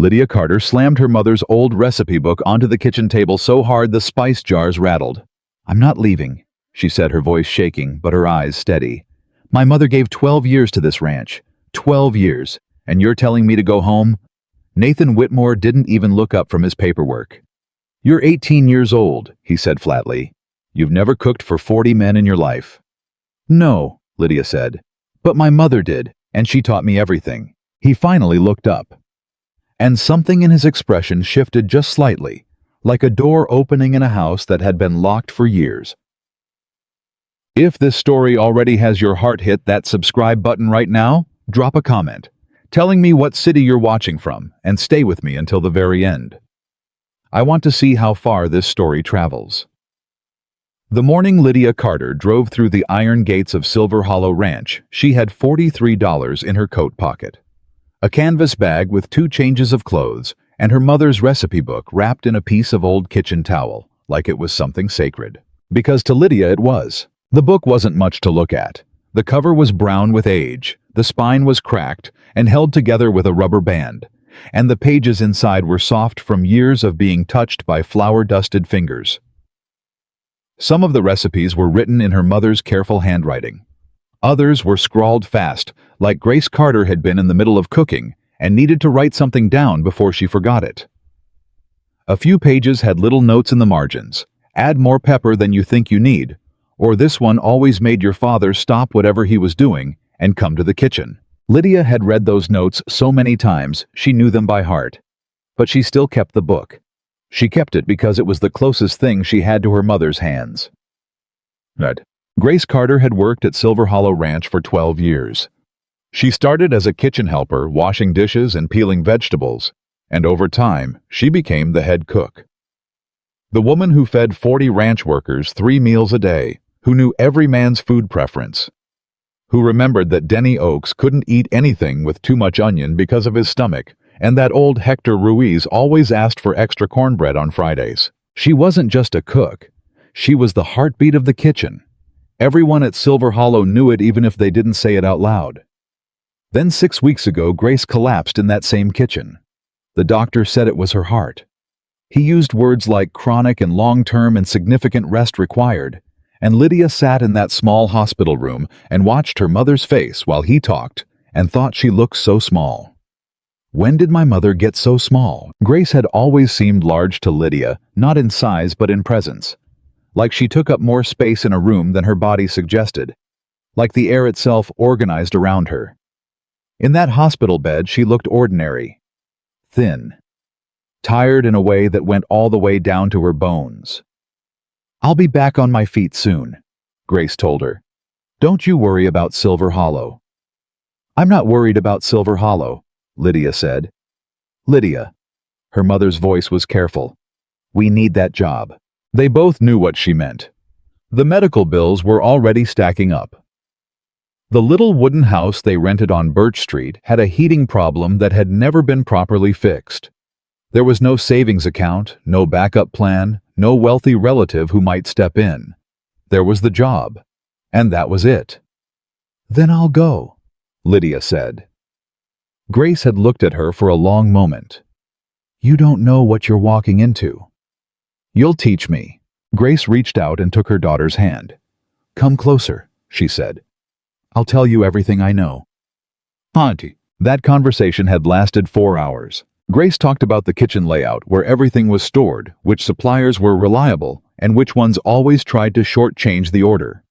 Lydia Carter slammed her mother's old recipe book onto the kitchen table so hard the spice jars rattled. "I'm not leaving," she said, her voice shaking, but her eyes steady. "My mother gave 12 years to this ranch. 12 years. And you're telling me to go home?" Nathan Whitmore didn't even look up from his paperwork. "You're 18 years old," he said flatly. "You've never cooked for 40 men in your life." "No," Lydia said. "But my mother did, and she taught me everything." He finally looked up. And something in his expression shifted just slightly, like a door opening in a house that had been locked for years. If this story already has your heart, hit that subscribe button right now, drop a comment, telling me what city you're watching from, and stay with me until the very end. I want to see how far this story travels. The morning Lydia Carter drove through the iron gates of Silver Hollow Ranch, she had $43 in her coat pocket. A canvas bag with 2 changes of clothes, and her mother's recipe book wrapped in a piece of old kitchen towel, like it was something sacred. Because to Lydia it was. The book wasn't much to look at. The cover was brown with age, the spine was cracked and held together with a rubber band, and the pages inside were soft from years of being touched by flour-dusted fingers. Some of the recipes were written in her mother's careful handwriting. Others were scrawled fast, like Grace Carter had been in the middle of cooking and needed to write something down before she forgot it. A few pages had little notes in the margins. "Add more pepper than you think you need," or "This one always made your father stop whatever he was doing and come to the kitchen." Lydia had read those notes so many times she knew them by heart. But she still kept the book. She kept it because it was the closest thing she had to her mother's hands. Grace Carter had worked at Silver Hollow Ranch for 12 years. She started as a kitchen helper, washing dishes and peeling vegetables, and over time, she became the head cook. The woman who fed 40 ranch workers 3 meals a day, who knew every man's food preference, who remembered that Denny Oaks couldn't eat anything with too much onion because of his stomach, and that old Hector Ruiz always asked for extra cornbread on Fridays. She wasn't just a cook. She was the heartbeat of the kitchen. Everyone at Silver Hollow knew it even if they didn't say it out loud. Then 6 weeks ago, Grace collapsed in that same kitchen. The doctor said it was her heart. He used words like chronic and long-term and significant rest required, and Lydia sat in that small hospital room and watched her mother's face while he talked and thought she looked so small. When did my mother get so small? Grace had always seemed large to Lydia, not in size but in presence. Like she took up more space in a room than her body suggested, like the air itself organized around her. In that hospital bed, she looked ordinary, thin, tired in a way that went all the way down to her bones. "I'll be back on my feet soon," Grace told her. "Don't you worry about Silver Hollow." "I'm not worried about Silver Hollow," Lydia said. "Lydia," her mother's voice was careful, "we need that job." They both knew what she meant. The medical bills were already stacking up. The little wooden house they rented on Birch Street had a heating problem that had never been properly fixed. There was no savings account, no backup plan, no wealthy relative who might step in. There was the job, and that was it. "Then I'll go," Lydia said. Grace had looked at her for a long moment. "You don't know what you're walking into." "You'll teach me." Grace reached out and took her daughter's hand. "Come closer," she said. "I'll tell you everything I know." "Auntie." That conversation had lasted 4 hours. Grace talked about the kitchen layout, where everything was stored, which suppliers were reliable, and which ones always tried to shortchange the order.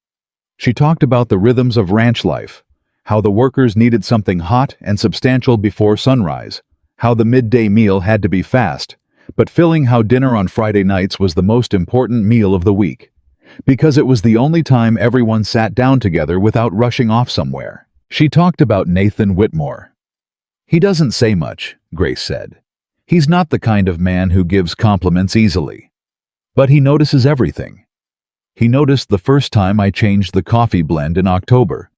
She talked about the rhythms of ranch life, how the workers needed something hot and substantial before sunrise, how the midday meal had to be fast, but filling how dinner on Friday nights was the most important meal of the week, because it was the only time everyone sat down together without rushing off somewhere. She talked about Nathan Whitmore. "He doesn't say much," Grace said. "He's not the kind of man who gives compliments easily. But he notices everything. He noticed the first time I changed the coffee blend in October.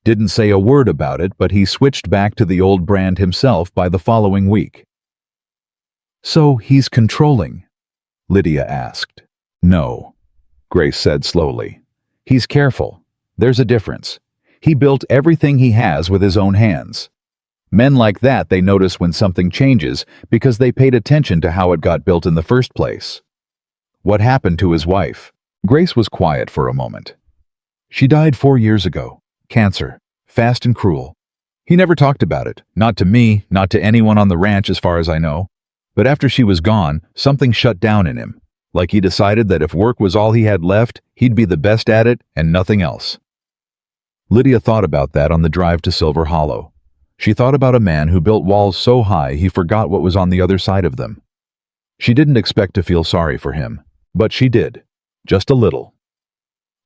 Didn't say a word about it, but he switched back to the old brand himself by the following week." "So he's controlling?" Lydia asked. "No," Grace said slowly. "He's careful. There's a difference. He built everything he has with his own hands. Men like that, they notice when something changes because they paid attention to how it got built in the first place. What happened to his wife? Grace was quiet for a moment. She died 4 years ago. Cancer. Fast and cruel. He never talked about it. Not to me, not to anyone on the ranch as far as I know. But after she was gone, something shut down in him. Like he decided that if work was all he had left, he'd be the best at it and nothing else. Lydia thought about that on the drive to Silver Hollow. She thought about a man who built walls so high he forgot what was on the other side of them. She didn't expect to feel sorry for him, but she did. Just a little.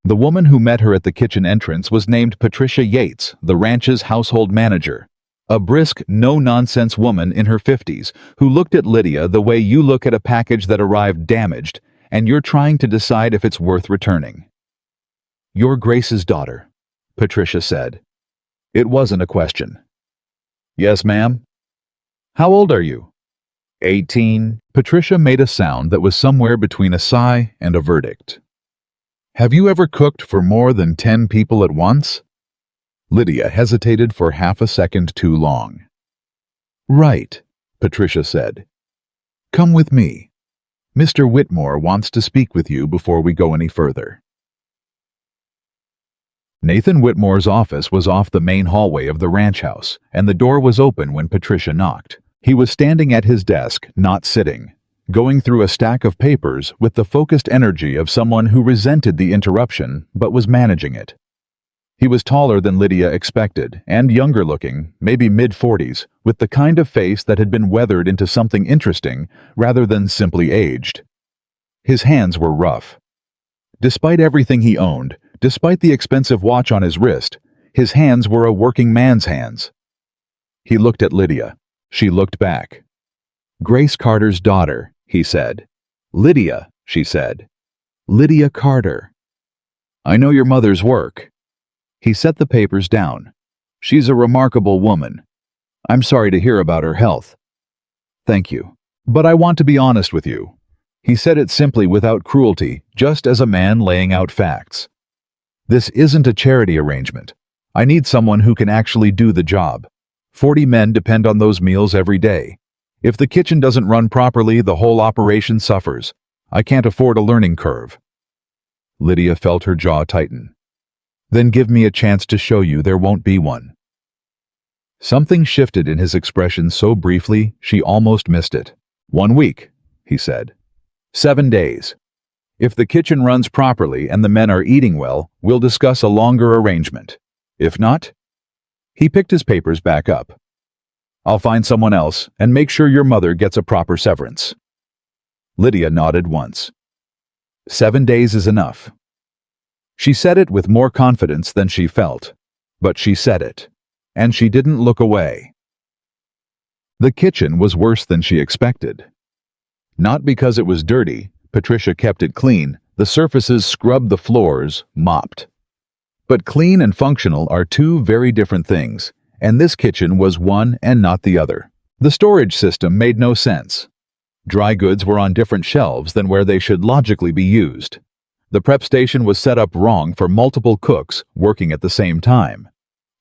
The woman who met her at the kitchen entrance was named Patricia Yates, the ranch's household manager. A brisk, no-nonsense woman in her 50s who looked at Lydia the way you look at a package that arrived damaged and you're trying to decide if it's worth returning. "You're Grace's daughter," Patricia said. It wasn't a question. "Yes, ma'am." "How old are you?" 18. Patricia made a sound that was somewhere between a sigh and a verdict. "Have you ever cooked for more than 10 people at once?" Lydia hesitated for half a second too long. "Right," Patricia said. "Come with me. Mr. Whitmore wants to speak with you before we go any further." Nathan Whitmore's office was off the main hallway of the ranch house, and the door was open when Patricia knocked. He was standing at his desk, not sitting, going through a stack of papers with the focused energy of someone who resented the interruption but was managing it. He was taller than Lydia expected, and younger looking, maybe mid-40s, with the kind of face that had been weathered into something interesting rather than simply aged. His hands were rough. Despite everything he owned, despite the expensive watch on his wrist, his hands were a working man's hands. He looked at Lydia. She looked back. "Grace Carter's daughter," he said. "Lydia," she said. "Lydia Carter. I know your mother's work." He set the papers down. "She's a remarkable woman. I'm sorry to hear about her health." "Thank you. But I want to be honest with you." He said it simply without cruelty, just as a man laying out facts. "This isn't a charity arrangement. I need someone who can actually do the job. 40 men depend on those meals every day. If the kitchen doesn't run properly, the whole operation suffers. I can't afford a learning curve." Lydia felt her jaw tighten. "Then give me a chance to show you there won't be one." Something shifted in his expression so briefly she almost missed it. "1 week," he said. 7 days. If the kitchen runs properly and the men are eating well, we'll discuss a longer arrangement. If not..." He picked his papers back up. "I'll find someone else and make sure your mother gets a proper severance." Lydia nodded once. 7 days is enough." She said it with more confidence than she felt, but she said it, and she didn't look away. The kitchen was worse than she expected. Not because it was dirty. Patricia kept it clean, the surfaces scrubbed, the floors mopped. But clean and functional are two very different things, and this kitchen was one and not the other. The storage system made no sense. Dry goods were on different shelves than where they should logically be used. The prep station was set up wrong for multiple cooks working at the same time.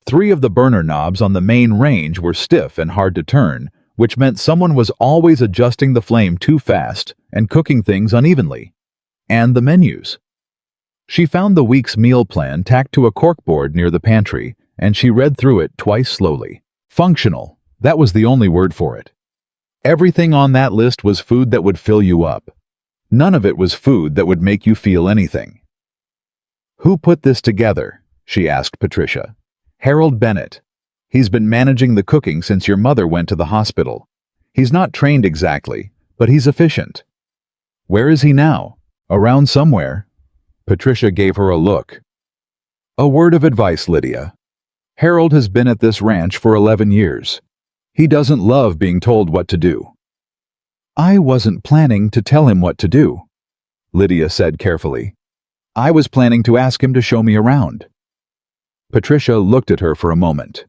3 of the burner knobs on the main range were stiff and hard to turn, which meant someone was always adjusting the flame too fast and cooking things unevenly. And the menus. She found the week's meal plan tacked to a corkboard near the pantry, and she read through it twice slowly. Functional, that was the only word for it. Everything on that list was food that would fill you up. None of it was food that would make you feel anything. "Who put this together?" she asked Patricia. "Harold Bennett. He's been managing the cooking since your mother went to the hospital. He's not trained exactly, but he's efficient." "Where is he now?" "Around somewhere." Patricia gave her a look. "A word of advice, Lydia. Harold has been at this ranch for 11 years. He doesn't love being told what to do." "I wasn't planning to tell him what to do," Lydia said carefully. "I was planning to ask him to show me around." Patricia looked at her for a moment.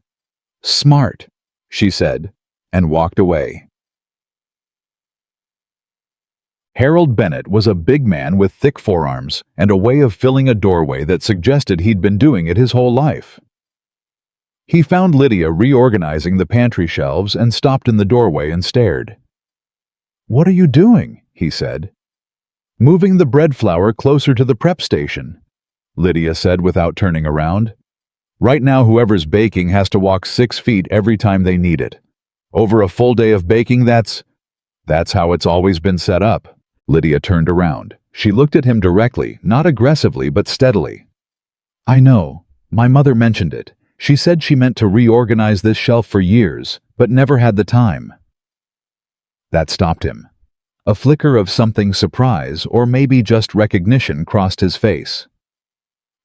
"Smart," she said, and walked away. Harold Bennett was a big man with thick forearms and a way of filling a doorway that suggested he'd been doing it his whole life. He found Lydia reorganizing the pantry shelves and stopped in the doorway and stared. "What are you doing?" he said. "Moving the bread flour closer to the prep station," Lydia said without turning around. "Right now whoever's baking has to walk 6 feet every time they need it. Over a full day of baking, that's how it's always been set up." Lydia turned around. She looked at him directly, not aggressively but steadily. "I know. My mother mentioned it. She said she meant to reorganize this shelf for years, but never had the time." That stopped him. A flicker of something surprise, or maybe just recognition, crossed his face.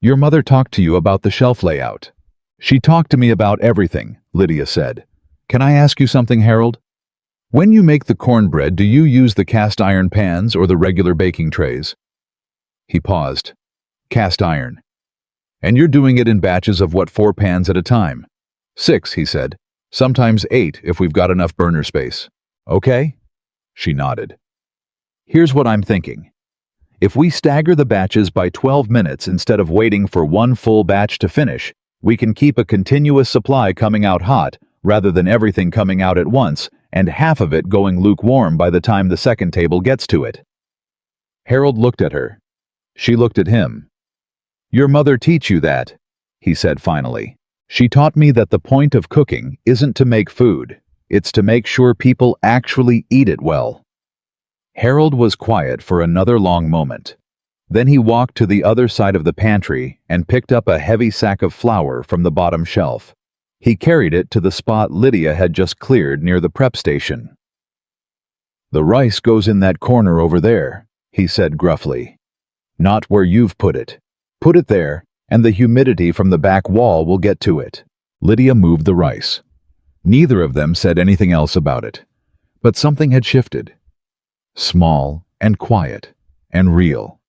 "Your mother talked to you about the shelf layout." "She talked to me about everything," Lydia said. "Can I ask you something, Harold? When you make the cornbread, do you use the cast iron pans or the regular baking trays?" He paused. "Cast iron." "And you're doing it in batches of what, 4 pans at a time?" "6, he said. "Sometimes 8 if we've got enough burner space." "Okay?" She nodded. "Here's what I'm thinking. If we stagger the batches by 12 minutes instead of waiting for one full batch to finish, we can keep a continuous supply coming out hot rather than everything coming out at once and half of it going lukewarm by the time the second table gets to it." Harold looked at her. She looked at him. "Your mother teach you that?" he said finally. "She taught me that the point of cooking isn't to make food, it's to make sure people actually eat it well." Harold was quiet for another long moment. Then he walked to the other side of the pantry and picked up a heavy sack of flour from the bottom shelf. He carried it to the spot Lydia had just cleared near the prep station. "The rice goes in that corner over there," he said gruffly. "Not where you've put it. Put it there, and the humidity from the back wall will get to it." Lydia moved the rice. Neither of them said anything else about it. But something had shifted. Small and quiet and real.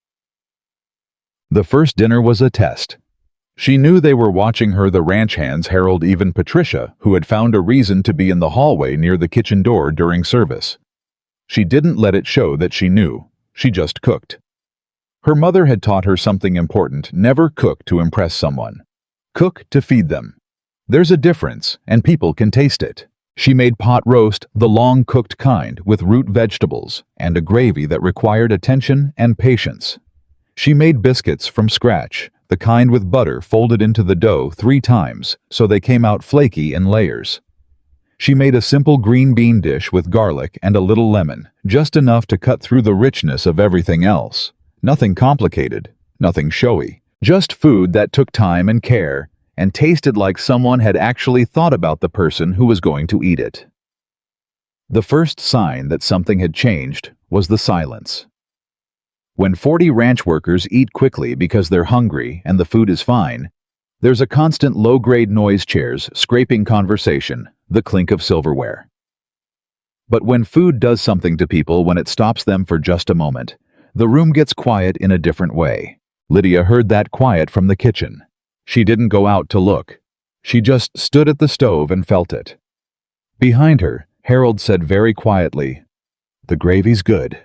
The first dinner was a test. She knew they were watching her, the ranch hands, Harold, even Patricia, who had found a reason to be in the hallway near the kitchen door during service. She didn't let it show that she knew. She just cooked. Her mother had taught her something important: never cook to impress someone. Cook to feed them. There's a difference, and people can taste it. She made pot roast, the long-cooked kind, with root vegetables, and a gravy that required attention and patience. She made biscuits from scratch, the kind with butter folded into the dough 3 times, so they came out flaky in layers. She made a simple green bean dish with garlic and a little lemon, just enough to cut through the richness of everything else. Nothing complicated, nothing showy, just food that took time and care, and tasted like someone had actually thought about the person who was going to eat it. The first sign that something had changed was the silence. When 40 ranch workers eat quickly because they're hungry and the food is fine, there's a constant low-grade noise: chairs, scraping conversation, the clink of silverware. But when food does something to people, when it stops them for just a moment, the room gets quiet in a different way. Lydia heard that quiet from the kitchen. She didn't go out to look. She just stood at the stove and felt it. Behind her, Harold said very quietly, "The gravy's good."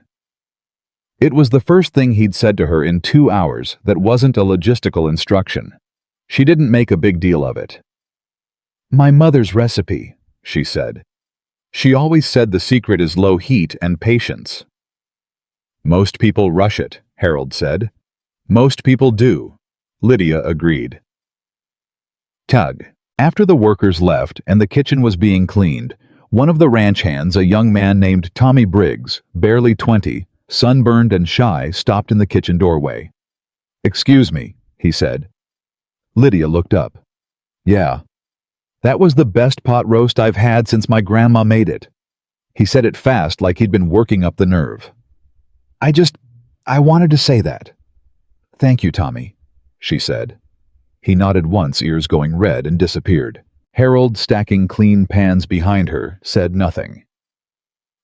It was the first thing he'd said to her in 2 hours that wasn't a logistical instruction. She didn't make a big deal of it. "My mother's recipe," she said. "She always said the secret is low heat and patience." "Most people rush it," Harold said. "Most people do," Lydia agreed. Tug. After the workers left and the kitchen was being cleaned, one of the ranch hands, a young man named Tommy Briggs, barely 20, sunburned and shy, stopped in the kitchen doorway. "Excuse me," he said. Lydia looked up. "Yeah. That was the best pot roast I've had since my grandma made it." He said it fast, like he'd been working up the nerve. I wanted to say that." "Thank you, Tommy," she said. He nodded once, ears going red, and disappeared. Harold, stacking clean pans behind her, said nothing.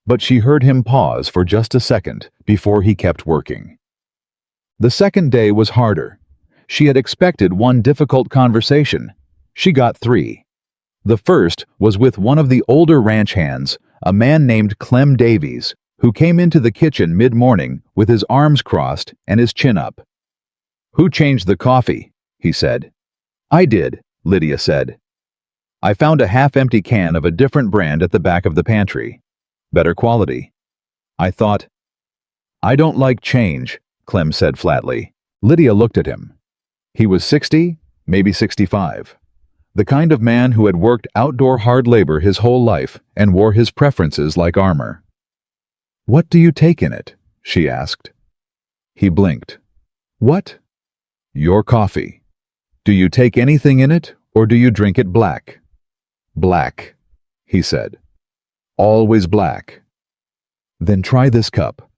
But she heard him pause for just a second before he kept working. The second day was harder. She had expected one difficult conversation. She got 3. The first was with one of the older ranch hands, a man named Clem Davies, who came into the kitchen mid-morning with his arms crossed and his chin up. "Who changed the coffee?" he said. "I did," Lydia said. I found a half-empty can of a different brand at the back of the pantry. Better quality. I thought. I don't like change, Clem said flatly. Lydia looked at him. He was 60, maybe 65. The kind of man who had worked outdoor hard labor his whole life and wore his preferences like armor. What do you take in it? She asked. He blinked. What? Your coffee. Do you take anything in it, or do you drink it black? Black, he said. Always black. Then try this cup,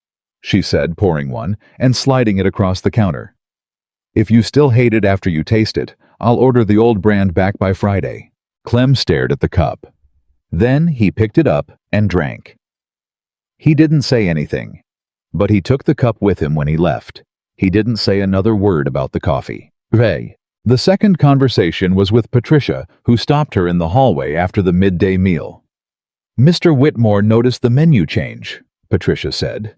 she said, pouring one and sliding it across the counter. If you still hate it after you taste it, I'll order the old brand back by Friday. Clem stared at the cup. Then he picked it up and drank. He didn't say anything, but he took the cup with him when he left. He didn't say another word about the coffee. Ray. The second conversation was with Patricia, who stopped her in the hallway after the midday meal. Mr. Whitmore noticed the menu change, Patricia said.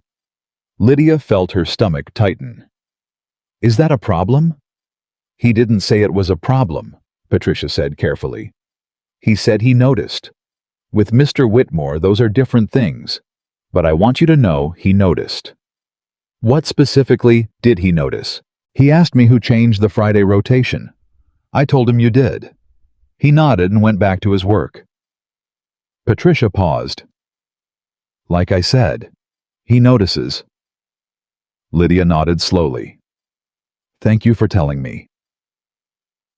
Lydia felt her stomach tighten. Is that a problem? He didn't say it was a problem, Patricia said carefully. He said he noticed. With Mr. Whitmore, those are different things. But I want you to know he noticed. What specifically did he notice? He asked me who changed the Friday rotation. I told him you did. He nodded and went back to his work. Patricia paused. Like I said, he notices. Lydia nodded slowly. Thank you for telling me.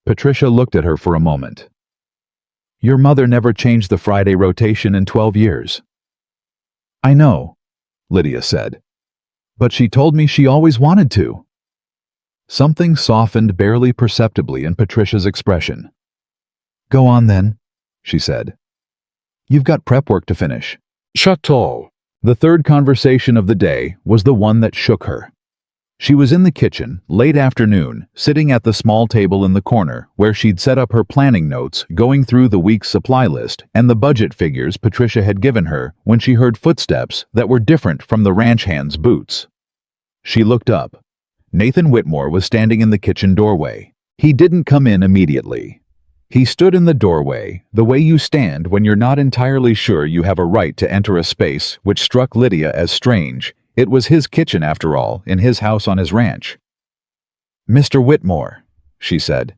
Patricia looked at her for a moment. Your mother never changed the Friday rotation in 12 years. I know, Lydia said. But she told me she always wanted to. Something softened barely perceptibly in Patricia's expression. Go on then, she said. You've got prep work to finish. Chateau. The third conversation of the day was the one that shook her. She was in the kitchen, late afternoon, sitting at the small table in the corner where she'd set up her planning notes, going through the week's supply list and the budget figures Patricia had given her when she heard footsteps that were different from the ranch hand's boots. She looked up. Nathan Whitmore was standing in the kitchen doorway. He didn't come in immediately. He stood in the doorway, the way you stand when you're not entirely sure you have a right to enter a space, which struck Lydia as strange. It was his kitchen, after all, in his house on his ranch. Mr. Whitmore, she said.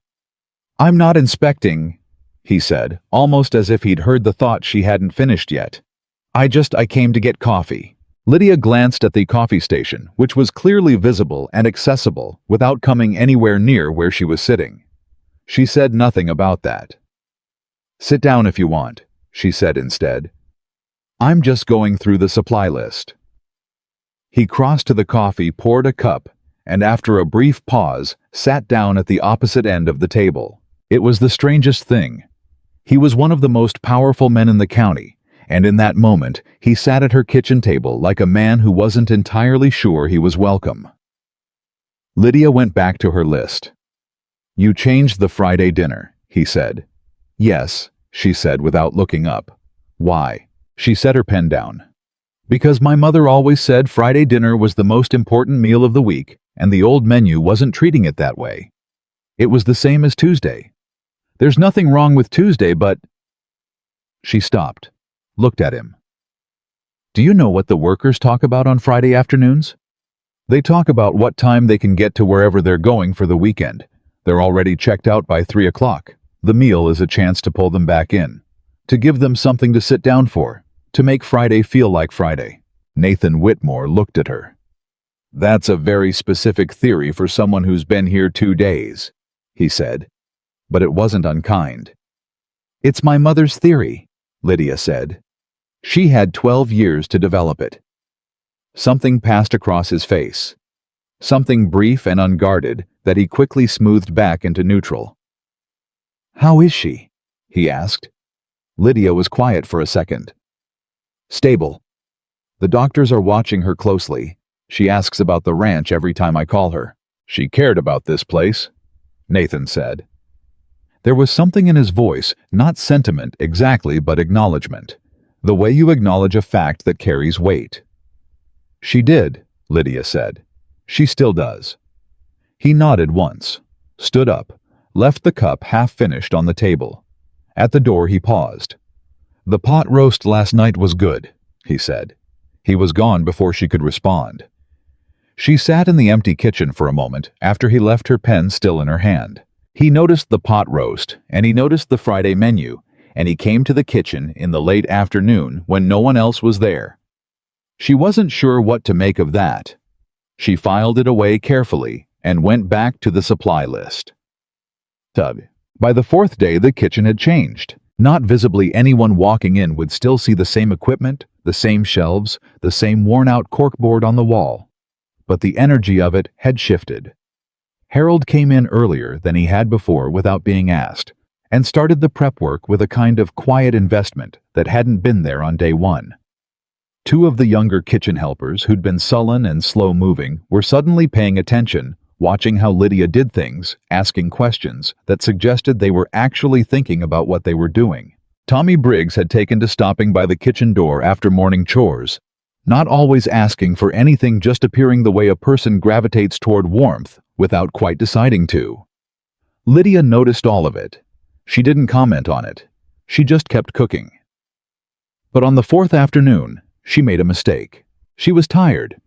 I'm not inspecting, he said, almost as if he'd heard the thought she hadn't finished yet. I came to get coffee. Lydia glanced at the coffee station, which was clearly visible and accessible without coming anywhere near where she was sitting. She said nothing about that. Sit down if you want, she said instead. I'm just going through the supply list. He crossed to the coffee, poured a cup, and after a brief pause, sat down at the opposite end of the table. It was the strangest thing. He was one of the most powerful men in the county, and in that moment, he sat at her kitchen table like a man who wasn't entirely sure he was welcome. Lydia went back to her list. You changed the Friday dinner, he said. Yes, she said without looking up. Why? She set her pen down. Because my mother always said Friday dinner was the most important meal of the week, and the old menu wasn't treating it that way. It was the same as Tuesday. There's nothing wrong with Tuesday, but... She stopped, looked at him. Do you know what the workers talk about on Friday afternoons? They talk about what time they can get to wherever they're going for the weekend. They're already checked out by 3 o'clock. The meal is a chance to pull them back in, to give them something to sit down for, to make Friday feel like Friday. Nathan Whitmore looked at her. That's a very specific theory for someone who's been here 2 days, he said, but it wasn't unkind. It's my mother's theory, Lydia said. She had 12 years to develop it. Something passed across his face. Something brief and unguarded that he quickly smoothed back into neutral. How is she? He asked. Lydia was quiet for a second. Stable. The doctors are watching her closely. She asks about the ranch every time I call her. She cared about this place, Nathan said. There was something in his voice, not sentiment exactly, but acknowledgement. The way you acknowledge a fact that carries weight. She did, Lydia said. She still does. He nodded once, stood up, left the cup half-finished on the table. At the door he paused. "The pot roast last night was good," he said. He was gone before she could respond. She sat in the empty kitchen for a moment after he left her pen still in her hand. He noticed the pot roast, and he noticed the Friday menu, and he came to the kitchen in the late afternoon when no one else was there. She wasn't sure what to make of that. She filed it away carefully and went back to the supply list. By the fourth day, the kitchen had changed. Not visibly, anyone walking in would still see the same equipment, the same shelves, the same worn-out corkboard on the wall. But the energy of it had shifted. Harold came in earlier than he had before without being asked, and started the prep work with a kind of quiet investment that hadn't been there on day one. Two of the younger kitchen helpers, who'd been sullen and slow-moving, were suddenly paying attention, watching how Lydia did things, asking questions that suggested they were actually thinking about what they were doing. Tommy Briggs had taken to stopping by the kitchen door after morning chores, not always asking for anything, just appearing the way a person gravitates toward warmth without quite deciding to. Lydia noticed all of it. She didn't comment on it. She just kept cooking. But on the fourth afternoon, she made a mistake. She was tired.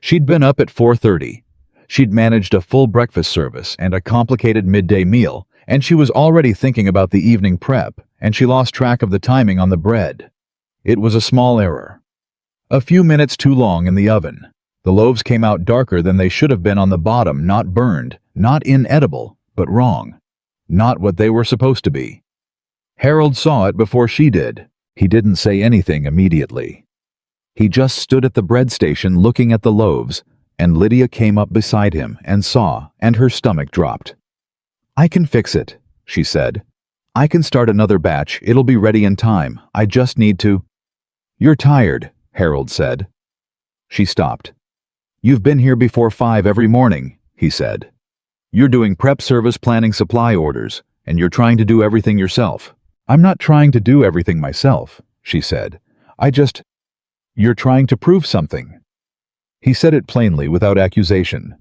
She'd been up at 4:30. She'd managed a full breakfast service and a complicated midday meal, and she was already thinking about the evening prep, and she lost track of the timing on the bread. It was a small error. A few minutes too long in the oven. The loaves came out darker than they should have been on the bottom, not burned, not inedible, but wrong. Not what they were supposed to be. Harold saw it before she did. He didn't say anything immediately. He just stood at the bread station looking at the loaves, and Lydia came up beside him and saw, and her stomach dropped. "I can fix it," she said. "I can start another batch. It'll be ready in time. I just need to—" "You're tired," Harold said. She stopped. "You've been here before 5 every morning," he said. "You're doing prep service, planning supply orders, and you're trying to do everything yourself." "I'm not trying to do everything myself," she said. You're trying to prove something." He said it plainly, without accusation.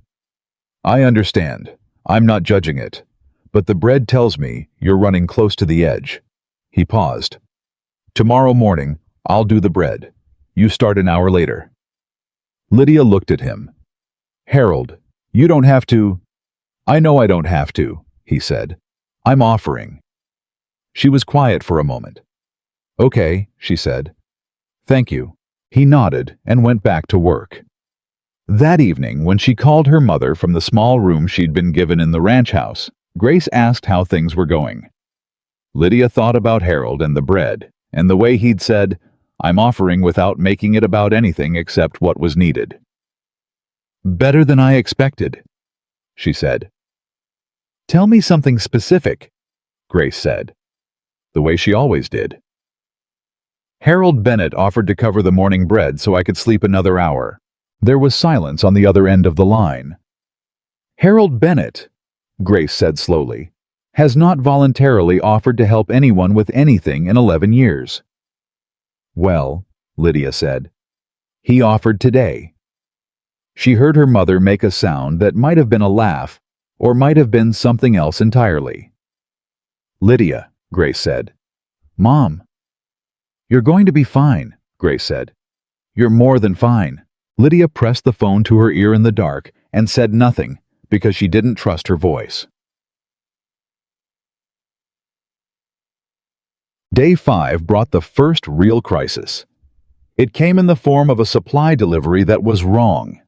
"I understand. I'm not judging it. But the bread tells me you're running close to the edge." He paused. "Tomorrow morning, I'll do the bread. You start an hour later." Lydia looked at him. "Harold, you don't have to—" "I know I don't have to," he said. "I'm offering." She was quiet for a moment. "Okay," she said. "Thank you." He nodded and went back to work. That evening, when she called her mother from the small room she'd been given in the ranch house, Grace asked how things were going. Lydia thought about Harold and the bread, and the way he'd said, "I'm offering," without making it about anything except what was needed. "Better than I expected," she said. "Tell me something specific," Grace said, the way she always did. "Harold Bennett offered to cover the morning bread so I could sleep another hour." There was silence on the other end of the line. "Harold Bennett," Grace said slowly, "has not voluntarily offered to help anyone with anything in 11 years. "Well," Lydia said, "he offered today." She heard her mother make a sound that might have been a laugh, or might have been something else entirely. "Lydia," Grace said. "Mom." "You're going to be fine," Grace said. "You're more than fine." Lydia pressed the phone to her ear in the dark and said nothing because she didn't trust her voice. Day 5 brought the first real crisis. It came in the form of a supply delivery that was wrong.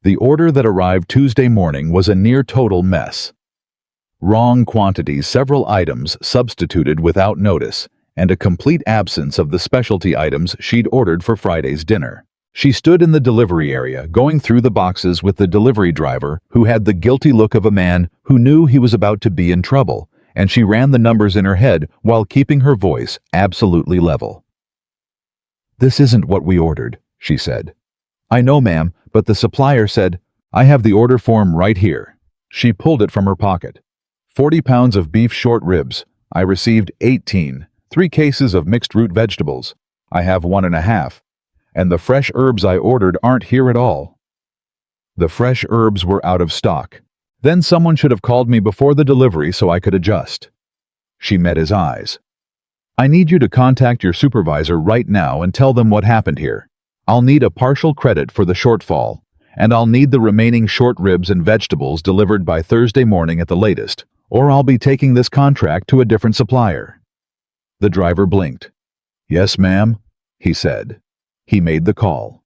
The order that arrived Tuesday morning was a near-total mess. Wrong quantities, several items substituted without notice, and a complete absence of the specialty items she'd ordered for Friday's dinner. She stood in the delivery area, going through the boxes with the delivery driver, who had the guilty look of a man who knew he was about to be in trouble, and she ran the numbers in her head while keeping her voice absolutely level. "This isn't what we ordered," she said. "I know, ma'am, but the supplier said—" "I have the order form right here." She pulled it from her pocket. 40 pounds of beef short ribs. I received 18. 3 cases of mixed root vegetables. I have 1.5. And the fresh herbs I ordered aren't here at all. The fresh herbs were out of stock. Then someone should have called me before the delivery so I could adjust. She met his eyes. I need you to contact your supervisor right now and tell them what happened here. I'll need a partial credit for the shortfall, and I'll need the remaining short ribs and vegetables delivered by Thursday morning at the latest, or I'll be taking this contract to a different supplier." The driver blinked. "Yes, ma'am," he said. He made the call.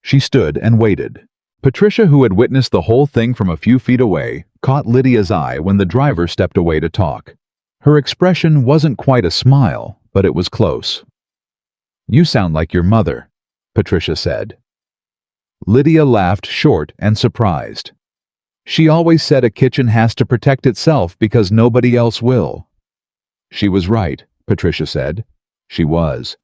She stood and waited. Patricia, who had witnessed the whole thing from a few feet away, caught Lydia's eye when the driver stepped away to talk. Her expression wasn't quite a smile, but it was close. "You sound like your mother," Patricia said. Lydia laughed, short and surprised. "She always said a kitchen has to protect itself because nobody else will." She was right, Patricia said. She was.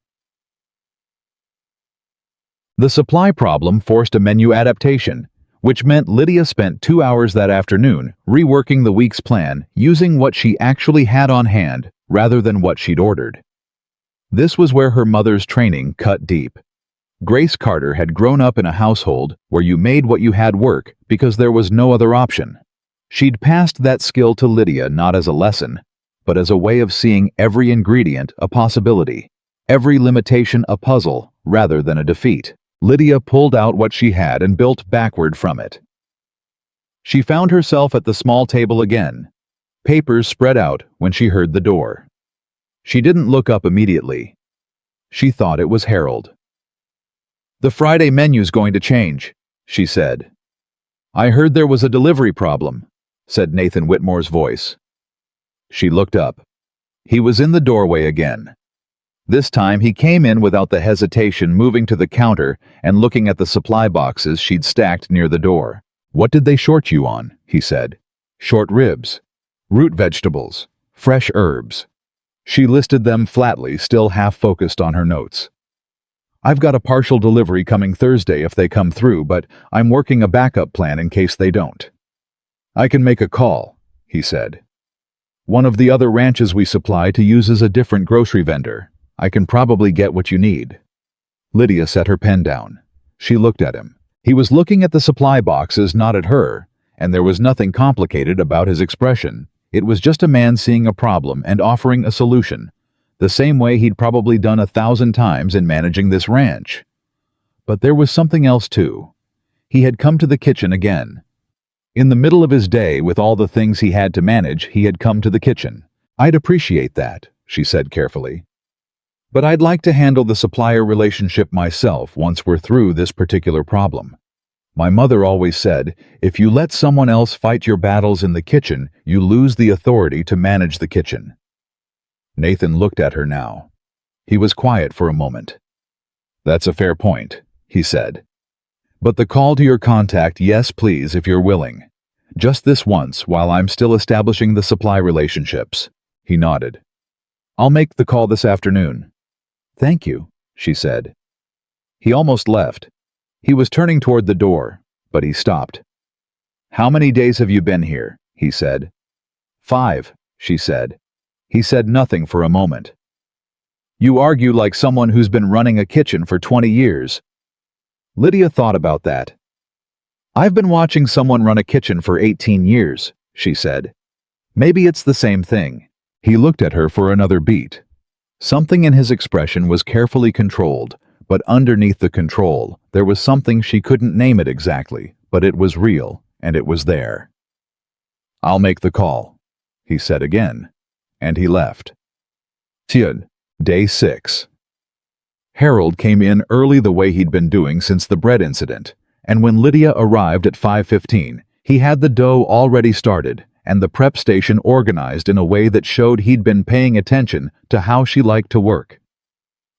The supply problem forced a menu adaptation, which meant Lydia spent 2 hours that afternoon reworking the week's plan using what she actually had on hand rather than what she'd ordered. This was where her mother's training cut deep. Grace Carter had grown up in a household where you made what you had work because there was no other option. She'd passed that skill to Lydia not as a lesson, but as a way of seeing every ingredient a possibility, every limitation a puzzle rather than a defeat. Lydia pulled out what she had and built backward from it. She found herself at the small table again, papers spread out when she heard the door. She didn't look up immediately. She thought it was Harold. "The Friday menu's going to change," she said. "I heard there was a delivery problem," said Nathan Whitmore's voice. She looked up. He was in the doorway again. This time he came in without the hesitation, moving to the counter and looking at the supply boxes she'd stacked near the door. "What did they short you on?" he said. "Short ribs, root vegetables, fresh herbs." She listed them flatly, still half focused on her notes. "I've got a partial delivery coming Thursday if they come through, but I'm working a backup plan in case they don't." "I can make a call," he said. "One of the other ranches we supply to uses a different grocery vendor. I can probably get what you need." Lydia set her pen down. She looked at him. He was looking at the supply boxes, not at her, and there was nothing complicated about his expression. It was just a man seeing a problem and offering a solution, the same way he'd probably done 1,000 times in managing this ranch. But there was something else too. He had come to the kitchen again. In the middle of his day, with all the things he had to manage, he had come to the kitchen. "I'd appreciate that," she said carefully. "But I'd like to handle the supplier relationship myself once we're through this particular problem. My mother always said, if you let someone else fight your battles in the kitchen, you lose the authority to manage the kitchen." Nathan looked at her now. He was quiet for a moment. "That's a fair point," he said. "But the call to your contact, yes please, if you're willing. Just this once while I'm still establishing the supply relationships." He nodded. "I'll make the call this afternoon." "Thank you," she said. He almost left. He was turning toward the door, but he stopped. "How many days have you been here?" he said. "5, she said. He said nothing for a moment. "You argue like someone who's been running a kitchen for 20 years. Lydia thought about that. "I've been watching someone run a kitchen for 18 years, she said. "Maybe it's the same thing." He looked at her for another beat. Something in his expression was carefully controlled, but underneath the control, there was something she couldn't name it exactly, but it was real, and it was there. "I'll make the call," he said again, and he left. Tian, Day 6. Harold came in early the way he'd been doing since the bread incident, and when Lydia arrived at 5:15, he had the dough already started and the prep station organized in a way that showed he'd been paying attention to how she liked to work.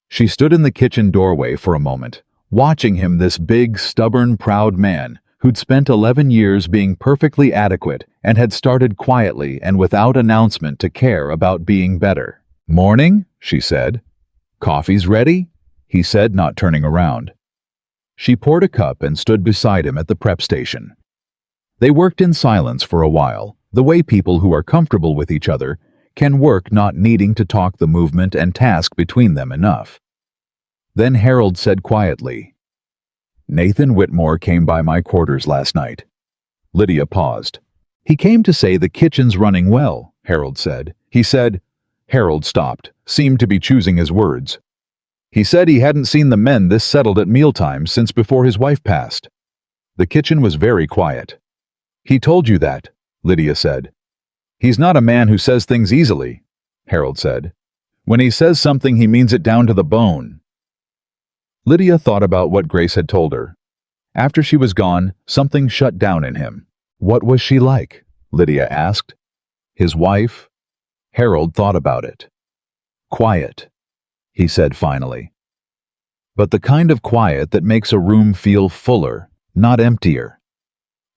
She stood in the kitchen doorway for a moment, watching him, this big, stubborn, proud man who'd spent 11 years being perfectly adequate and had started quietly and without announcement to care about being better. "Morning," she said. "Coffee's ready?" he said, not turning around. She poured a cup and stood beside him at the prep station. They worked in silence for a while, the way people who are comfortable with each other can work, not needing to talk the movement and task between them enough. Then Harold said quietly, "Nathan Whitmore came by my quarters last night." Lydia paused. "He came to say the kitchen's running well," Harold said. "He said, Harold stopped, seemed to be choosing his words. He said he hadn't seen the men this settled at mealtimes since before his wife passed. The kitchen was very quiet. He told you that, Lydia said. He's not a man who says things easily, Harold said. When he says something, he means it down to the bone. Lydia thought about what Grace had told her. After she was gone, something shut down in him. What was she like? Lydia asked. His wife? Harold thought about it. Quiet, he said finally. But the kind of quiet that makes a room feel fuller, not emptier.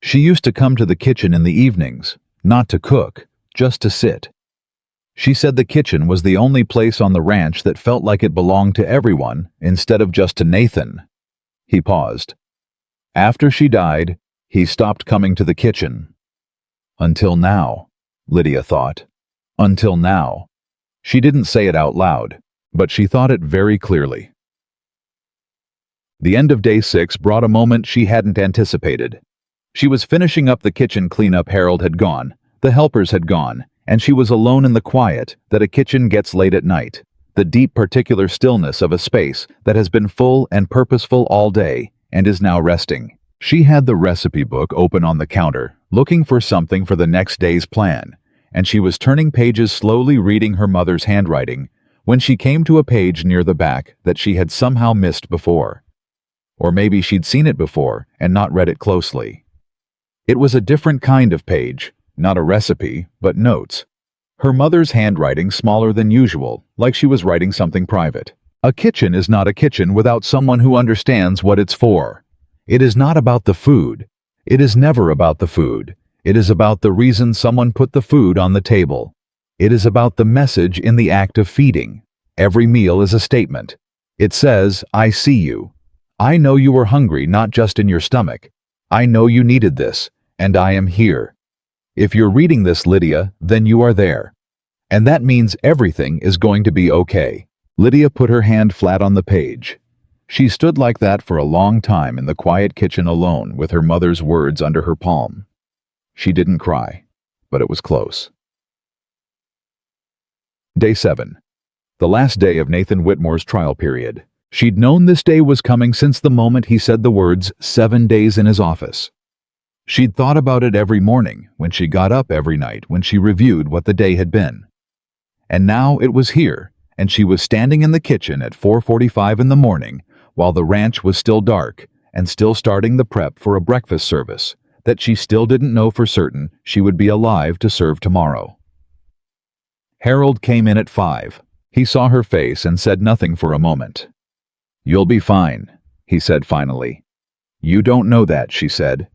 She used to come to the kitchen in the evenings, not to cook, just to sit. She said the kitchen was the only place on the ranch that felt like it belonged to everyone instead of just to Nathan. He paused. After she died, he stopped coming to the kitchen. Until now, Lydia thought. Until now. She didn't say it out loud, but she thought it very clearly. The end of day 6 brought a moment she hadn't anticipated. She was finishing up the kitchen cleanup. Harold had gone, the helpers had gone, and she was alone in the quiet that a kitchen gets late at night, the deep particular stillness of a space that has been full and purposeful all day and is now resting. She had the recipe book open on the counter, looking for something for the next day's plan, and she was turning pages slowly reading her mother's handwriting when she came to a page near the back that she had somehow missed before. Or maybe she'd seen it before and not read it closely. It was a different kind of page, not a recipe, but notes. Her mother's handwriting smaller than usual, like she was writing something private. A kitchen is not a kitchen without someone who understands what it's for. It is not about the food. It is never about the food. It is about the reason someone put the food on the table. It is about the message in the act of feeding. Every meal is a statement. It says, I see you. I know you were hungry, not just in your stomach. I know you needed this, and I am here. If you're reading this, Lydia, then you are there. And that means everything is going to be okay. Lydia put her hand flat on the page. She stood like that for a long time in the quiet kitchen alone with her mother's words under her palm. She didn't cry, but it was close. Day 7. The last day of Nathan Whitmore's trial period. She'd known this day was coming since the moment he said the words 7 days in his office. She'd thought about it every morning, when she got up every night, when she reviewed what the day had been. And now it was here, and she was standing in the kitchen at 4:45 in the morning, while the ranch was still dark, and still starting the prep for a breakfast service that she still didn't know for certain she would be alive to serve tomorrow. Harold came in at 5. He saw her face and said nothing for a moment. You'll be fine, he said finally. You don't know that, she said.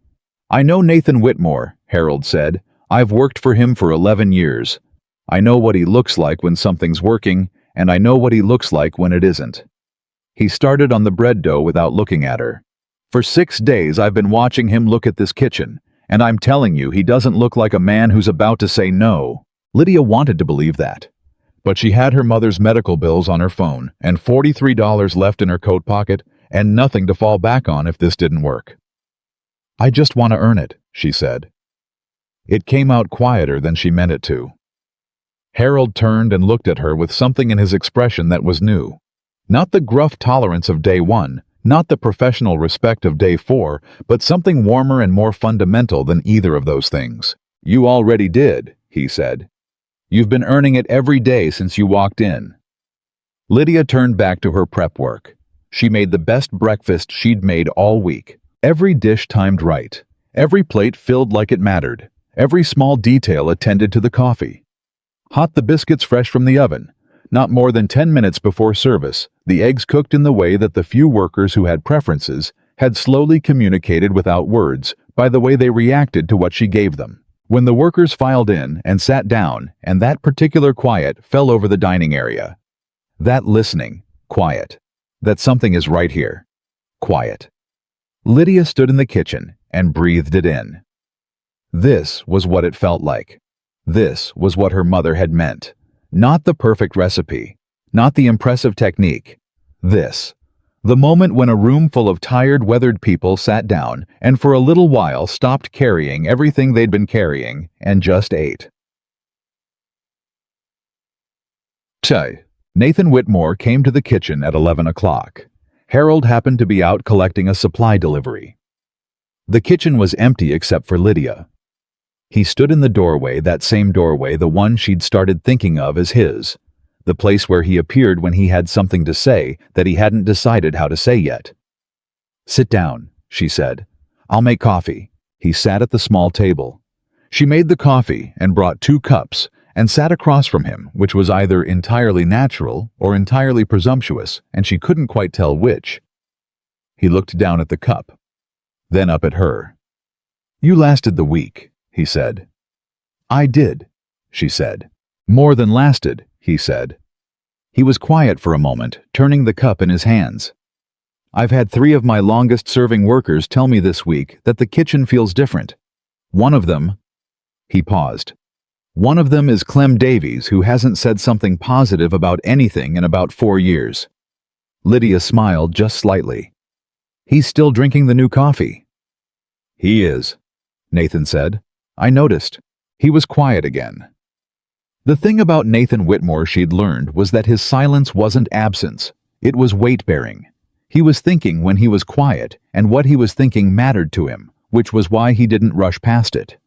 I know Nathan Whitmore, Harold said. I've worked for him for 11 years. I know what he looks like when something's working, and I know what he looks like when it isn't. He started on the bread dough without looking at her. For 6 days I've been watching him look at this kitchen, and I'm telling you, he doesn't look like a man who's about to say no. Lydia wanted to believe that. But she had her mother's medical bills on her phone, and $43 left in her coat pocket, and nothing to fall back on if this didn't work. I just want to earn it, she said. It came out quieter than she meant it to. Harold turned and looked at her with something in his expression that was new. Not the gruff tolerance of day 1, not the professional respect of day 4, but something warmer and more fundamental than either of those things. You already did, he said. You've been earning it every day since you walked in. Lydia turned back to her prep work. She made the best breakfast she'd made all week. Every dish timed right. Every plate filled like it mattered. Every small detail attended to the coffee. Hot the biscuits fresh from the oven. Not more than 10 minutes before service, the eggs cooked in the way that the few workers who had preferences had slowly communicated without words by the way they reacted to what she gave them. When the workers filed in and sat down, and that particular quiet fell over the dining area. That listening, quiet. That something is right here. Quiet. Lydia stood in the kitchen and breathed it in. This was what it felt like. This was what her mother had meant. Not the perfect recipe, not the impressive technique. This. The moment when a room full of tired, weathered people sat down and for a little while stopped carrying everything they'd been carrying and just ate. Nathan Whitmore came to the kitchen at 11 o'clock. Harold happened to be out collecting a supply delivery. The kitchen was empty except for Lydia. He stood in the doorway, that same doorway, the one she'd started thinking of as his, the place where he appeared when he had something to say that he hadn't decided how to say yet. "Sit down," she said. "I'll make coffee." He sat at the small table. She made the coffee and brought 2 cups and sat across from him, which was either entirely natural or entirely presumptuous, and she couldn't quite tell which. He looked down at the cup, then up at her. "You lasted the week," he said. "I did," she said. "More than lasted," he said. He was quiet for a moment, turning the cup in his hands. "I've had 3 of my longest-serving workers tell me this week that the kitchen feels different. One of them—" He paused. "One of them is Clem Davies, who hasn't said something positive about anything in about 4 years." Lydia smiled just slightly. "He's still drinking the new coffee." "He is," Nathan said. "I noticed." He was quiet again. The thing about Nathan Whitmore she'd learned was that his silence wasn't absence, it was weight-bearing. He was thinking when he was quiet, and what he was thinking mattered to him, which was why he didn't rush past it.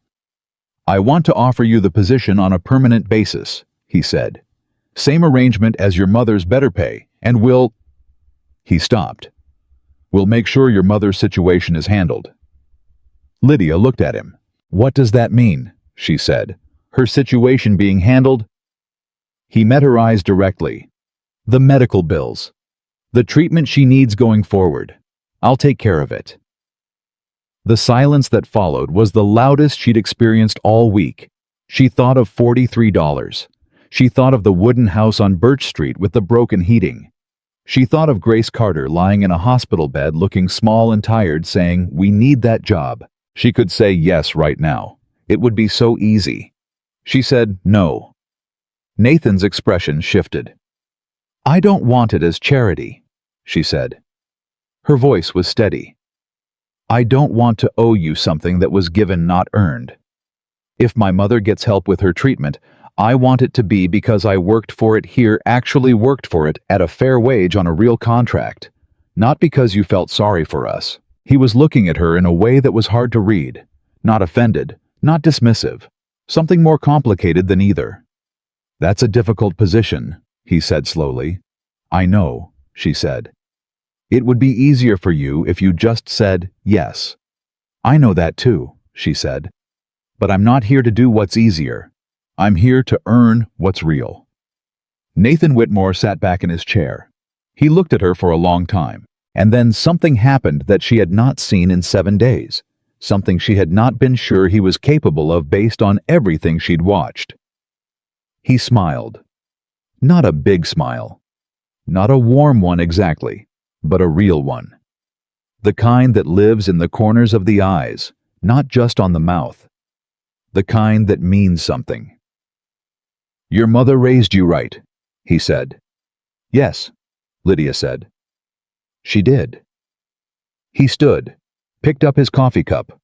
"I want to offer you the position on a permanent basis," he said. "Same arrangement as your mother's better pay, and we'll—" He stopped. "We'll make sure your mother's situation is handled." Lydia looked at him. "What does that mean?" she said. "Her situation being handled?" He met her eyes directly. "The medical bills. The treatment she needs going forward. I'll take care of it." The silence that followed was the loudest she'd experienced all week. She thought of $43. She thought of the wooden house on Birch Street with the broken heating. She thought of Grace Carter lying in a hospital bed looking small and tired saying, "We need that job." She could say yes right now. It would be so easy. She said no. Nathan's expression shifted. "I don't want it as charity," she said. Her voice was steady. "I don't want to owe you something that was given, not earned. If my mother gets help with her treatment, I want it to be because I worked for it here, actually worked for it at a fair wage on a real contract. Not because you felt sorry for us." He was looking at her in a way that was hard to read. Not offended, not dismissive. Something more complicated than either. "That's a difficult position," he said slowly. "I know," she said. "It would be easier for you if you just said yes." "I know that too," she said. "But I'm not here to do what's easier. I'm here to earn what's real." Nathan Whitmore sat back in his chair. He looked at her for a long time, and then something happened that she had not seen in 7 days. Something she had not been sure he was capable of based on everything she'd watched. He smiled. Not a big smile. Not a warm one exactly, but a real one. The kind that lives in the corners of the eyes, not just on the mouth. The kind that means something. "Your mother raised you right," he said. "Yes," Lydia said. "She did." He stood, picked up his coffee cup,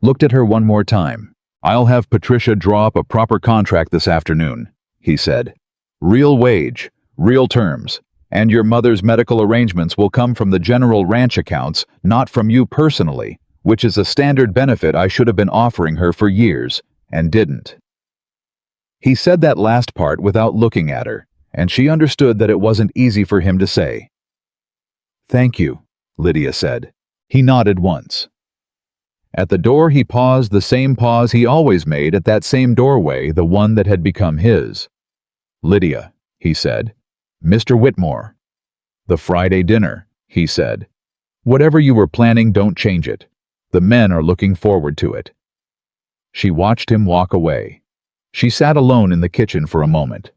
looked at her one more time. "I'll have Patricia draw up a proper contract this afternoon," he said. "Real wage, real terms, and your mother's medical arrangements will come from the general ranch accounts, not from you personally, which is a standard benefit I should have been offering her for years, and didn't." He said that last part without looking at her, and she understood that it wasn't easy for him to say. "Thank you," Lydia said. He nodded once. At the door he paused, the same pause he always made at that same doorway, the one that had become his. "Lydia," he said. "Mr. Whitmore." "The Friday dinner," he said. "Whatever you were planning, don't change it. The men are looking forward to it." She watched him walk away. She sat alone in the kitchen for a moment.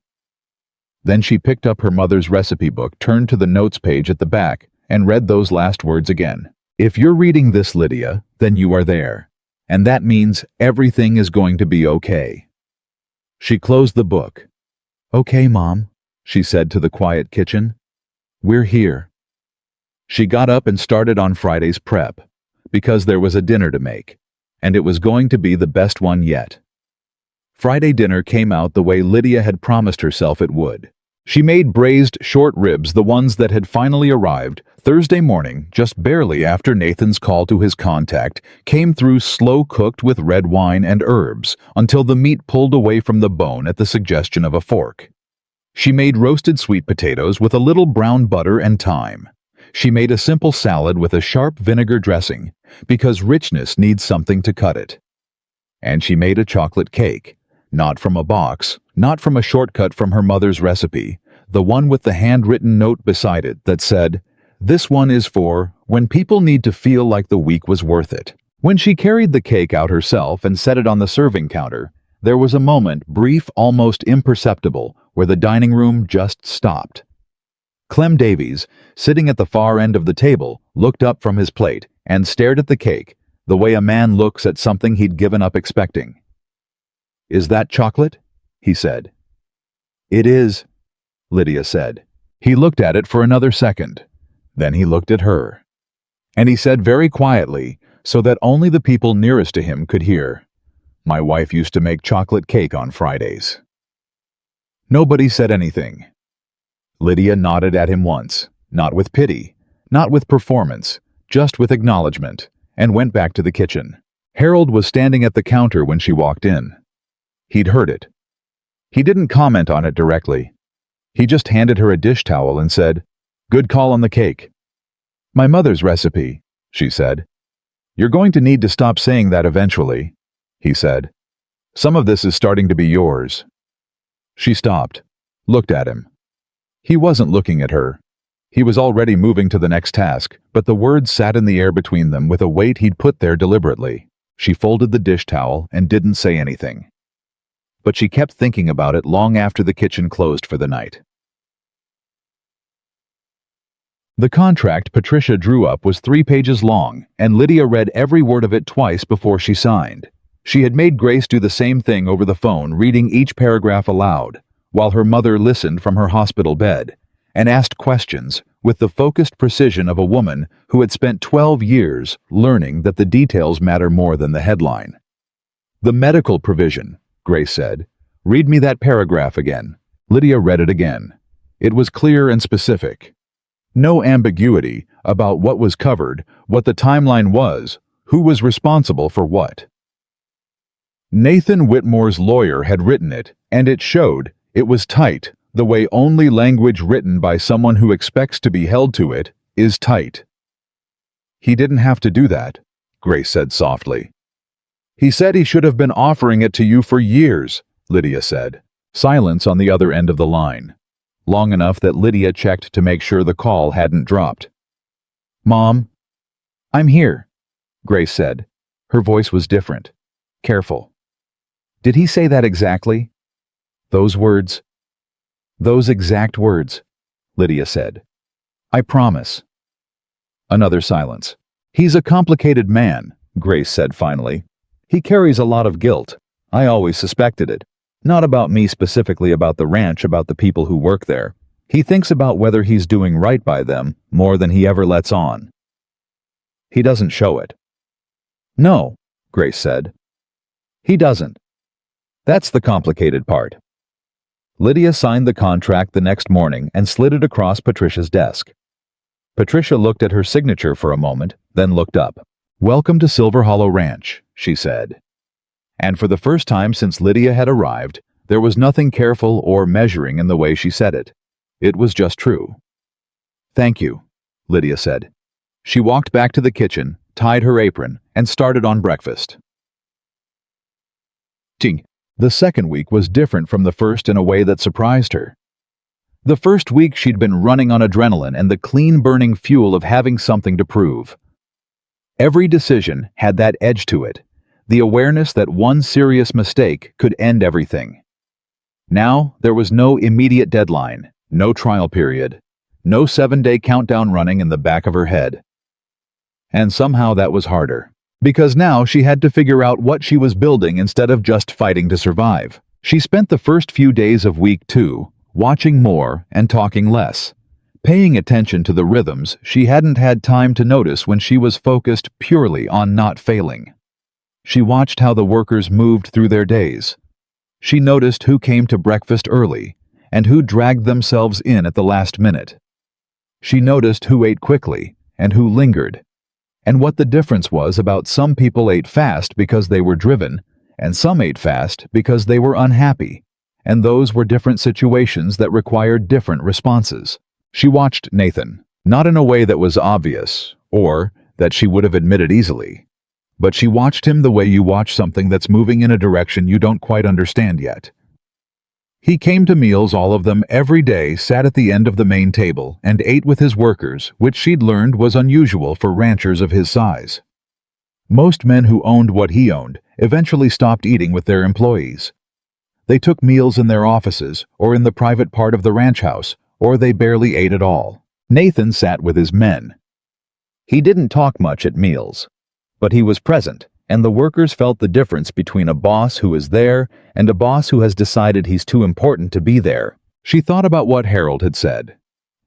Then she picked up her mother's recipe book, turned to the notes page at the back, and read those last words again. "If you're reading this, Lydia, then you are there. And that means everything is going to be okay." She closed the book. "Okay, Mom," she said to the quiet kitchen. "We're here." She got up and started on Friday's prep, because there was a dinner to make, and it was going to be the best one yet. Friday dinner came out the way Lydia had promised herself it would. She made braised short ribs, the ones that had finally arrived, Thursday morning, just barely after Nathan's call to his contact came through, slow-cooked with red wine and herbs until the meat pulled away from the bone at the suggestion of a fork. She made roasted sweet potatoes with a little brown butter and thyme. She made a simple salad with a sharp vinegar dressing, because richness needs something to cut it. And she made a chocolate cake, not from a box, not from a shortcut from her mother's recipe, the one with the handwritten note beside it that said, "This one is for when people need to feel like the week was worth it." When she carried the cake out herself and set it on the serving counter, there was a moment, brief, almost imperceptible, where the dining room just stopped. Clem Davies, sitting at the far end of the table, looked up from his plate and stared at the cake, the way a man looks at something he'd given up expecting. "Is that chocolate?" he said. "It is," Lydia said. He looked at it for another second. Then he looked at her. And he said very quietly, so that only the people nearest to him could hear, "My wife used to make chocolate cake on Fridays." Nobody said anything. Lydia nodded at him once, not with pity, not with performance, just with acknowledgement, and went back to the kitchen. Harold was standing at the counter when she walked in. He'd heard it. He didn't comment on it directly. He just handed her a dish towel and said, "Good call on the cake." "My mother's recipe," she said. "You're going to need to stop saying that eventually," he said. "Some of this is starting to be yours." She stopped, looked at him. He wasn't looking at her. He was already moving to the next task, but the words sat in the air between them with a weight he'd put there deliberately. She folded the dish towel and didn't say anything. But she kept thinking about it long after the kitchen closed for the night. The contract Patricia drew up was 3 pages long, and Lydia read every word of it twice before she signed. She had made Grace do the same thing over the phone, reading each paragraph aloud, while her mother listened from her hospital bed, and asked questions with the focused precision of a woman who had spent 12 years learning that the details matter more than the headline. "The medical provision," Grace said. "Read me that paragraph again." Lydia read it again. It was clear and specific. No ambiguity about what was covered, what the timeline was, who was responsible for what. Nathan Whitmore's lawyer had written it, and it showed. It was tight, the way only language written by someone who expects to be held to it is tight. "He didn't have to do that," Grace said softly. "He said he should have been offering it to you for years," Lydia said. Silence on the other end of the line. Long enough that Lydia checked to make sure the call hadn't dropped. "Mom?" "I'm here," Grace said. Her voice was different, careful. "Did he say that exactly?" "Those words?" "Those exact words," Lydia said. "I promise." Another silence. "He's a complicated man," Grace said finally. "He carries a lot of guilt. I always suspected it. Not about me specifically, about the ranch, about the people who work there. He thinks about whether he's doing right by them more than he ever lets on. He doesn't show it." "No," Grace said. "He doesn't. That's the complicated part." Lydia signed the contract the next morning and slid it across Patricia's desk. Patricia looked at her signature for a moment, then looked up. "Welcome to Silver Hollow Ranch," she said. And for the first time since Lydia had arrived, there was nothing careful or measuring in the way she said it. It was just true. "Thank you," Lydia said. She walked back to the kitchen, tied her apron, and started on breakfast. The second week was different from the first in a way that surprised her. The first week she'd been running on adrenaline and the clean-burning fuel of having something to prove. Every decision had that edge to it, the awareness that one serious mistake could end everything. Now there was no immediate deadline, no trial period, no 7-day countdown running in the back of her head. And somehow that was harder. Because now she had to figure out what she was building instead of just fighting to survive. She spent the first few days of week 2 watching more and talking less, paying attention to the rhythms she hadn't had time to notice when she was focused purely on not failing. She watched how the workers moved through their days. She noticed who came to breakfast early and who dragged themselves in at the last minute. She noticed who ate quickly and who lingered, and what the difference was about some people ate fast because they were driven, and some ate fast because they were unhappy, and those were different situations that required different responses. She watched Nathan, not in a way that was obvious, or that she would have admitted easily, but she watched him the way you watch something that's moving in a direction you don't quite understand yet. He came to meals, all of them, every day, sat at the end of the main table, and ate with his workers, which she'd learned was unusual for ranchers of his size. Most men who owned what he owned eventually stopped eating with their employees. They took meals in their offices, or in the private part of the ranch house, or they barely ate at all. Nathan sat with his men. He didn't talk much at meals, but he was present, and the workers felt the difference between a boss who is there and a boss who has decided he's too important to be there. She thought about what Harold had said.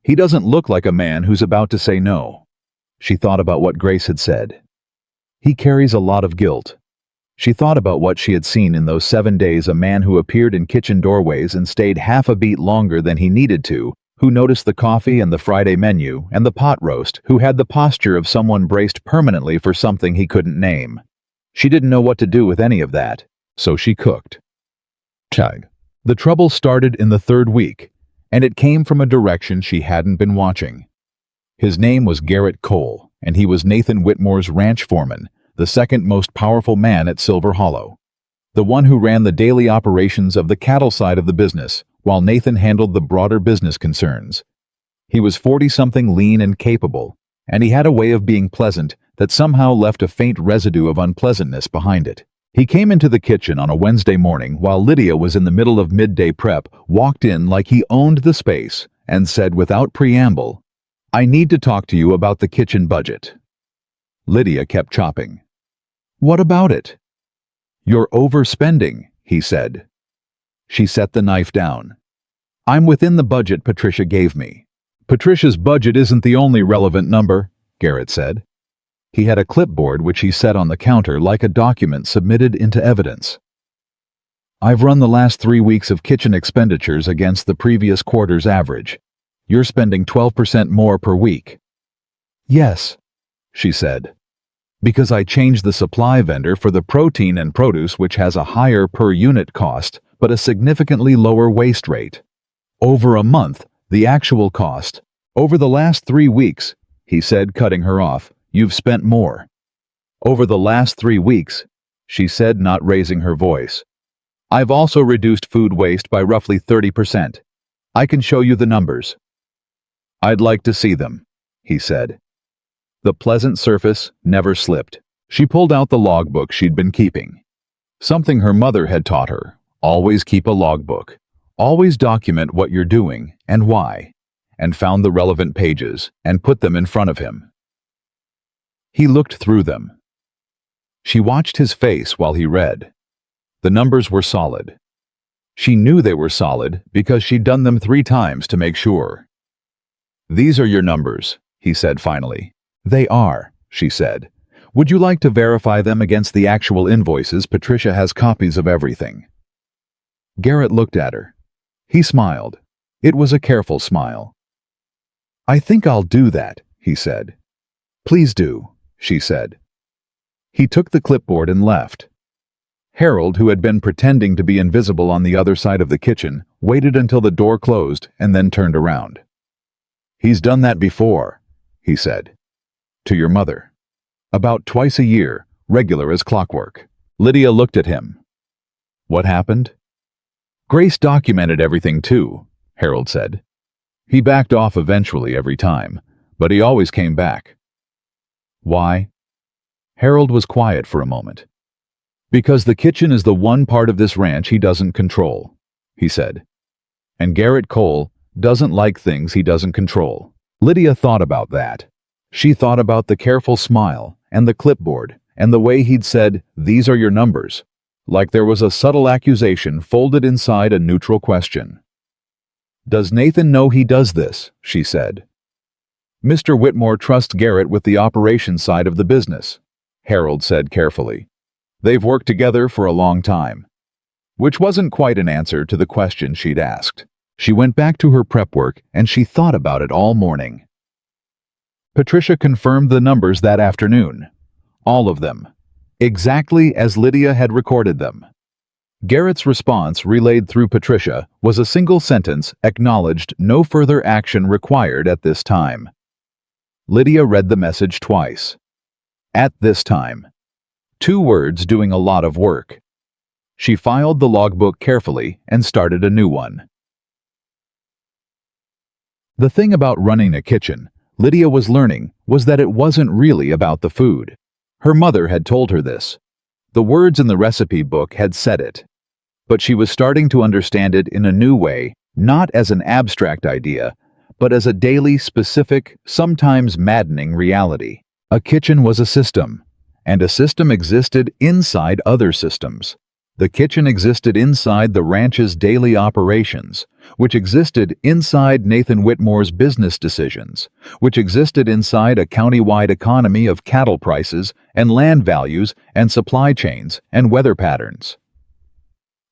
He doesn't look like a man who's about to say no. She thought about what Grace had said. He carries a lot of guilt. She thought about what she had seen in those 7 days, a man who appeared in kitchen doorways and stayed half a beat longer than he needed to, who noticed the coffee and the Friday menu and the pot roast, who had the posture of someone braced permanently for something he couldn't name. She didn't know what to do with any of that, so she cooked. Chug. The trouble started in the 3rd week, and it came from a direction she hadn't been watching. His name was Garrett Cole, and he was Nathan Whitmore's ranch foreman, the second most powerful man at Silver Hollow, the one who ran the daily operations of the cattle side of the business, while Nathan handled the broader business concerns. He was 40-something, lean and capable, and he had a way of being pleasant that somehow left a faint residue of unpleasantness behind it. He came into the kitchen on a Wednesday morning while Lydia was in the middle of midday prep, walked in like he owned the space, and said without preamble, "I need to talk to you about the kitchen budget." Lydia kept chopping. "What about it?" "You're overspending," he said. She set the knife down. "I'm within the budget Patricia gave me." "Patricia's budget isn't the only relevant number," Garrett said. He had a clipboard which he set on the counter like a document submitted into evidence. "I've run the last 3 weeks of kitchen expenditures against the previous quarter's average. You're spending 12% more per week." "Yes," she said, "because I changed the supply vendor for the protein and produce, which has a higher per unit cost, but a significantly lower waste rate. Over a month, the actual cost. Over the last 3 weeks," he said, cutting her off, "you've spent more." "Over the last 3 weeks," she said, not raising her voice. "I've also reduced food waste by roughly 30%. I can show you the numbers." "I'd like to see them," he said. The pleasant surface never slipped. She pulled out the logbook she'd been keeping. Something her mother had taught her: always keep a logbook. Always document what you're doing and why, and found the relevant pages and put them in front of him. He looked through them. She watched his face while he read. The numbers were solid. She knew they were solid because she'd done them 3 times to make sure. "These are your numbers," he said finally. "They are," she said. "Would you like to verify them against the actual invoices? Patricia has copies of everything." Garrett looked at her. He smiled. It was a careful smile. "I think I'll do that," he said. "Please do," she said. He took the clipboard and left. Harold, who had been pretending to be invisible on the other side of the kitchen, waited until the door closed and then turned around. "He's done that before," he said. "To your mother. About twice a year, regular as clockwork." Lydia looked at him. "What happened?" "Grace documented everything too," Harold said. "He backed off eventually every time, but he always came back." "Why?" Harold was quiet for a moment. "Because the kitchen is the one part of this ranch he doesn't control," he said. "And Garrett Cole doesn't like things he doesn't control." Lydia thought about that. She thought about the careful smile and the clipboard and the way he'd said, "These are your numbers," like there was a subtle accusation folded inside a neutral question. "Does Nathan know he does this?" she said. "Mr. Whitmore trusts Garrett with the operations side of the business," Harold said carefully. "They've worked together for a long time." Which wasn't quite an answer to the question she'd asked. She went back to her prep work and she thought about it all morning. Patricia confirmed the numbers that afternoon. All of them. Exactly as Lydia had recorded them. Garrett's response, relayed through Patricia, was a single sentence, acknowledged, no further action required at this time. Lydia read the message twice. At this time. 2 words doing a lot of work. She filed the logbook carefully and started a new one. The thing about running a kitchen, Lydia was learning, was that it wasn't really about the food. Her mother had told her this. The words in the recipe book had said it. But she was starting to understand it in a new way, not as an abstract idea, but as a daily, specific, sometimes maddening reality. A kitchen was a system, and a system existed inside other systems. The kitchen existed inside the ranch's daily operations, which existed inside Nathan Whitmore's business decisions, which existed inside a county-wide economy of cattle prices and land values and supply chains and weather patterns.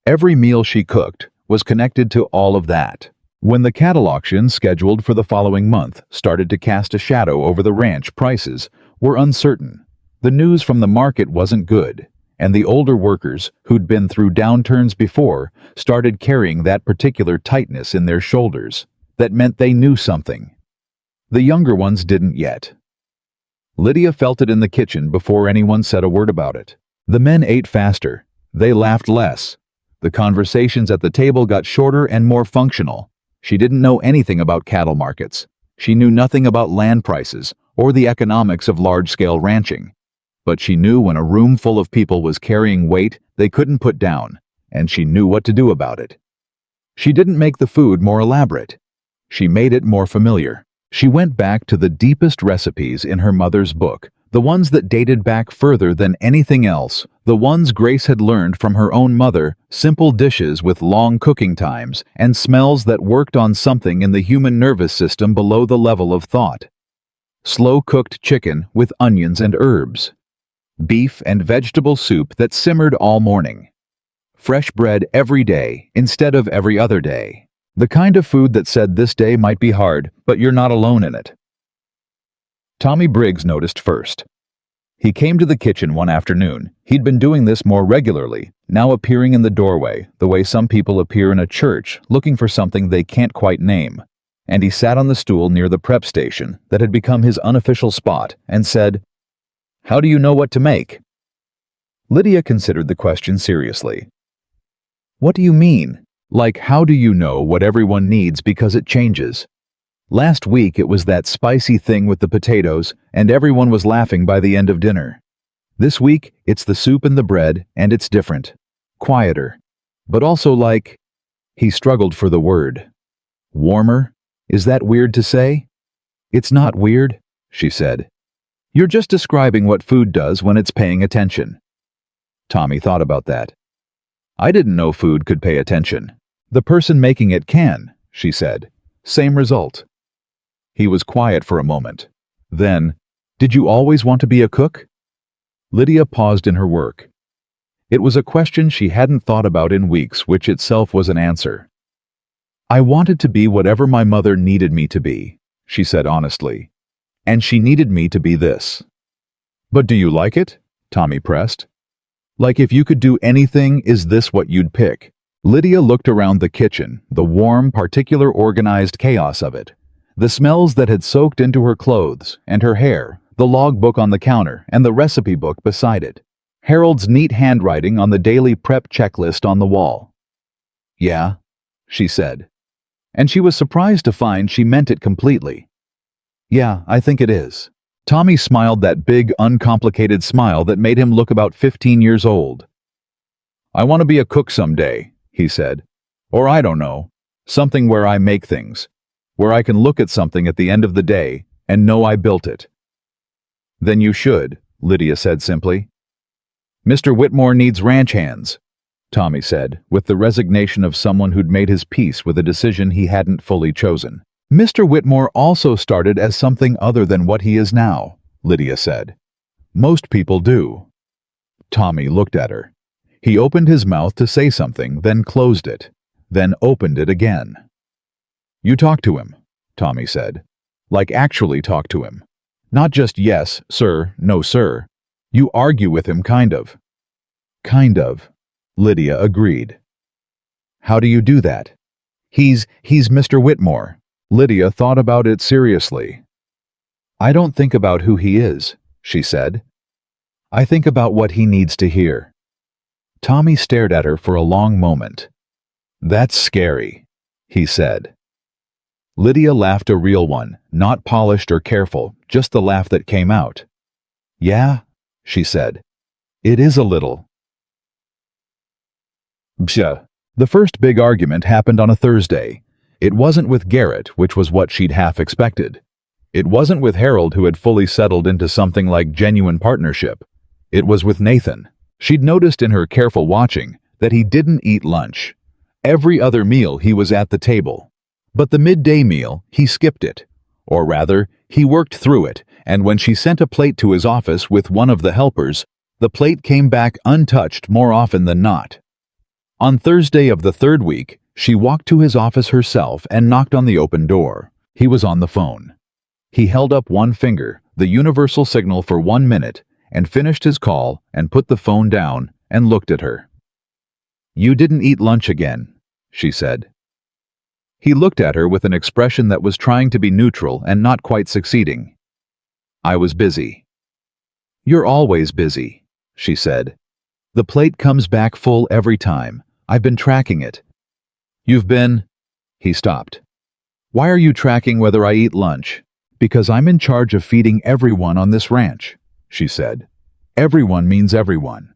Every meal she cooked was connected to all of that. When the cattle auction scheduled for the following month started to cast a shadow over the ranch, prices were uncertain. The news from the market wasn't good. And the older workers, who'd been through downturns before, started carrying that particular tightness in their shoulders. That meant they knew something. The younger ones didn't yet. Lydia felt it in the kitchen before anyone said a word about it. The men ate faster. They laughed less. The conversations at the table got shorter and more functional. She didn't know anything about cattle markets. She knew nothing about land prices or the economics of large-scale ranching. But she knew when a room full of people was carrying weight they couldn't put down, and she knew what to do about it. She didn't make the food more elaborate. She made it more familiar. She went back to the deepest recipes in her mother's book, the ones that dated back further than anything else, the ones Grace had learned from her own mother, simple dishes with long cooking times and smells that worked on something in the human nervous system below the level of thought. Slow-cooked chicken with onions and herbs. Beef and vegetable soup that simmered all morning. Fresh bread every day instead of every other day. The kind of food that said this day might be hard, but you're not alone in it. Tommy Briggs noticed first. He came to the kitchen one afternoon. He'd been doing this more regularly, now appearing in the doorway, the way some people appear in a church, looking for something they can't quite name. And he sat on the stool near the prep station that had become his unofficial spot and said, "How do you know what to make?" Lydia considered the question seriously. "What do you mean? Like, how do you know what everyone needs because it changes? Last week it was that spicy thing with the potatoes, and everyone was laughing by the end of dinner. This week it's the soup and the bread, and it's different. Quieter. But also like..." He struggled for the word. "Warmer? Is that weird to say?" "It's not weird," she said. "You're just describing what food does when it's paying attention." Tommy thought about that. "I didn't know food could pay attention." "The person making it can," she said. "Same result." He was quiet for a moment. Then, "Did you always want to be a cook?" Lydia paused in her work. It was a question she hadn't thought about in weeks, which itself was an answer. "I wanted to be whatever my mother needed me to be," she said honestly. "And she needed me to be this." "But do you like it?" Tommy pressed. "Like, if you could do anything, is this what you'd pick?" Lydia looked around the kitchen, the warm, particular organized chaos of it. The smells that had soaked into her clothes and her hair, the logbook on the counter and the recipe book beside it. Harold's neat handwriting on the daily prep checklist on the wall. "Yeah," she said. And she was surprised to find she meant it completely. "Yeah, I think it is." Tommy smiled that big, uncomplicated smile that made him look about 15 years old. "I want to be a cook someday," he said. "Or I don't know, something where I make things, where I can look at something at the end of the day and know I built it." "Then you should," Lydia said simply. "Mr. Whitmore needs ranch hands," Tommy said, with the resignation of someone who'd made his peace with a decision he hadn't fully chosen. "Mr. Whitmore also started as something other than what he is now," Lydia said. "Most people do." Tommy looked at her. He opened his mouth to say something, then closed it, then opened it again. You talk to him, Tommy said. Like actually talk to him. Not just yes, sir, no, sir. You argue with him, kind of. Kind of, Lydia agreed. How do you do that? He's Mr. Whitmore. Lydia thought about it seriously. I don't think about who he is, she said. I think about what he needs to hear. Tommy stared at her for a long moment. That's scary, he said. Lydia laughed, a real one, not polished or careful, just the laugh that came out. Yeah, she said. It is a little. Psha. The first big argument happened on a Thursday. It wasn't with Garrett, which was what she'd half expected. It wasn't with Harold, who had fully settled into something like genuine partnership. It was with Nathan. She'd noticed in her careful watching that he didn't eat lunch. Every other meal he was at the table. But the midday meal, he skipped it. Or rather, he worked through it, and when she sent a plate to his office with one of the helpers, the plate came back untouched more often than not. On Thursday of the third week, she walked to his office herself and knocked on the open door. He was on the phone. He held up one finger, the universal signal for 1 minute, and finished his call and put the phone down and looked at her. You didn't eat lunch again, she said. He looked at her with an expression that was trying to be neutral and not quite succeeding. I was busy. You're always busy, she said. The plate comes back full every time. I've been tracking it. You've been... He stopped. Why are you tracking whether I eat lunch? Because I'm in charge of feeding everyone on this ranch, she said. Everyone means everyone.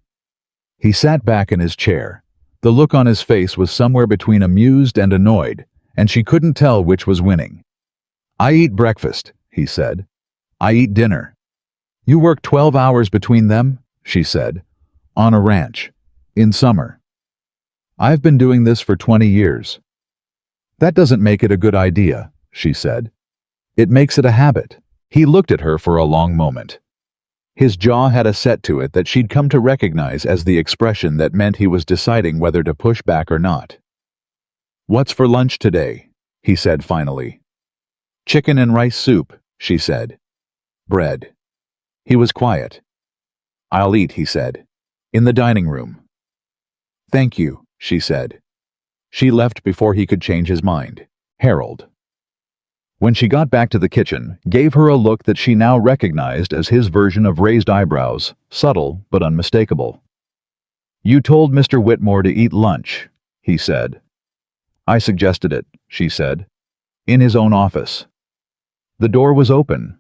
He sat back in his chair. The look on his face was somewhere between amused and annoyed, and she couldn't tell which was winning. I eat breakfast, he said. I eat dinner. You work 12 hours between them, she said. On a ranch. In summer. I've been doing this for 20 years. That doesn't make it a good idea, she said. It makes it a habit. He looked at her for a long moment. His jaw had a set to it that she'd come to recognize as the expression that meant he was deciding whether to push back or not. What's for lunch today? He said finally. Chicken and rice soup, she said. Bread. He was quiet. I'll eat, he said. In the dining room. Thank you, she said. She left before he could change his mind. Harold. When she got back to the kitchen, gave her a look that she now recognized as his version of raised eyebrows, subtle but unmistakable. You told Mr. Whitmore to eat lunch, he said. I suggested it, she said. In his own office. The door was open.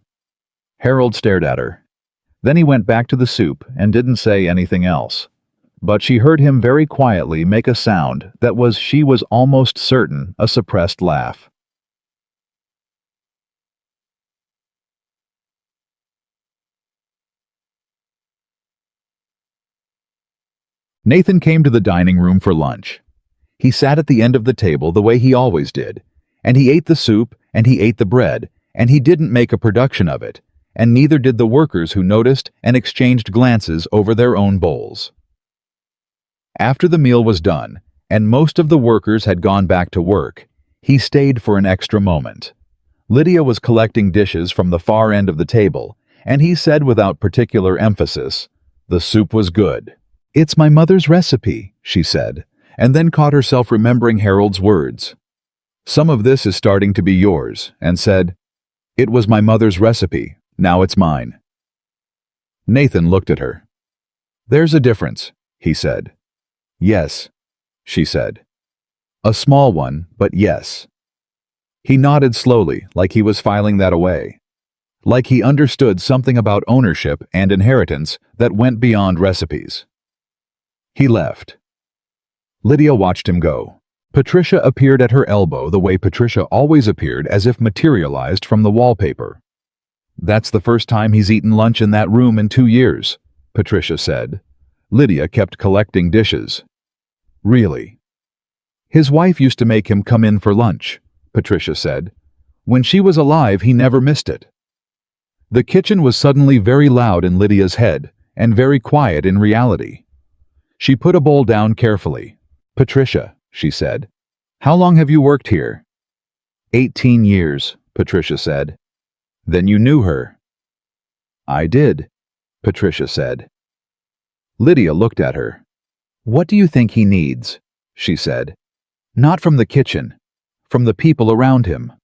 Harold stared at her. Then he went back to the soup and didn't say anything else. But she heard him very quietly make a sound that was, she was almost certain, a suppressed laugh. Nathan came to the dining room for lunch. He sat at the end of the table the way he always did, and he ate the soup, and he ate the bread, and he didn't make a production of it, and neither did the workers who noticed and exchanged glances over their own bowls. After the meal was done, and most of the workers had gone back to work, he stayed for an extra moment. Lydia was collecting dishes from the far end of the table, and he said without particular emphasis, "The soup was good." "It's my mother's recipe," she said, and then caught herself remembering Harold's words. "Some of this is starting to be yours," and said, "It was my mother's recipe, now it's mine." Nathan looked at her. "There's a difference," he said. "Yes," she said. "A small one, but yes." He nodded slowly, like he was filing that away. Like he understood something about ownership and inheritance that went beyond recipes. He left. Lydia watched him go. Patricia appeared at her elbow the way Patricia always appeared, as if materialized from the wallpaper. "That's the first time he's eaten lunch in that room in 2 years," Patricia said. Lydia kept collecting dishes. "Really?" "His wife used to make him come in for lunch," Patricia said. "When she was alive, he never missed it." The kitchen was suddenly very loud in Lydia's head, and very quiet in reality. She put a bowl down carefully. "Patricia," she said, "how long have you worked here?" 18 years, Patricia said. Then you knew her. I did, Patricia said. Lydia looked at her. What do you think he needs? She said. Not from the kitchen, from the people around him.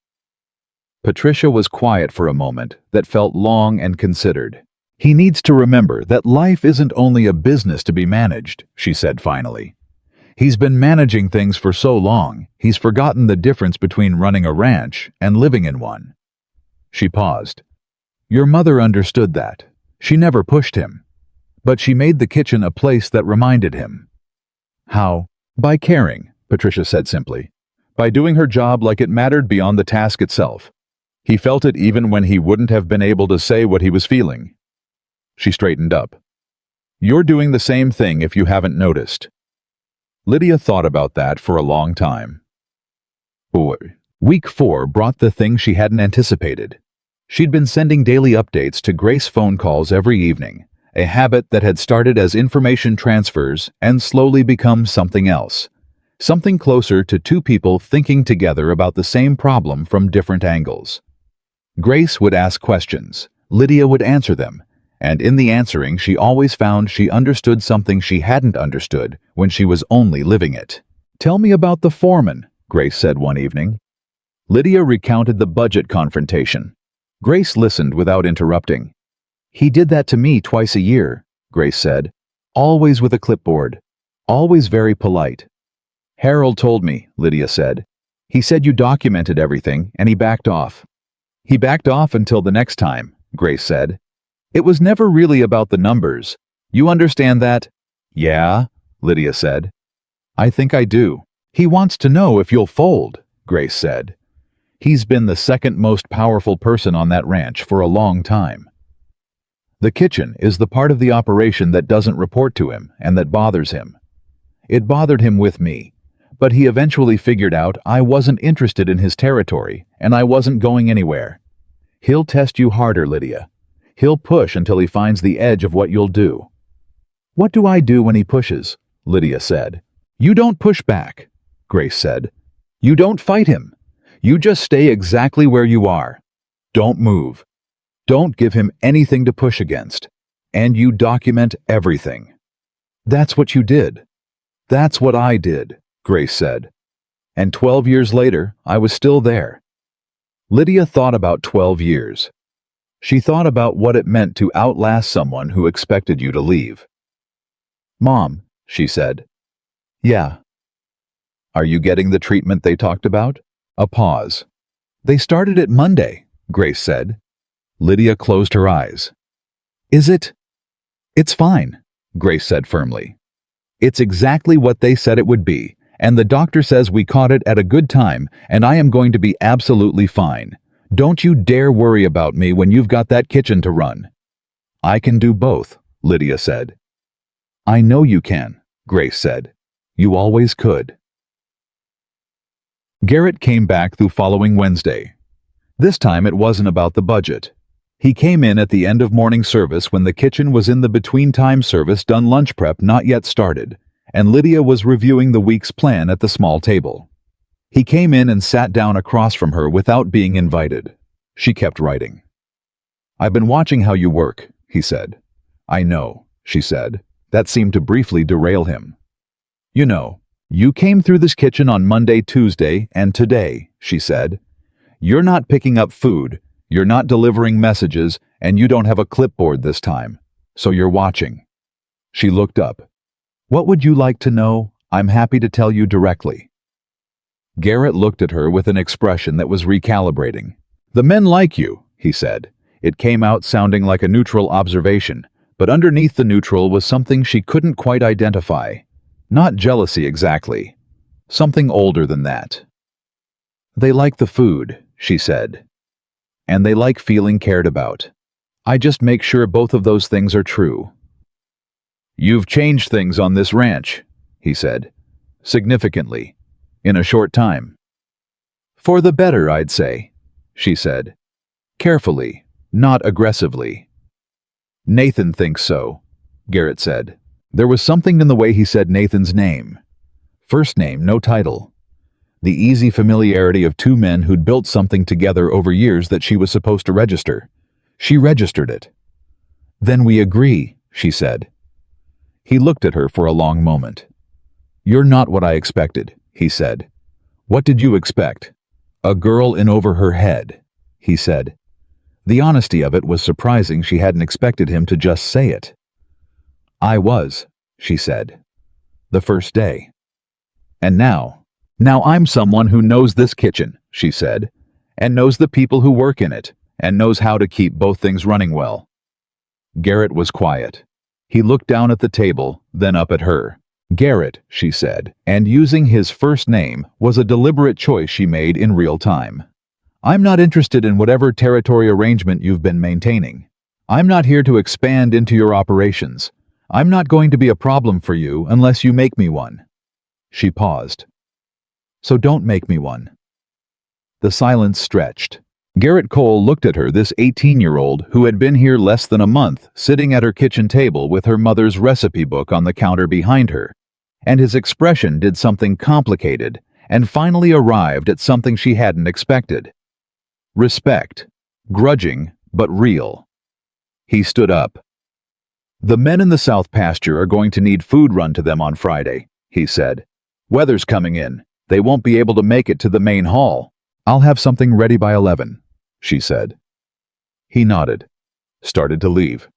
Patricia was quiet for a moment that felt long and considered. He needs to remember that life isn't only a business to be managed, she said finally. He's been managing things for so long, he's forgotten the difference between running a ranch and living in one. She paused. Your mother understood that. She never pushed him. But she made the kitchen a place that reminded him. How? By caring, Patricia said simply. By doing her job like it mattered beyond the task itself. He felt it even when he wouldn't have been able to say what he was feeling. She straightened up. You're doing the same thing if you haven't noticed. Lydia thought about that for a long time. Week 4 brought the thing she hadn't anticipated. She'd been sending daily updates to Grace phone calls every evening, a habit that had started as information transfers and slowly become something else. Something closer to two people thinking together about the same problem from different angles. Grace would ask questions, Lydia would answer them, and in the answering she always found she understood something she hadn't understood when she was only living it. Tell me about the foreman, Grace said one evening. Lydia recounted the budget confrontation. Grace listened without interrupting. He did that to me twice a year, Grace said, always with a clipboard, always very polite. Harold told me, Lydia said. He said you documented everything and he backed off. He backed off until the next time, Grace said. It was never really about the numbers. You understand that? Yeah, Lydia said. I think I do. He wants to know if you'll fold, Grace said. He's been the second most powerful person on that ranch for a long time. The kitchen is the part of the operation that doesn't report to him and that bothers him. It bothered him with me, but he eventually figured out I wasn't interested in his territory and I wasn't going anywhere. He'll test you harder, Lydia. He'll push until he finds the edge of what you'll do. What do I do when he pushes? Lydia said. You don't push back, Grace said. You don't fight him. You just stay exactly where you are. Don't move. Don't give him anything to push against. And you document everything. That's what you did. That's what I did, Grace said. And 12 years later, I was still there. Lydia thought about 12 years. She thought about what it meant to outlast someone who expected you to leave. Mom, she said. Yeah. Are you getting the treatment they talked about? A pause. They started it Monday, Grace said. Lydia closed her eyes. Is it? It's fine, Grace said firmly. It's exactly what they said it would be, and the doctor says we caught it at a good time, and I am going to be absolutely fine. Don't you dare worry about me when you've got that kitchen to run. I can do both, Lydia said. I know you can, Grace said. You always could. Garrett came back the following Wednesday. This time it wasn't about the budget. He came in at the end of morning service when the kitchen was in the between-time service done lunch prep not yet started, and Lydia was reviewing the week's plan at the small table. He came in and sat down across from her without being invited. She kept writing. I've been watching how you work, he said. I know, she said. That seemed to briefly derail him. You know, you came through this kitchen on Monday, Tuesday, and today, she said. You're not picking up food, you're not delivering messages, and you don't have a clipboard this time. So you're watching. She looked up. What would you like to know? I'm happy to tell you directly. Garrett looked at her with an expression that was recalibrating. The men like you, he said. It came out sounding like a neutral observation, but underneath the neutral was something she couldn't quite identify. Not jealousy exactly. Something older than that. They like the food, she said. And they like feeling cared about. I just make sure both of those things are true. You've changed things on this ranch, he said. Significantly. In a short time. For the better, I'd say, she said. Carefully, not aggressively. Nathan thinks so, Garrett said. There was something in the way he said Nathan's name. First name, no title. The easy familiarity of two men who'd built something together over years that she was supposed to register. She registered it. "Then we agree," she said. He looked at her for a long moment. "You're not what I expected," he said. "What did you expect?" "A girl in over her head," he said. The honesty of it was surprising. She hadn't expected him to just say it. "I was," she said. "The first day. And now I'm someone who knows this kitchen," she said, "and knows the people who work in it, and knows how to keep both things running well." Garrett was quiet. He looked down at the table, then up at her. "Garrett," she said, and using his first name was a deliberate choice she made in real time. "I'm not interested in whatever territory arrangement you've been maintaining. I'm not here to expand into your operations. I'm not going to be a problem for you unless you make me one." She paused. "So don't make me one." The silence stretched. Garrett Cole looked at her, this 18-year-old who had been here less than a month, sitting at her kitchen table with her mother's recipe book on the counter behind her, and his expression did something complicated and finally arrived at something she hadn't expected. Respect. Grudging, but real. He stood up. "The men in the South Pasture are going to need food run to them on Friday," he said. "Weather's coming in. They won't be able to make it to the main hall. I'll have something ready by 11, she said. He nodded, started to leave.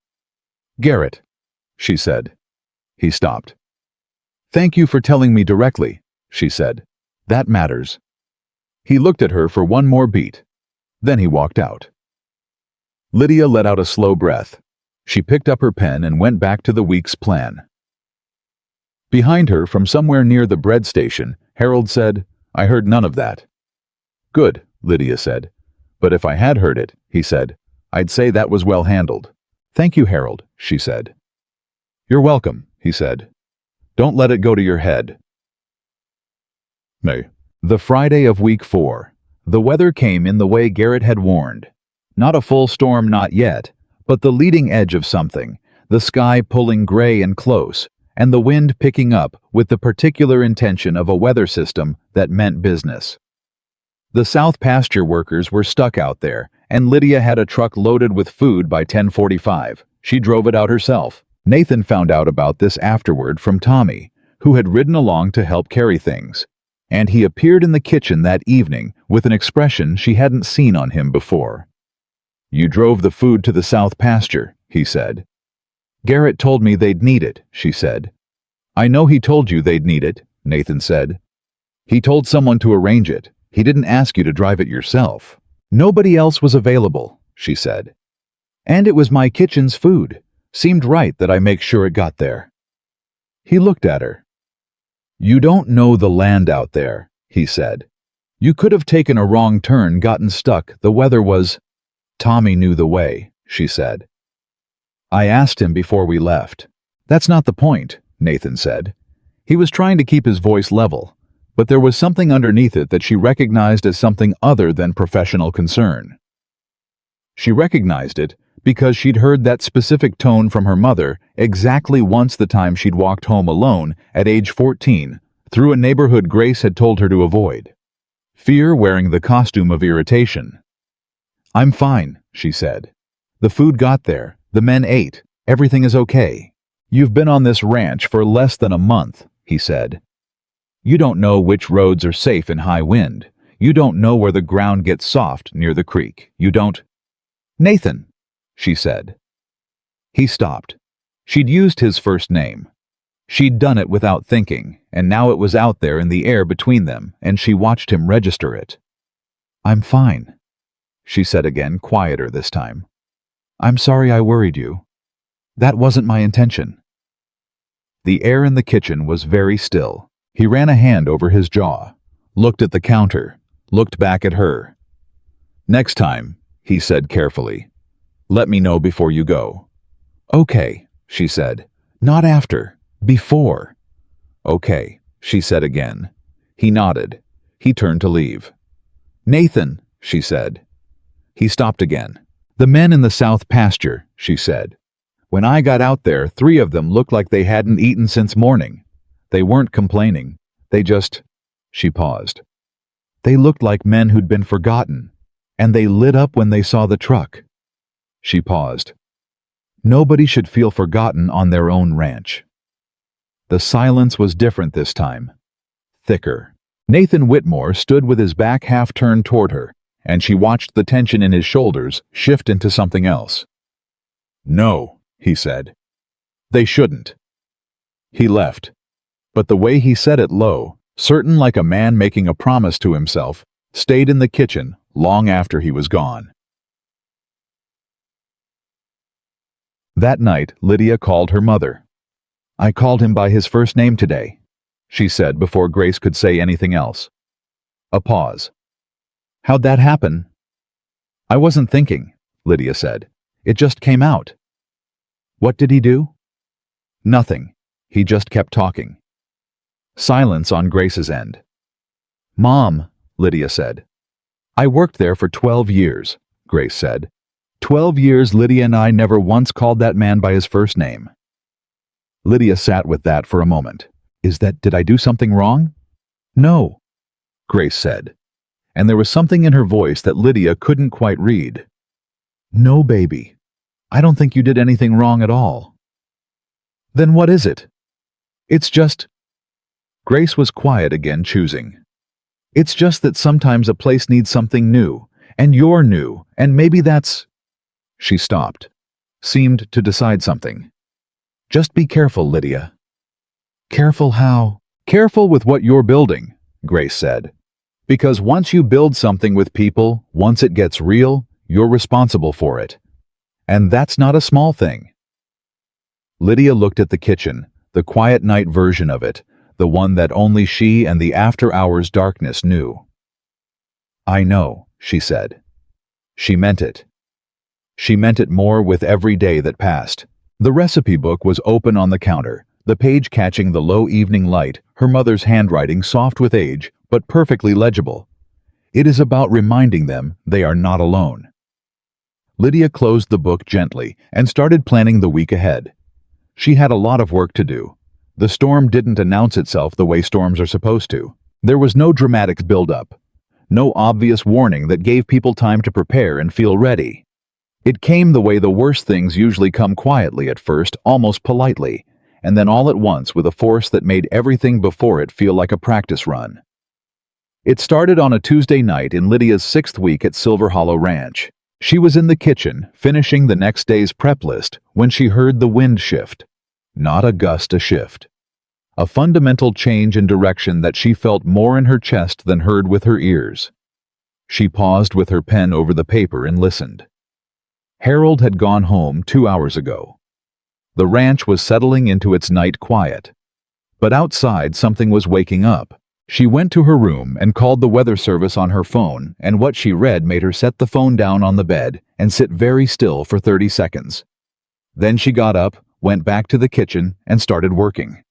"Garrett," she said. He stopped. "Thank you for telling me directly," she said. "That matters." He looked at her for one more beat. Then he walked out. Lydia let out a slow breath. She picked up her pen and went back to the week's plan. Behind her, from somewhere near the bread station, Harold said, "I heard none of that." "Good," Lydia said. "But if I had heard it," he said, "I'd say that was well handled." "Thank you, Harold," she said. "You're welcome," he said. "Don't let it go to your head." May. The Friday of week 4. The weather came in the way Garrett had warned. Not a full storm, not yet, but the leading edge of something, the sky pulling gray and close, and the wind picking up with the particular intention of a weather system that meant business. The South Pasture workers were stuck out there, and Lydia had a truck loaded with food by 10:45. She drove it out herself. Nathan found out about this afterward from Tommy, who had ridden along to help carry things. And he appeared in the kitchen that evening with an expression she hadn't seen on him before. "You drove the food to the South Pasture," he said. "Garrett told me they'd need it," she said. "I know he told you they'd need it," Nathan said. "He told someone to arrange it. He didn't ask you to drive it yourself." "Nobody else was available," she said. "And it was my kitchen's food. Seemed right that I make sure it got there." He looked at her. "You don't know the land out there," he said. "You could have taken a wrong turn, gotten stuck. The weather was—" "Tommy knew the way," she said. "I asked him before we left." "That's not the point," Nathan said. He was trying to keep his voice level, but there was something underneath it that she recognized as something other than professional concern. She recognized it because she'd heard that specific tone from her mother exactly once, the time she'd walked home alone at age 14 through a neighborhood Grace had told her to avoid. Fear wearing the costume of irritation. "I'm fine," she said. "The food got there. The men ate. Everything is okay." "You've been on this ranch for less than a month," he said. "You don't know which roads are safe in high wind. You don't know where the ground gets soft near the creek. You don't—" "Nathan," she said. He stopped. She'd used his first name. She'd done it without thinking, and now it was out there in the air between them, and she watched him register it. "I'm fine," she said again, quieter this time. "I'm sorry I worried you. That wasn't my intention." The air in the kitchen was very still. He ran a hand over his jaw, looked at the counter, looked back at her. "Next time," he said carefully, "let me know before you go." "Okay," she said. "Not after. Before." "Okay," she said again. He nodded. He turned to leave. "Nathan," she said. He stopped again. "The men in the South Pasture," she said. "When I got out there, 3 of them looked like they hadn't eaten since morning. They weren't complaining. They just—" She paused. They looked like men who'd been forgotten, and they lit up when they saw the truck. She paused. Nobody should feel forgotten on their own ranch. The silence was different this time, thicker. Nathan Whitmore stood with his back half turned toward her, and she watched the tension in his shoulders shift into something else. "No," he said. "They shouldn't." He left, but the way he said it low, certain like a man making a promise to himself, stayed in the kitchen long after he was gone. That night, Lydia called her mother. "I called him by his first name today," she said before Grace could say anything else. A pause. "How'd that happen?" "I wasn't thinking," Lydia said. "It just came out." "What did he do?" "Nothing. He just kept talking." Silence on Grace's end. "Mom," Lydia said. "I worked there for 12 years, Grace said. 12 years Lydia and I never once called that man by his first name." Lydia sat with that for a moment. Did I do something wrong?" "No," Grace said, and there was something in her voice that Lydia couldn't quite read. "No, baby. I don't think you did anything wrong at all." "Then what is it?" "It's just—" Grace was quiet again, choosing. "It's just that sometimes a place needs something new, and you're new, and maybe that's—" She stopped, seemed to decide something. "Just be careful, Lydia." "Careful how?" "Careful with what you're building," Grace said. "Because once you build something with people, once it gets real, you're responsible for it. And that's not a small thing." Lydia looked at the kitchen, the quiet night version of it, the one that only she and the after-hours darkness knew. "I know," she said. She meant it. She meant it more with every day that passed. The recipe book was open on the counter, the page catching the low evening light, her mother's handwriting soft with age, but perfectly legible. It is about reminding them they are not alone. Lydia closed the book gently and started planning the week ahead. She had a lot of work to do. The storm didn't announce itself the way storms are supposed to. There was no dramatic build-up, no obvious warning that gave people time to prepare and feel ready. It came the way the worst things usually come, quietly at first, almost politely, and then all at once with a force that made everything before it feel like a practice run. It started on a Tuesday night in Lydia's 6th week at Silver Hollow Ranch. She was in the kitchen, finishing the next day's prep list, when she heard the wind shift. Not a gust, a shift. A fundamental change in direction that she felt more in her chest than heard with her ears. She paused with her pen over the paper and listened. Harold had gone home 2 hours ago. The ranch was settling into its night quiet. But outside something was waking up. She went to her room and called the weather service on her phone, and what she read made her set the phone down on the bed and sit very still for 30 seconds. Then she got up, went back to the kitchen, and started working.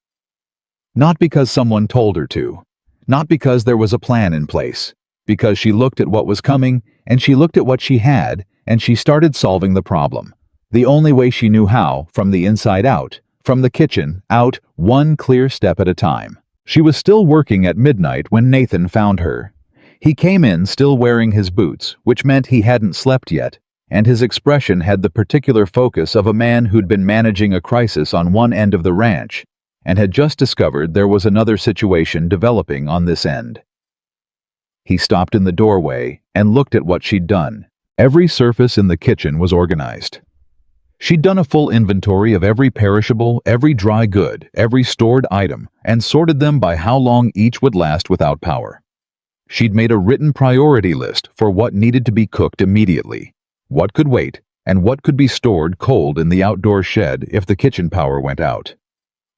Not because someone told her to. Not because there was a plan in place. Because she looked at what was coming, and she looked at what she had, and she started solving the problem. The only way she knew how, from the inside out, from the kitchen out, one clear step at a time. She was still working at midnight when Nathan found her. He came in still wearing his boots, which meant he hadn't slept yet, and his expression had the particular focus of a man who'd been managing a crisis on one end of the ranch, and had just discovered there was another situation developing on this end. He stopped in the doorway and looked at what she'd done. Every surface in the kitchen was organized. She'd done a full inventory of every perishable, every dry good, every stored item, and sorted them by how long each would last without power. She'd made a written priority list for what needed to be cooked immediately, what could wait, and what could be stored cold in the outdoor shed if the kitchen power went out.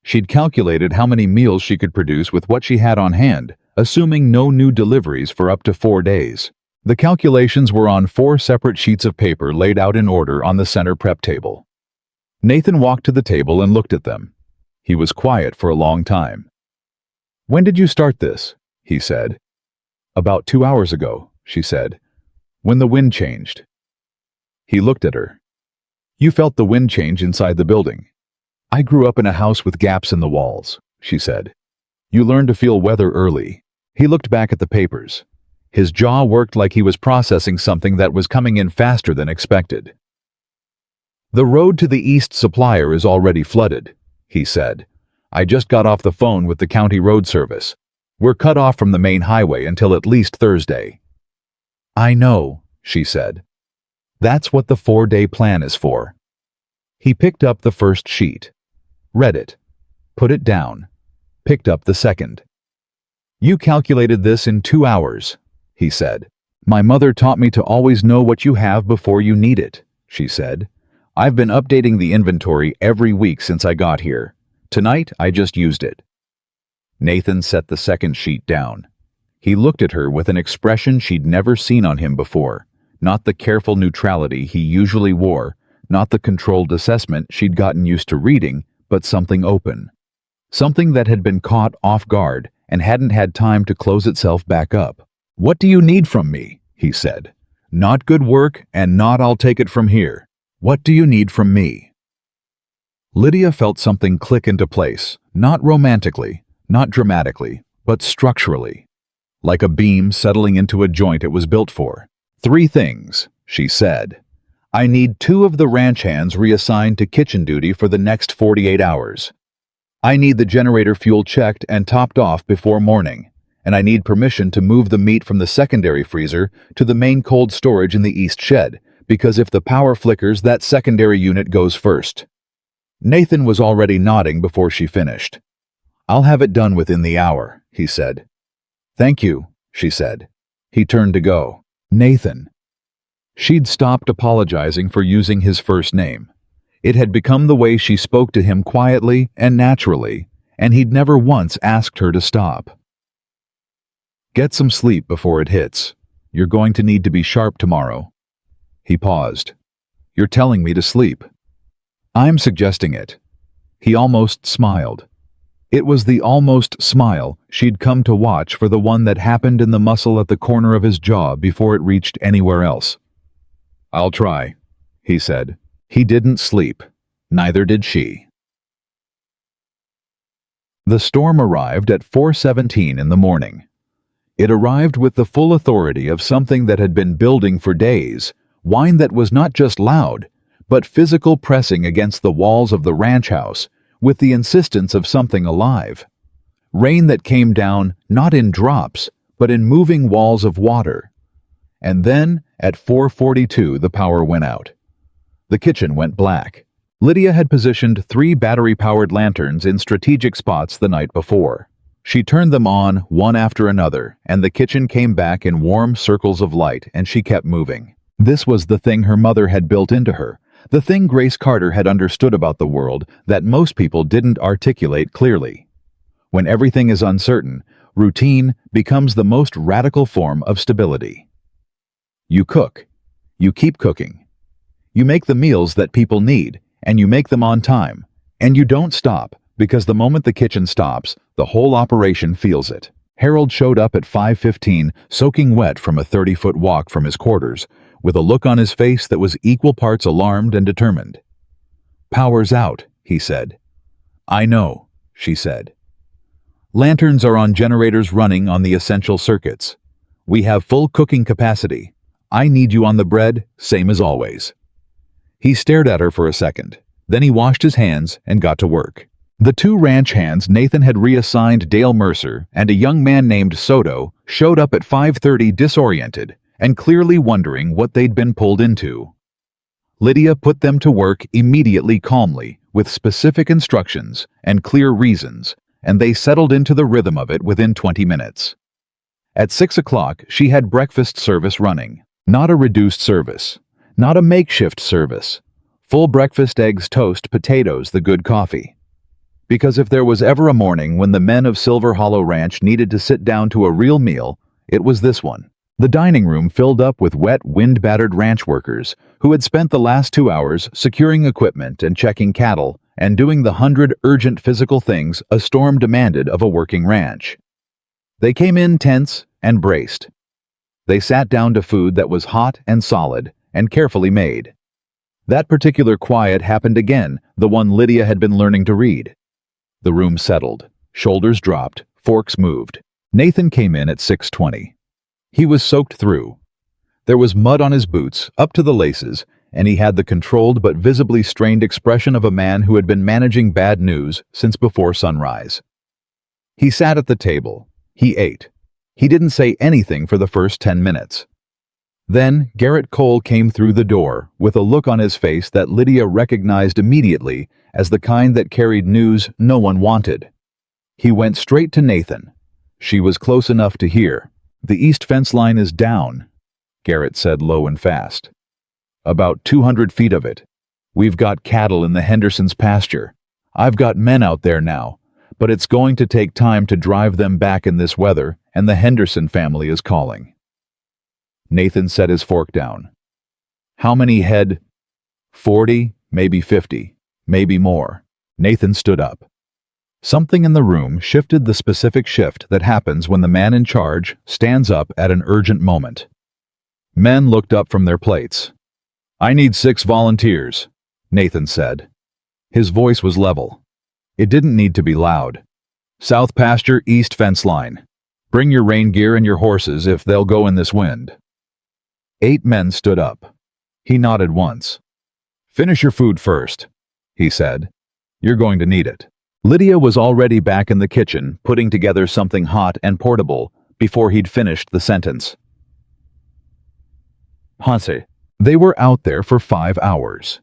She'd calculated how many meals she could produce with what she had on hand, assuming no new deliveries for up to 4 days. The calculations were on 4 separate sheets of paper laid out in order on the center prep table. Nathan walked to the table and looked at them. He was quiet for a long time. "When did you start this?" he said. "About 2 hours ago," she said, "when the wind changed." He looked at her. "You felt the wind change inside the building." "I grew up in a house with gaps in the walls," she said. "You learn to feel weather early." He looked back at the papers. His jaw worked like he was processing something that was coming in faster than expected. "The road to the east supplier is already flooded," he said. "I just got off the phone with the county road service. We're cut off from the main highway until at least Thursday." "I know," she said. "That's what the 4-day plan is for." He picked up the first sheet, read it, put it down, picked up the second. "You calculated this in 2 hours," he said. "My mother taught me to always know what you have before you need it," she said. "I've been updating the inventory every week since I got here. Tonight, I just used it." Nathan set the second sheet down. He looked at her with an expression she'd never seen on him before, not the careful neutrality he usually wore, not the controlled assessment she'd gotten used to reading, but something open. Something that had been caught off guard and hadn't had time to close itself back up. "What do you need from me?" he said. "Not good work and not I'll take it from here. What do you need from me?" Lydia felt something click into place, not romantically, not dramatically, but structurally. Like a beam settling into a joint it was built for. "3 things," she said. "I need 2 of the ranch hands reassigned to kitchen duty for the next 48 hours. I need the generator fuel checked and topped off before morning, and I need permission to move the meat from the secondary freezer to the main cold storage in the east shed, because if the power flickers, that secondary unit goes first." Nathan was already nodding before she finished. "I'll have it done within the hour," he said. "Thank you," she said. He turned to go. "Nathan." She'd stopped apologizing for using his first name. It had become the way she spoke to him quietly and naturally, and he'd never once asked her to stop. "Get some sleep before it hits. You're going to need to be sharp tomorrow." He paused. "You're telling me to sleep?" "I'm suggesting it." He almost smiled. It was the almost smile she'd come to watch for the one that happened in the muscle at the corner of his jaw before it reached anywhere else. "I'll try," he said. He didn't sleep. Neither did she. The storm arrived at 4:17 in the morning. It arrived with the full authority of something that had been building for days, wine that was not just loud, but physical pressing against the walls of the ranch house, with the insistence of something alive. Rain that came down not in drops, but in moving walls of water. And then, at 4:42, the power went out. The kitchen went black. Lydia had positioned 3 battery-powered lanterns in strategic spots the night before. She turned them on, one after another, and the kitchen came back in warm circles of light, and she kept moving. This was the thing her mother had built into her, the thing Grace Carter had understood about the world that most people didn't articulate clearly. When everything is uncertain, routine becomes the most radical form of stability. You cook. You keep cooking. You make the meals that people need, and you make them on time. And you don't stop, because the moment the kitchen stops, the whole operation feels it. Harold showed up at 5:15, soaking wet from a 30-foot walk from his quarters, with a look on his face that was equal parts alarmed and determined. "Power's out," he said. "I know," she said. "Lanterns are on generators running on the essential circuits. We have full cooking capacity. I need you on the bread, same as always." He stared at her for a second. Then he washed his hands and got to work. The 2 ranch hands Nathan had reassigned, Dale Mercer and a young man named Soto, showed up at 5:30 disoriented and clearly wondering what they'd been pulled into. Lydia put them to work immediately, calmly, with specific instructions and clear reasons, and they settled into the rhythm of it within 20 minutes. At 6 o'clock, she had breakfast service running. Not a reduced service. Not a makeshift service. Full breakfast, eggs, toast, potatoes, the good coffee. Because if there was ever a morning when the men of Silver Hollow Ranch needed to sit down to a real meal, it was this one. The dining room filled up with wet, wind-battered ranch workers who had spent the last 2 hours securing equipment and checking cattle and doing the 100 urgent physical things a storm demanded of a working ranch. They came in tense and braced. They sat down to food that was hot and solid and carefully made. That particular quiet happened again, the one Lydia had been learning to read. The room settled. Shoulders dropped. Forks moved. Nathan came in at 6:20. He was soaked through. There was mud on his boots, up to the laces, and he had the controlled but visibly strained expression of a man who had been managing bad news since before sunrise. He sat at the table. He ate. He didn't say anything for the first 10 minutes. Then Garrett Cole came through the door with a look on his face that Lydia recognized immediately as the kind that carried news no one wanted. He went straight to Nathan. She was close enough to hear. "The east fence line is down," Garrett said low and fast. "About 200 feet of it. We've got cattle in the Hendersons' pasture. I've got men out there now, but it's going to take time to drive them back in this weather, and the Henderson family is calling." Nathan set his fork down. "How many head?" 40, maybe 50, maybe more. Nathan stood up. Something in the room shifted, the specific shift that happens when the man in charge stands up at an urgent moment. Men looked up from their plates. "I need 6 volunteers," Nathan said. His voice was level. It didn't need to be loud. "South pasture, east fence line. Bring your rain gear and your horses if they'll go in this wind." 8 men stood up. He nodded once. "Finish your food first," he said. "You're going to need it." Lydia was already back in the kitchen, putting together something hot and portable before he'd finished the sentence. Hanse. They were out there for 5 hours.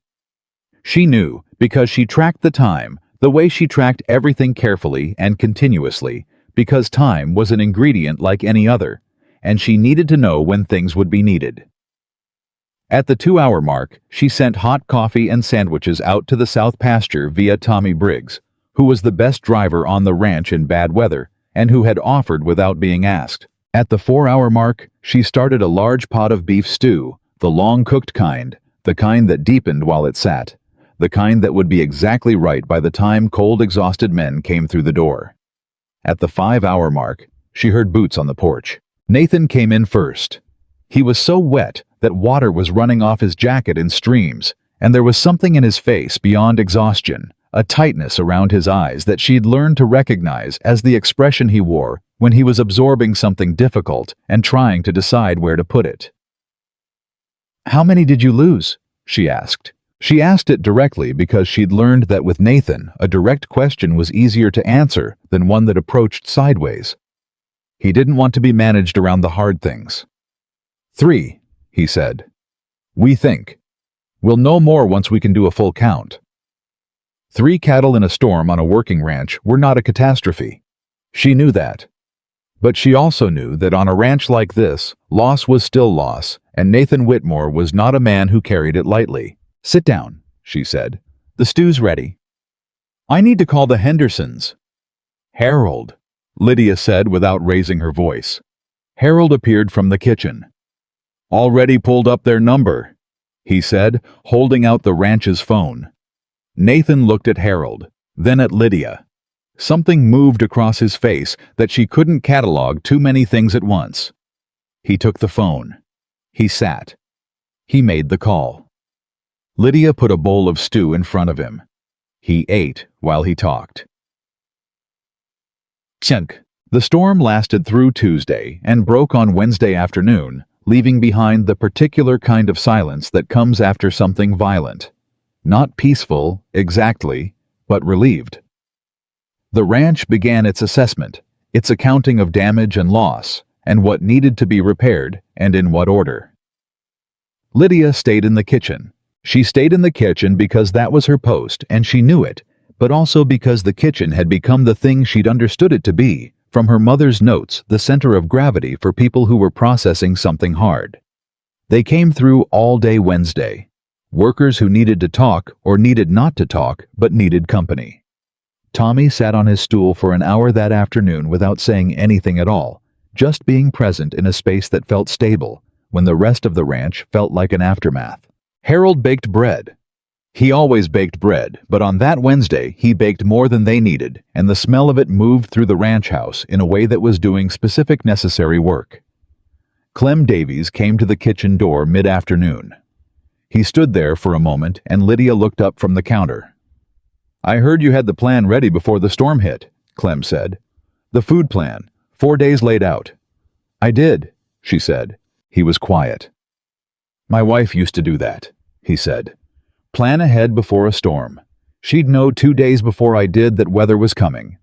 She knew, because she tracked the time, the way she tracked everything carefully and continuously, because time was an ingredient like any other, and she needed to know when things would be needed. At the 2-hour mark, she sent hot coffee and sandwiches out to the south pasture via Tommy Briggs, who was the best driver on the ranch in bad weather, and who had offered without being asked. At the 4-hour mark, she started a large pot of beef stew, the long-cooked kind, the kind that deepened while it sat, the kind that would be exactly right by the time cold, exhausted men came through the door. At the 5-hour mark, she heard boots on the porch. Nathan came in first. He was so wet that water was running off his jacket in streams, and there was something in his face beyond exhaustion, a tightness around his eyes that she'd learned to recognize as the expression he wore when he was absorbing something difficult and trying to decide where to put it. "How many did you lose?" she asked. She asked it directly because she'd learned that with Nathan, a direct question was easier to answer than one that approached sideways. He didn't want to be managed around the hard things. 3, he said. "We think. We'll know more once we can do a full count." 3 cattle in a storm on a working ranch were not a catastrophe. She knew that. But she also knew that on a ranch like this, loss was still loss, and Nathan Whitmore was not a man who carried it lightly. "Sit down," she said. "The stew's ready." "I need to call the Hendersons." "Harold," Lydia said without raising her voice. Harold appeared from the kitchen. "Already pulled up their number," he said, holding out the ranch's phone. Nathan looked at Harold, then at Lydia. Something moved across his face that she couldn't catalog too many things at once. He took the phone. He sat. He made the call. Lydia put a bowl of stew in front of him. He ate while he talked. Chunk. The storm lasted through Tuesday and broke on Wednesday afternoon, leaving behind the particular kind of silence that comes after something violent. Not peaceful, exactly, but relieved. The ranch began its assessment, its accounting of damage and loss, and what needed to be repaired, and in what order. Lydia stayed in the kitchen. She stayed in the kitchen because that was her post, and she knew it, but also because the kitchen had become the thing she'd understood it to be, from her mother's notes, the center of gravity for people who were processing something hard. They came through all day Wednesday. Workers who needed to talk or needed not to talk but needed company. Tommy sat on his stool for an hour that afternoon without saying anything at all, just being present in a space that felt stable, when the rest of the ranch felt like an aftermath. Harold baked bread. He always baked bread, but on that Wednesday he baked more than they needed, and the smell of it moved through the ranch house in a way that was doing specific necessary work. Clem Davies came to the kitchen door mid-afternoon. He stood there for a moment, and Lydia looked up from the counter. "I heard you had the plan ready before the storm hit," Clem said. "The food plan, 4 days laid out." "I did," she said. He was quiet. My wife used to do that, he said. Plan ahead before a storm. She'd know 2 days before I did that weather was coming.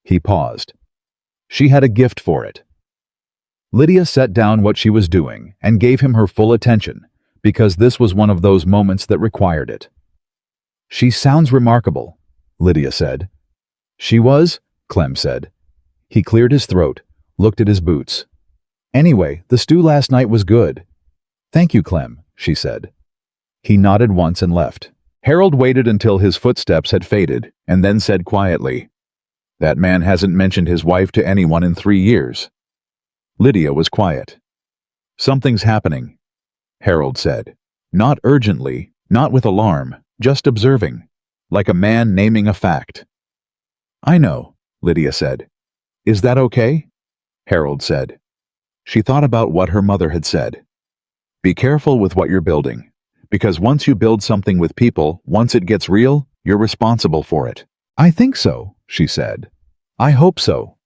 He paused. She had a gift for it. Lydia set down what she was doing and gave him her full attention, because this was one of those moments that required it. She sounds remarkable, Lydia said. She was, Clem said. He cleared his throat, looked at his boots. Anyway, the stew last night was good. Thank you, Clem, she said. He nodded once and left. Harold waited until his footsteps had faded, and then said quietly, That man hasn't mentioned his wife to anyone in 3 years. Lydia was quiet. Something's happening, Harold said. Not urgently, not with alarm, just observing, like a man naming a fact. I know, Lydia said. Is that okay? Harold said. She thought about what her mother had said. Be careful with what you're building, because once you build something with people, once it gets real, you're responsible for it. I think so, she said. I hope so.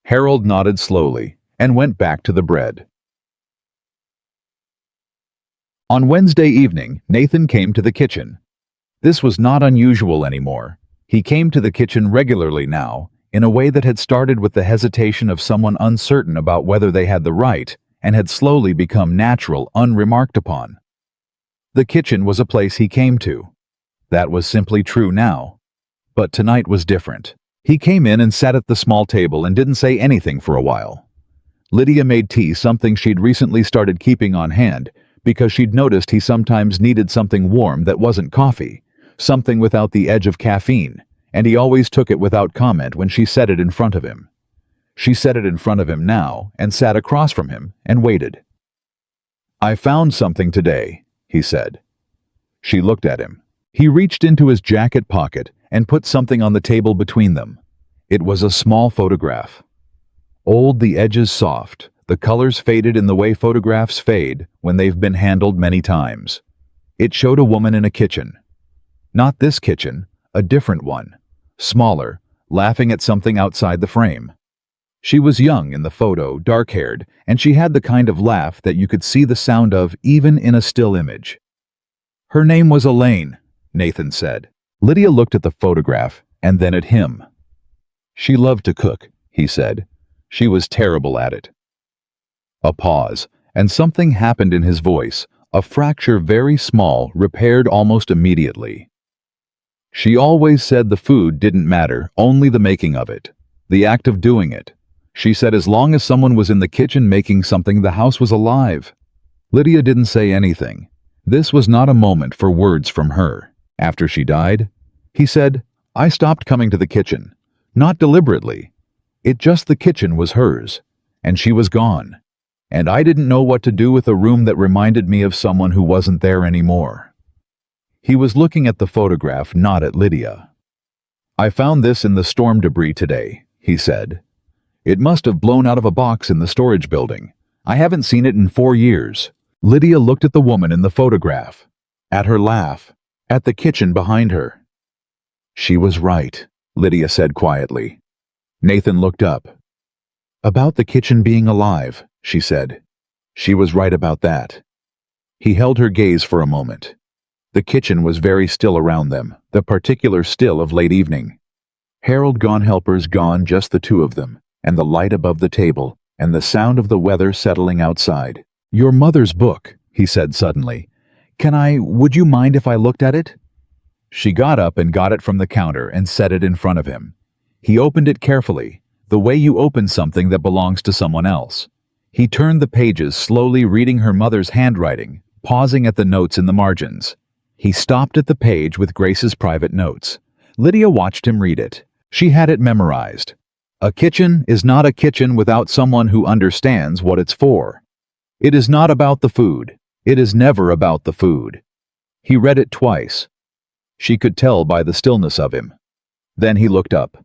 Harold nodded slowly and went back to the bread. On Wednesday evening, Nathan came to the kitchen. This was not unusual anymore. He came to the kitchen regularly now, in a way that had started with the hesitation of someone uncertain about whether they had the right, and had slowly become natural, unremarked upon. The kitchen was a place he came to. That was simply true now. But tonight was different. He came in and sat at the small table and didn't say anything for a while. Lydia made tea, something she'd recently started keeping on hand, because she'd noticed he sometimes needed something warm that wasn't coffee, something without the edge of caffeine, and he always took it without comment when she set it in front of him. She set it in front of him now and sat across from him and waited. I found something today, he said. She looked at him. He reached into his jacket pocket and put something on the table between them. It was a small photograph. Old, the edges soft, the colors faded in the way photographs fade when they've been handled many times. It showed a woman in a kitchen. Not this kitchen, a different one, smaller, laughing at something outside the frame. She was young in the photo, dark-haired, and she had the kind of laugh that you could see the sound of even in a still image. Her name was Elaine, Nathan said. Lydia looked at the photograph and then at him. She loved to cook, he said. She was terrible at it. A pause, and something happened in his voice, a fracture very small, repaired almost immediately. She always said the food didn't matter, only the making of it, the act of doing it. She said as long as someone was in the kitchen making something, the house was alive. Lydia didn't say anything. This was not a moment for words from her. After she died, he said, I stopped coming to the kitchen. Not deliberately. It just the kitchen was hers, and she was gone. And I didn't know what to do with a room that reminded me of someone who wasn't there anymore. He was looking at the photograph, not at Lydia. I found this in the storm debris today, he said. It must have blown out of a box in the storage building. I haven't seen it in 4 years. Lydia looked at the woman in the photograph, at her laugh, at the kitchen behind her. She was right, Lydia said quietly. Nathan looked up. About the kitchen being alive, she said. She was right about that. He held her gaze for a moment. The kitchen was very still around them, the particular still of late evening. Harold gone, helpers gone, just the two of them, and the light above the table, and the sound of the weather settling outside. Your mother's book, he said suddenly. Would you mind if I looked at it? She got up and got it from the counter and set it in front of him. He opened it carefully, the way you open something that belongs to someone else. He turned the pages, slowly reading her mother's handwriting, pausing at the notes in the margins. He stopped at the page with Grace's private notes. Lydia watched him read it. She had it memorized. A kitchen is not a kitchen without someone who understands what it's for. It is not about the food. It is never about the food. He read it twice. She could tell by the stillness of him. Then he looked up.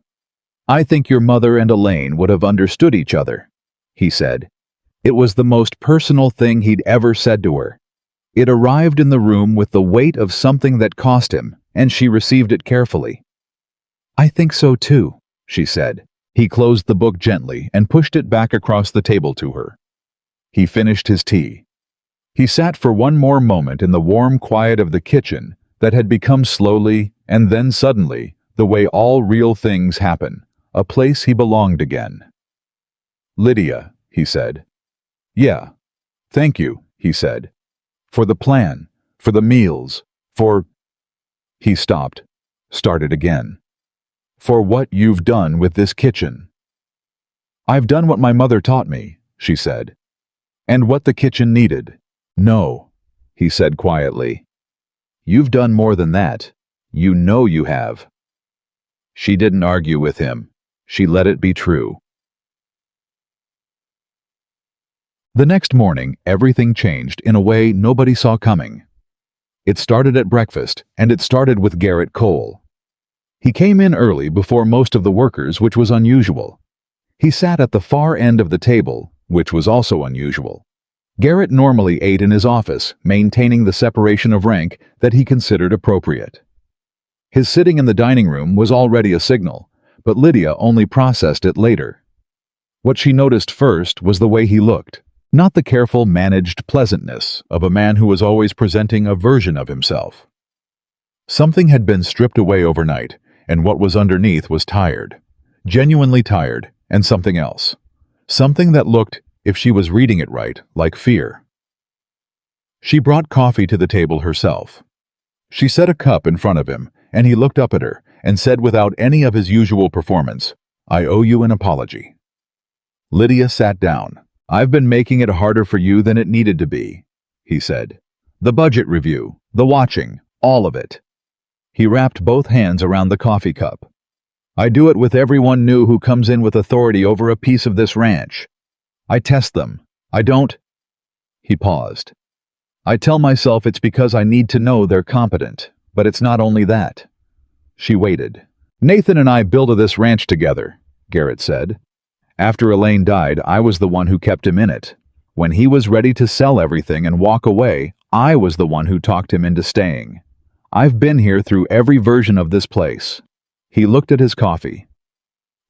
I think your mother and Elaine would have understood each other, he said. It was the most personal thing he'd ever said to her. It arrived in the room with the weight of something that cost him, and she received it carefully. I think so too, she said. He closed the book gently and pushed it back across the table to her. He finished his tea. He sat for one more moment in the warm quiet of the kitchen that had become slowly and then suddenly the way all real things happen, a place he belonged again. "Lydia," he said. "Yeah. Thank you," he said. "For the plan, for the meals, for—" He stopped, started again. "For what you've done with this kitchen." "I've done what my mother taught me," she said. "And what the kitchen needed." "No," he said quietly. "You've done more than that. You know you have." She didn't argue with him. She let it be true. The next morning, everything changed in a way nobody saw coming. It started at breakfast, and it started with Garrett Cole. He came in early before most of the workers, which was unusual. He sat at the far end of the table, which was also unusual. Garrett normally ate in his office, maintaining the separation of rank that he considered appropriate. His sitting in the dining room was already a signal, but Lydia only processed it later. What she noticed first was the way he looked, not the careful, managed pleasantness of a man who was always presenting a version of himself. Something had been stripped away overnight, and what was underneath was tired, genuinely tired, and something else. Something that looked, if she was reading it right, like fear. She brought coffee to the table herself. She set a cup in front of him, and he looked up at her and said without any of his usual performance, "I owe you an apology." Lydia sat down. "I've been making it harder for you than it needed to be," he said. "The budget review, the watching, all of it." He wrapped both hands around the coffee cup. "I do it with everyone new who comes in with authority over a piece of this ranch. I test them. I don't—" He paused. "I tell myself it's because I need to know they're competent, but it's not only that." She waited. "Nathan and I built this ranch together," Garrett said. "After Elaine died, I was the one who kept him in it. When he was ready to sell everything and walk away, I was the one who talked him into staying. I've been here through every version of this place." He looked at his coffee.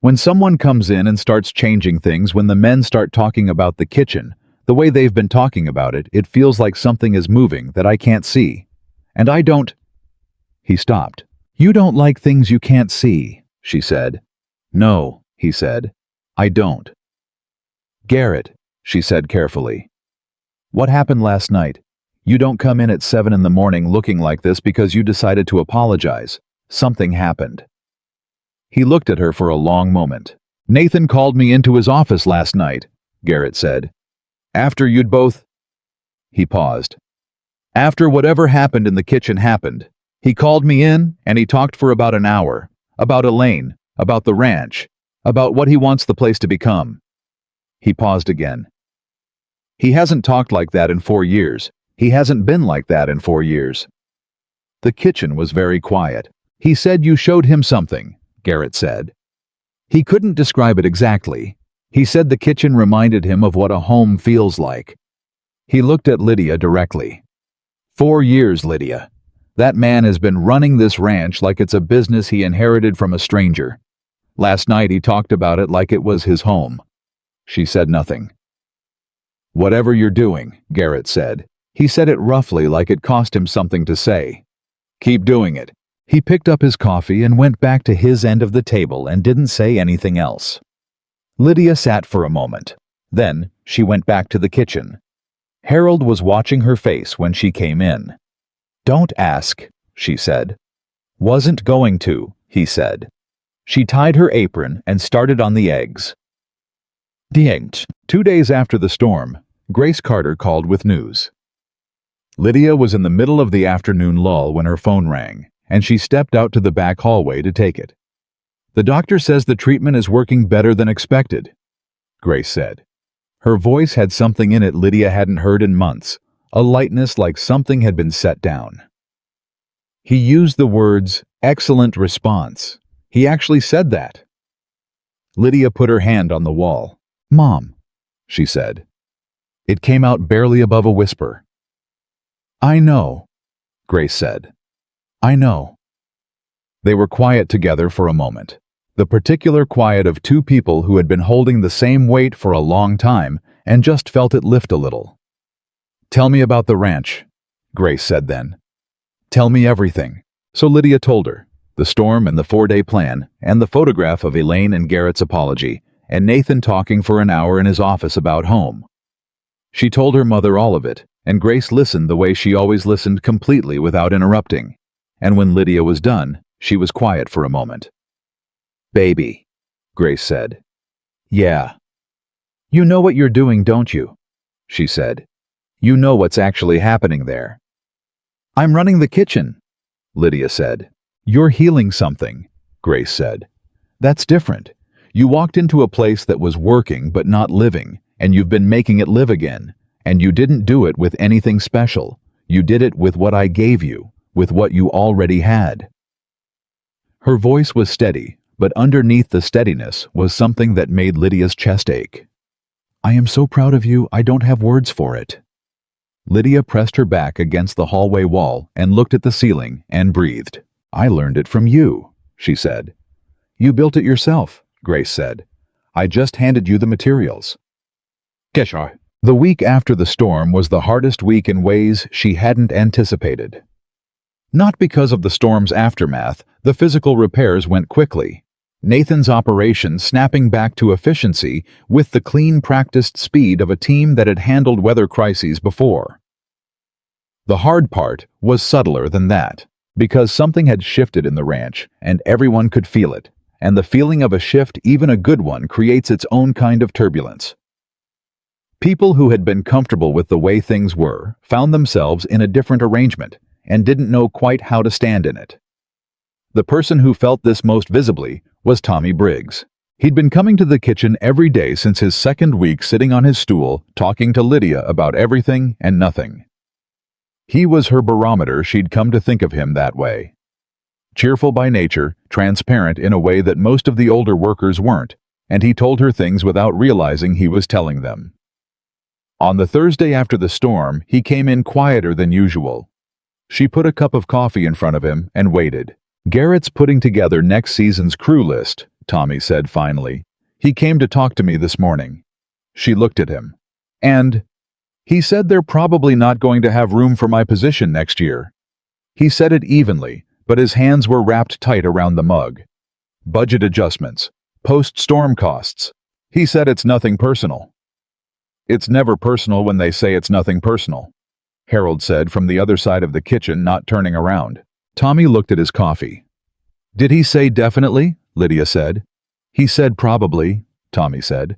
"When someone comes in and starts changing things, when the men start talking about the kitchen, the way they've been talking about it, it feels like something is moving that I can't see. And I don't—" He stopped. "You don't like things you can't see," she said. "No," he said. "I don't." "Garrett," she said carefully. "What happened last night? You don't come in at 7 in the morning looking like this because you decided to apologize. Something happened." He looked at her for a long moment. "Nathan called me into his office last night," Garrett said. "After you'd both—" He paused. "After whatever happened in the kitchen happened. He called me in and he talked for about an hour. About Elaine, about the ranch, about what he wants the place to become." He paused again. "He hasn't talked like that in 4 years. He hasn't been like that in 4 years." The kitchen was very quiet. "He said you showed him something," Garrett said. He couldn't describe it exactly. He said the kitchen reminded him of what a home feels like. He looked at Lydia directly. 4 years, Lydia. That man has been running this ranch like it's a business he inherited from a stranger. Last night he talked about it like it was his home." She said nothing. "Whatever you're doing," Garrett said. He said it roughly, like it cost him something to say. "Keep doing it." He picked up his coffee and went back to his end of the table and didn't say anything else. Lydia sat for a moment. Then she went back to the kitchen. Harold was watching her face when she came in. "Don't ask," she said. "Wasn't going to," he said. She tied her apron and started on the eggs. Diengt. 2 days after the storm, Grace Carter called with news. Lydia was in the middle of the afternoon lull when her phone rang, and she stepped out to the back hallway to take it. "The doctor says the treatment is working better than expected," Grace said. Her voice had something in it Lydia hadn't heard in months, a lightness like something had been set down. He used the words, "excellent response." He actually said that. Lydia put her hand on the wall. "Mom," she said. It came out barely above a whisper. "I know," Grace said. "I know." They were quiet together for a moment, the particular quiet of two people who had been holding the same weight for a long time and just felt it lift a little. "Tell me about the ranch," Grace said then. "Tell me everything." So Lydia told her, the storm and the 4-day plan, and the photograph of Elaine and Garrett's apology, and Nathan talking for an hour in his office about home. She told her mother all of it, and Grace listened the way she always listened, completely without interrupting. And when Lydia was done, she was quiet for a moment. "Baby," Grace said. "Yeah." "You know what you're doing, don't you?" she said. "You know what's actually happening there." "I'm running the kitchen," Lydia said. "You're healing something," Grace said. "That's different. You walked into a place that was working but not living, and you've been making it live again. And you didn't do it with anything special. You did it with what I gave you, with what you already had." Her voice was steady, but underneath the steadiness was something that made Lydia's chest ache. "I am so proud of you, I don't have words for it." Lydia pressed her back against the hallway wall and looked at the ceiling and breathed. "I learned it from you," she said. "You built it yourself," Grace said. "I just handed you the materials." Kesha. The week after the storm was the hardest week in ways she hadn't anticipated. Not because of the storm's aftermath, the physical repairs went quickly. Nathan's operation snapping back to efficiency with the clean, practiced speed of a team that had handled weather crises before. The hard part was subtler than that, because something had shifted in the ranch, and everyone could feel it, and the feeling of a shift, even a good one, creates its own kind of turbulence. People who had been comfortable with the way things were found themselves in a different arrangement and didn't know quite how to stand in it. The person who felt this most visibly was Tommy Briggs. He'd been coming to the kitchen every day since his second week, sitting on his stool, talking to Lydia about everything and nothing. He was her barometer. She'd come to think of him that way. Cheerful by nature, transparent in a way that most of the older workers weren't, and he told her things without realizing he was telling them. On the Thursday after the storm, he came in quieter than usual. She put a cup of coffee in front of him and waited. "Garrett's putting together next season's crew list," Tommy said finally. "He came to talk to me this morning." She looked at him. "And he said they're probably not going to have room for my position next year." He said it evenly, but his hands were wrapped tight around the mug. "Budget adjustments. Post-storm costs." He said it's nothing personal. "It's never personal when they say it's nothing personal," Harold said from the other side of the kitchen, not turning around. Tommy looked at his coffee. "Did he say definitely?" Lydia said. "He said probably," Tommy said.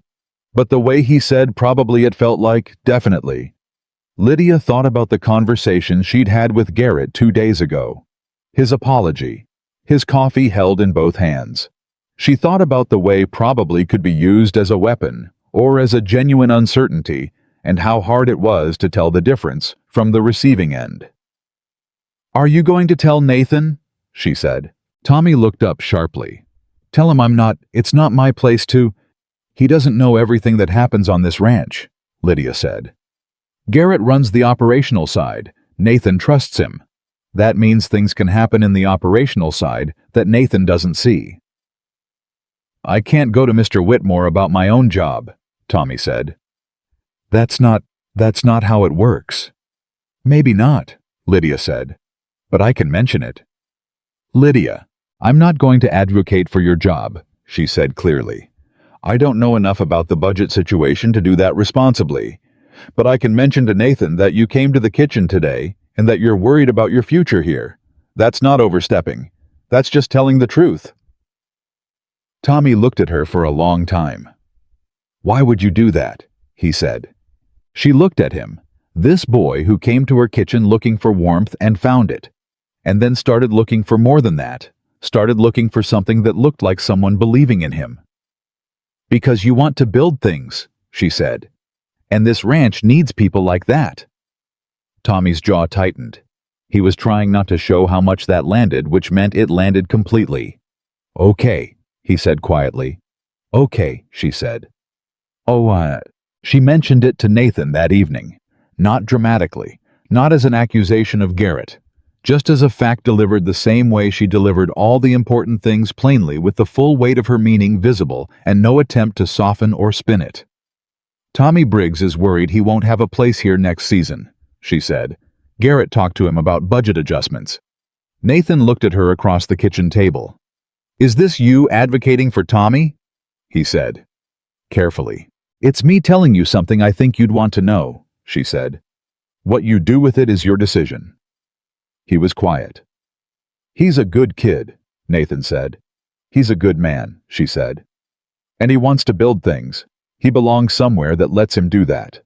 "But the way he said probably, it felt like definitely." Lydia thought about the conversation she'd had with Garrett 2 days ago. His apology. His coffee held in both hands. She thought about the way probably could be used as a weapon, or as a genuine uncertainty, and how hard it was to tell the difference from the receiving end. "Are you going to tell Nathan?" she said. Tommy looked up sharply. "Tell him it's not my place to—" "He doesn't know everything that happens on this ranch," Lydia said. "Garrett runs the operational side. Nathan trusts him. That means things can happen in the operational side that Nathan doesn't see." "I can't go to Mr. Whitmore about my own job," Tommy said. That's not how it works." "Maybe not," Lydia said. "But I can mention it." "Lydia, I'm not going to advocate for your job," she said clearly. "I don't know enough about the budget situation to do that responsibly. But I can mention to Nathan that you came to the kitchen today and that you're worried about your future here. That's not overstepping. That's just telling the truth." Tommy looked at her for a long time. "Why would you do that?" he said. She looked at him, this boy who came to her kitchen looking for warmth and found it, and then started looking for more than that, started looking for something that looked like someone believing in him. "Because you want to build things," she said, "and this ranch needs people like that." Tommy's jaw tightened. He was trying not to show how much that landed, which meant it landed completely. "Okay," he said quietly. "Okay," she said. She mentioned it to Nathan that evening, not dramatically, not as an accusation of Garrett, just as a fact delivered the same way she delivered all the important things, plainly, with the full weight of her meaning visible and no attempt to soften or spin it. Tommy Briggs is worried he won't have a place here next season, she said. Garrett talked to him about budget adjustments. Nathan looked at her across the kitchen table. Is this you advocating for Tommy? He said. Carefully. It's me telling you something I think you'd want to know, she said. What you do with it is your decision. He was quiet. He's a good kid, Nathan said. He's a good man, she said. And he wants to build things. He belongs somewhere that lets him do that.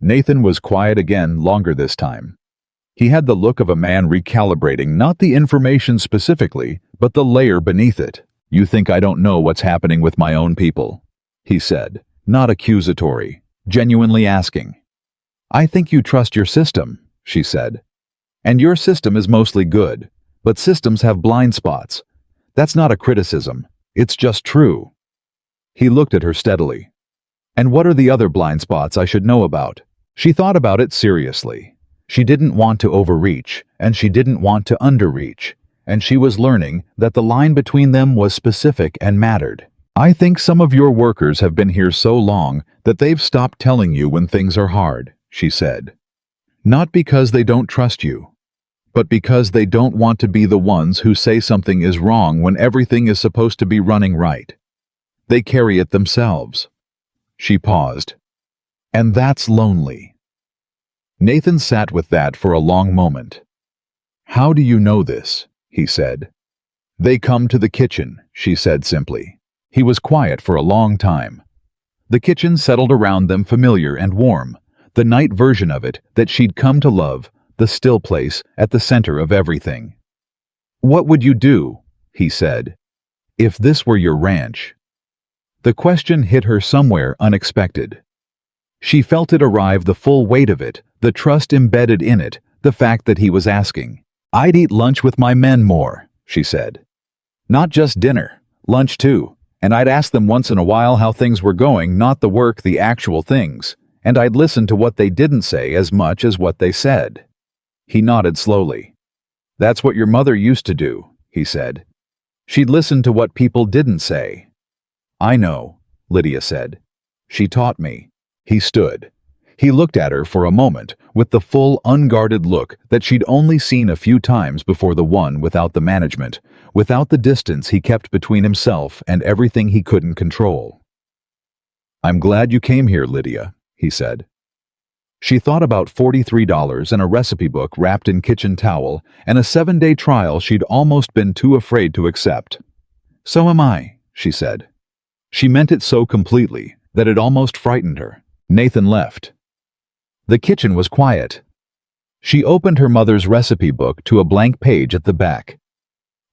Nathan was quiet again, longer this time. He had the look of a man recalibrating not the information specifically, but the layer beneath it. You think I don't know what's happening with my own people? He said, not accusatory, genuinely asking. I think you trust your system, she said. And your system is mostly good, but systems have blind spots. That's not a criticism, it's just true. He looked at her steadily. And what are the other blind spots I should know about? She thought about it seriously. She didn't want to overreach, and she didn't want to underreach, and she was learning that the line between them was specific and mattered. I think some of your workers have been here so long that they've stopped telling you when things are hard, she said. Not because they don't trust you, but because they don't want to be the ones who say something is wrong when everything is supposed to be running right. They carry it themselves. She paused. And that's lonely. Nathan sat with that for a long moment. How do you know this? He said. They come to the kitchen, she said simply. He was quiet for a long time. The kitchen settled around them, familiar and warm, the night version of it that she'd come to love, the still place at the center of everything. What would you do, he said, if this were your ranch? The question hit her somewhere unexpected. She felt it arrive, the full weight of it, the trust embedded in it, the fact that he was asking. I'd eat lunch with my men more, she said. Not just dinner, lunch too, and I'd ask them once in a while how things were going, not the work, the actual things, and I'd listen to what they didn't say as much as what they said. He nodded slowly. That's what your mother used to do, he said. She'd listen to what people didn't say. I know, Lydia said. She taught me. He stood. He looked at her for a moment with the full, unguarded look that she'd only seen a few times before, the one without the management, without the distance he kept between himself and everything he couldn't control. I'm glad you came here, Lydia, he said. She thought about $43 and a recipe book wrapped in kitchen towel and a 7-day trial she'd almost been too afraid to accept. So am I, she said. She meant it so completely that it almost frightened her. Nathan left. The kitchen was quiet. She opened her mother's recipe book to a blank page at the back.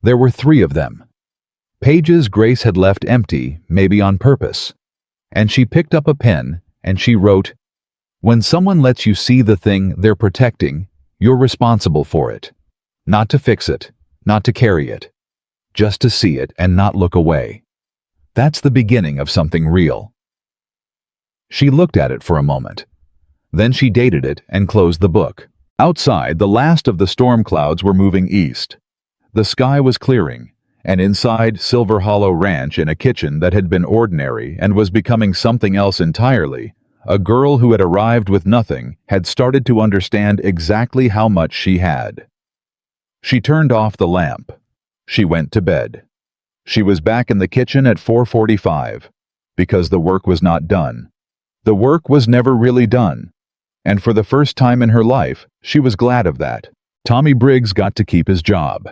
There were 3 of them. Pages Grace had left empty, maybe on purpose. And she picked up a pen and she wrote, when someone lets you see the thing they're protecting, you're responsible for it. Not to fix it, not to carry it. Just to see it and not look away. That's the beginning of something real. She looked at it for a moment. Then she dated it and closed the book. Outside, the last of the storm clouds were moving east. The sky was clearing, and inside Silver Hollow Ranch, in a kitchen that had been ordinary and was becoming something else entirely, a girl who had arrived with nothing had started to understand exactly how much she had. She turned off the lamp. She went to bed. She was back in the kitchen at 4:45, because the work was not done. The work was never really done, and for the first time in her life, she was glad of that. Tommy Briggs got to keep his job.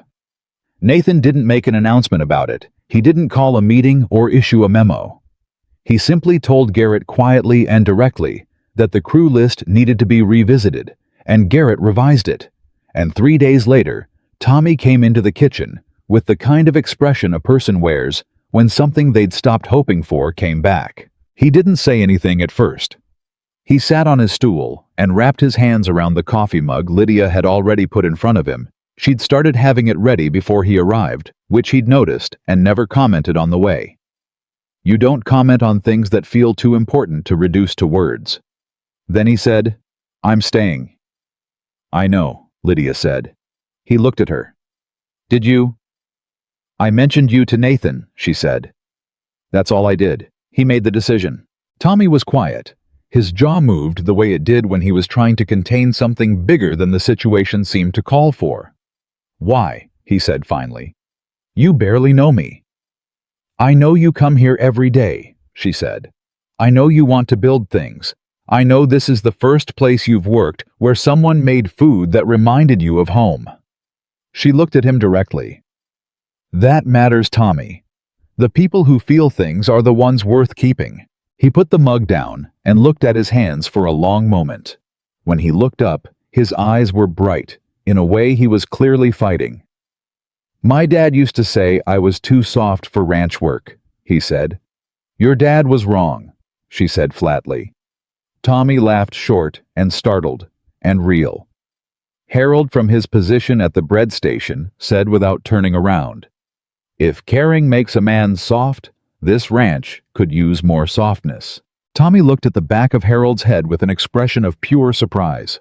Nathan didn't make an announcement about it. He didn't call a meeting or issue a memo. He simply told Garrett quietly and directly that the crew list needed to be revisited, and Garrett revised it. And 3 days later, Tommy came into the kitchen with the kind of expression a person wears when something they'd stopped hoping for came back. He didn't say anything at first. He sat on his stool and wrapped his hands around the coffee mug Lydia had already put in front of him. She'd started having it ready before he arrived, which he'd noticed and never commented on the way. You don't comment on things that feel too important to reduce to words. Then he said, I'm staying. I know, Lydia said. He looked at her. Did you? I mentioned you to Nathan, she said. That's all I did. He made the decision. Tommy was quiet. His jaw moved the way it did when he was trying to contain something bigger than the situation seemed to call for. "Why?" he said finally. "You barely know me." "I know you come here every day," she said. "I know you want to build things. I know this is the first place you've worked where someone made food that reminded you of home." She looked at him directly. "That matters, Tommy. The people who feel things are the ones worth keeping." He put the mug down and looked at his hands for a long moment. When he looked up, his eyes were bright, in a way he was clearly fighting. "My dad used to say I was too soft for ranch work," he said. "Your dad was wrong," she said flatly. Tommy laughed short and startled and real. Harold, from his position at the bread station, said without turning around, "If caring makes a man soft, this ranch could use more softness." Tommy looked at the back of Harold's head with an expression of pure surprise.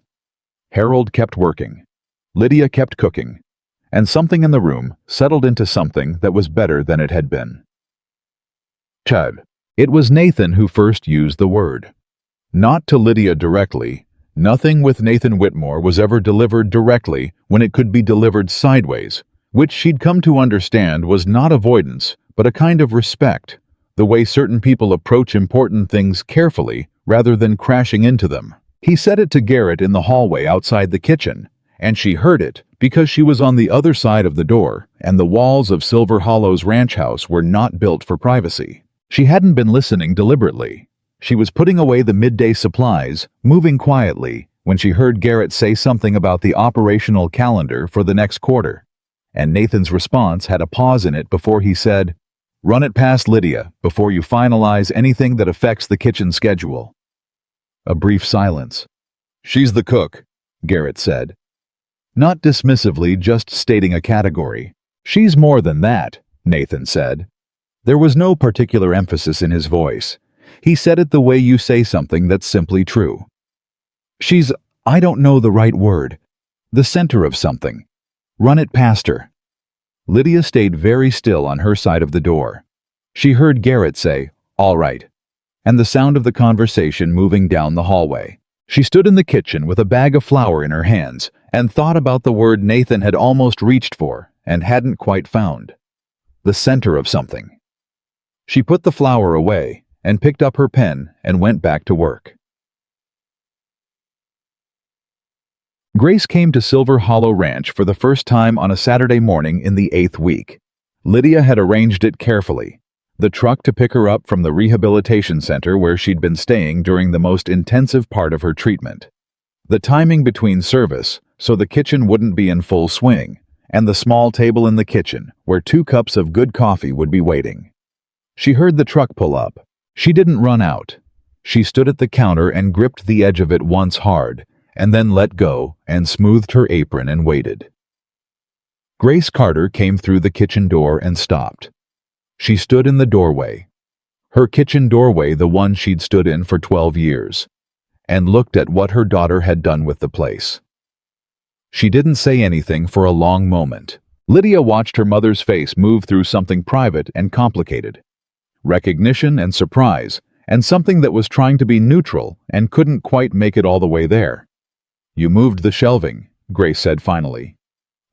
Harold kept working. Lydia kept cooking. And something in the room settled into something that was better than it had been. Chud. It was Nathan who first used the word. Not to Lydia directly. Nothing with Nathan Whitmore was ever delivered directly when it could be delivered sideways, which she'd come to understand was not avoidance, but a kind of respect, the way certain people approach important things carefully rather than crashing into them. He said it to Garrett in the hallway outside the kitchen, and she heard it because she was on the other side of the door, and the walls of Silver Hollow's ranch house were not built for privacy. She hadn't been listening deliberately. She was putting away the midday supplies, moving quietly, when she heard Garrett say something about the operational calendar for the next quarter. And Nathan's response had a pause in it before he said, "Run it past Lydia before you finalize anything that affects the kitchen schedule." A brief silence. "She's the cook," Garrett said. Not dismissively, just stating a category. "She's more than that," Nathan said. There was no particular emphasis in his voice. He said it the way you say something that's simply true. I don't know the right word. The center of something. Run it past her." Lydia stayed very still on her side of the door. She heard Garrett say, "All right," and the sound of the conversation moving down the hallway. She stood in the kitchen with a bag of flour in her hands and thought about the word Nathan had almost reached for and hadn't quite found. The center of something. She put the flour away and picked up her pen and went back to work. Grace came to Silver Hollow Ranch for the first time on a Saturday morning in the 8th week. Lydia had arranged it carefully. The truck to pick her up from the rehabilitation center where she'd been staying during the most intensive part of her treatment. The timing between service, so the kitchen wouldn't be in full swing, and the small table in the kitchen where 2 cups of good coffee would be waiting. She heard the truck pull up. She didn't run out. She stood at the counter and gripped the edge of it once hard, and then let go and smoothed her apron and waited. Grace Carter came through the kitchen door and stopped. She stood in the doorway. Her kitchen doorway, the one she'd stood in for 12 years, and looked at what her daughter had done with the place. She didn't say anything for a long moment. Lydia watched her mother's face move through something private and complicated. Recognition and surprise, and something that was trying to be neutral and couldn't quite make it all the way there. "You moved the shelving," Grace said finally.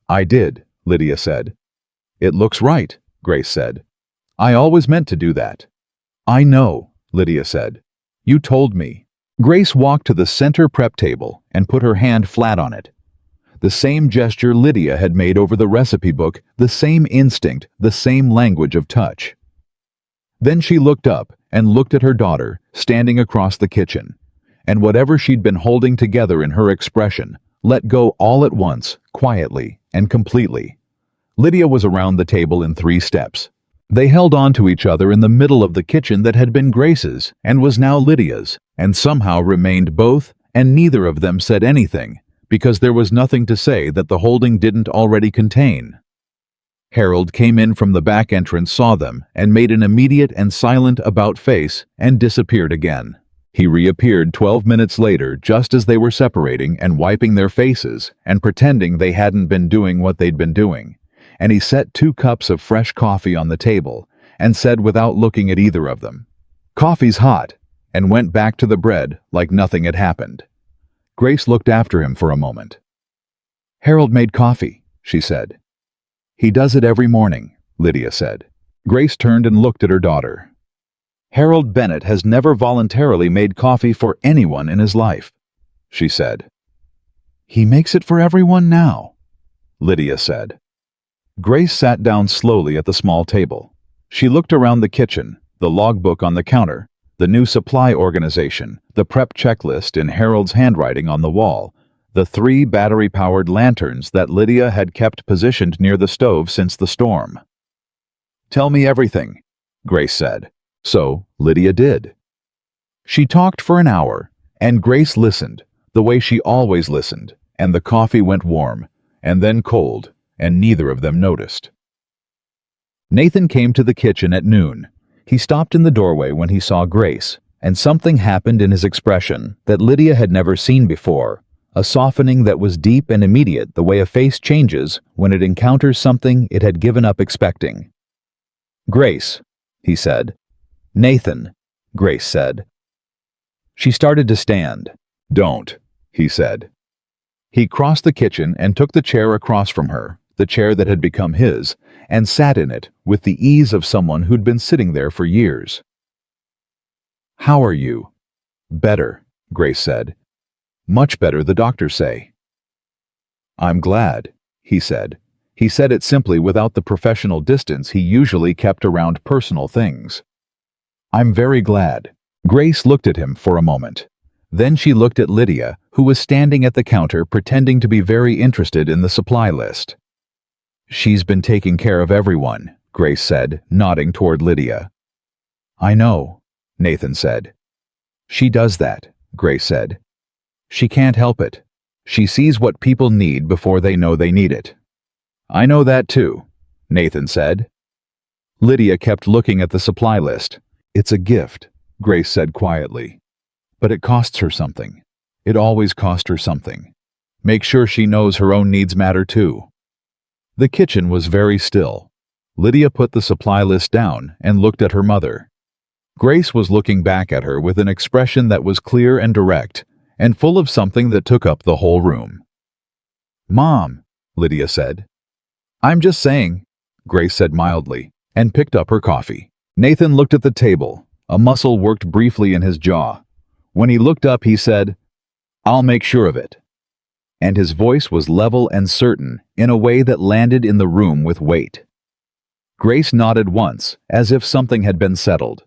"I did," Lydia said. "It looks right," Grace said. "I always meant to do that." "I know," Lydia said. "You told me." Grace walked to the center prep table and put her hand flat on it. The same gesture Lydia had made over the recipe book, the same instinct, the same language of touch. Then she looked up and looked at her daughter, standing across the kitchen, and whatever she'd been holding together in her expression let go all at once, quietly and completely. Lydia was around the table in 3 steps. They held on to each other in the middle of the kitchen that had been Grace's and was now Lydia's, and somehow remained both, and neither of them said anything, because there was nothing to say that the holding didn't already contain. Harold came in from the back entrance, saw them, and made an immediate and silent about face and disappeared again. He reappeared 12 minutes later just as they were separating and wiping their faces and pretending they hadn't been doing what they'd been doing, and he set 2 cups of fresh coffee on the table and said without looking at either of them, "Coffee's hot. and went back to the bread like nothing had happened. Grace looked after him for a moment. "Harold made coffee," she said. "He does it every morning," Lydia said. Grace turned and looked at her daughter. "Harold Bennett has never voluntarily made coffee for anyone in his life," she said. "He makes it for everyone now," Lydia said. Grace sat down slowly at the small table. She looked around the kitchen, the logbook on the counter, the new supply organization, the prep checklist in Harold's handwriting on the wall, the 3 battery-powered lanterns that Lydia had kept positioned near the stove since the storm. "Tell me everything," Grace said. So Lydia did. She talked for an hour, and Grace listened, the way she always listened, and the coffee went warm, and then cold, and neither of them noticed. Nathan came to the kitchen at noon. He stopped in the doorway when he saw Grace, and something happened in his expression that Lydia had never seen before, a softening that was deep and immediate, the way a face changes when it encounters something it had given up expecting. "Grace," he said. "Nathan," Grace said. She started to stand. "Don't," he said. He crossed the kitchen and took the chair across from her, the chair that had become his, and sat in it with the ease of someone who'd been sitting there for years. "How are you?" "Better," Grace said. "Much better, the doctors say." "I'm glad," he said. He said it simply without the professional distance he usually kept around personal things. "I'm very glad." Grace looked at him for a moment. Then she looked at Lydia, who was standing at the counter pretending to be very interested in the supply list. "She's been taking care of everyone," Grace said, nodding toward Lydia. "I know," Nathan said. "She does that," Grace said. "She can't help it. She sees what people need before they know they need it." "I know that too," Nathan said. Lydia kept looking at the supply list. "It's a gift," Grace said quietly. "But it costs her something. It always cost her something. Make sure she knows her own needs matter too." The kitchen was very still. Lydia put the supply list down and looked at her mother. Grace was looking back at her with an expression that was clear and direct, and full of something that took up the whole room. "Mom," Lydia said. "I'm just saying," Grace said mildly, and picked up her coffee. Nathan looked at the table. A muscle worked briefly in his jaw. When he looked up, he said, "I'll make sure of it." And his voice was level and certain in a way that landed in the room with weight. Grace nodded once, as if something had been settled.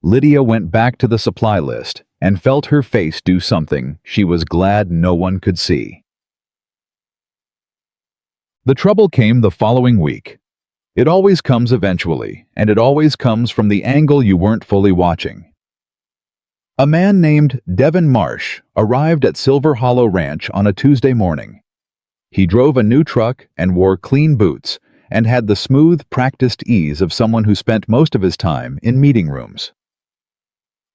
Lydia went back to the supply list and felt her face do something she was glad no one could see. The trouble came the following week. It always comes eventually, and it always comes from the angle you weren't fully watching. A man named Devin Marsh arrived at Silver Hollow Ranch on a Tuesday morning. He drove a new truck and wore clean boots and had the smooth, practiced ease of someone who spent most of his time in meeting rooms.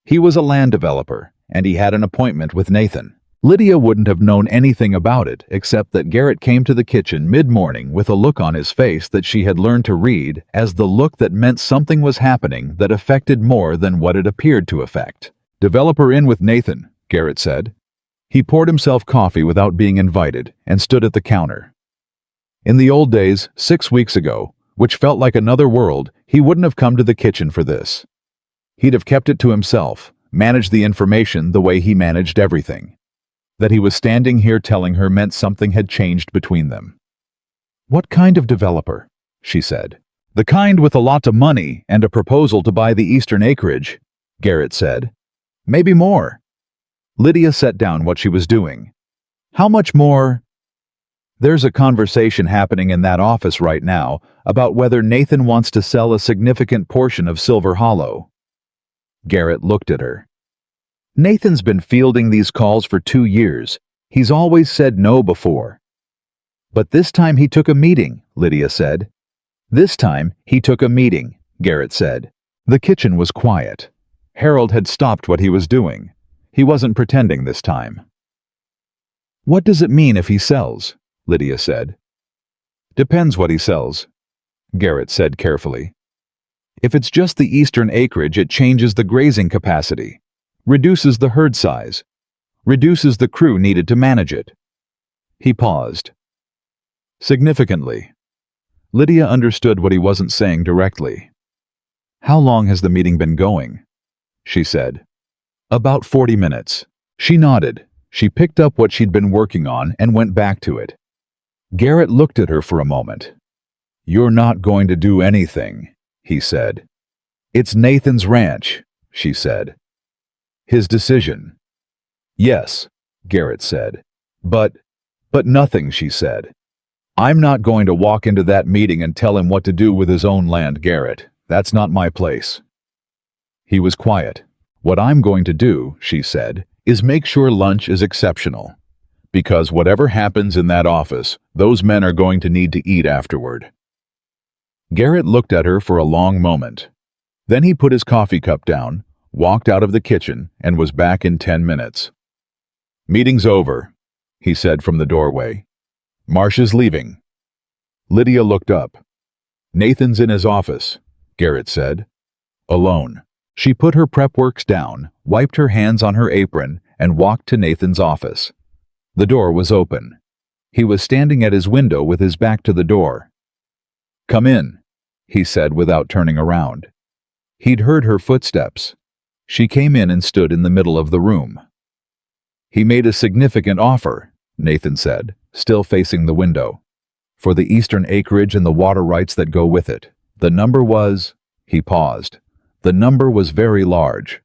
He was a land developer, and he had an appointment with Nathan. Lydia wouldn't have known anything about it except that Garrett came to the kitchen mid-morning with a look on his face that she had learned to read as the look that meant something was happening that affected more than what it appeared to affect. "Developer in with Nathan," Garrett said. He poured himself coffee without being invited and stood at the counter. In the old days, 6 weeks ago, which felt like another world, he wouldn't have come to the kitchen for this. He'd have kept it to himself, managed the information the way he managed everything. That he was standing here telling her meant something had changed between them. "What kind of developer?" she said. "The kind with a lot of money and a proposal to buy the eastern acreage," Garrett said. "Maybe more." Lydia set down what she was doing. "How much more?" "There's a conversation happening in that office right now about whether Nathan wants to sell a significant portion of Silver Hollow." Garrett looked at her. "Nathan's been fielding these calls for 2 years. He's always said no before." "But this time he took a meeting," Lydia said. "This time he took a meeting," Garrett said. The kitchen was quiet. Harold had stopped what he was doing. He wasn't pretending this time. "What does it mean if he sells?" Lydia said. "Depends what he sells," Garrett said carefully. "If it's just the eastern acreage, it changes the grazing capacity. reduces the herd size, reduces the crew needed to manage it. He paused. Significantly. Lydia understood what he wasn't saying directly. How long has the meeting been going? She said. About 40 minutes. She nodded. She picked up what she'd been working on and went back to it. Garrett looked at her for a moment. You're not going to do anything, he said. It's Nathan's ranch, she said. His decision. Yes, Garrett said. But nothing, she said. I'm not going to walk into that meeting and tell him what to do with his own land, Garrett. That's not my place. He was quiet. What I'm going to do, she said, is make sure lunch is exceptional. Because whatever happens in that office, those men are going to need to eat afterward. Garrett looked at her for a long moment. Then he put his coffee cup down, walked out of the kitchen, and was back in 10 minutes. Meeting's over, he said from the doorway. Marcia's leaving. Lydia looked up. Nathan's in his office, Garrett said. Alone. She put her prep works down, wiped her hands on her apron, and walked to Nathan's office. The door was open. He was standing at his window with his back to the door. Come in, he said without turning around. He'd heard her footsteps. She came in and stood in the middle of the room. He made a significant offer, Nathan said, still facing the window. For the eastern acreage and the water rights that go with it. The number was... He paused. The number was very large.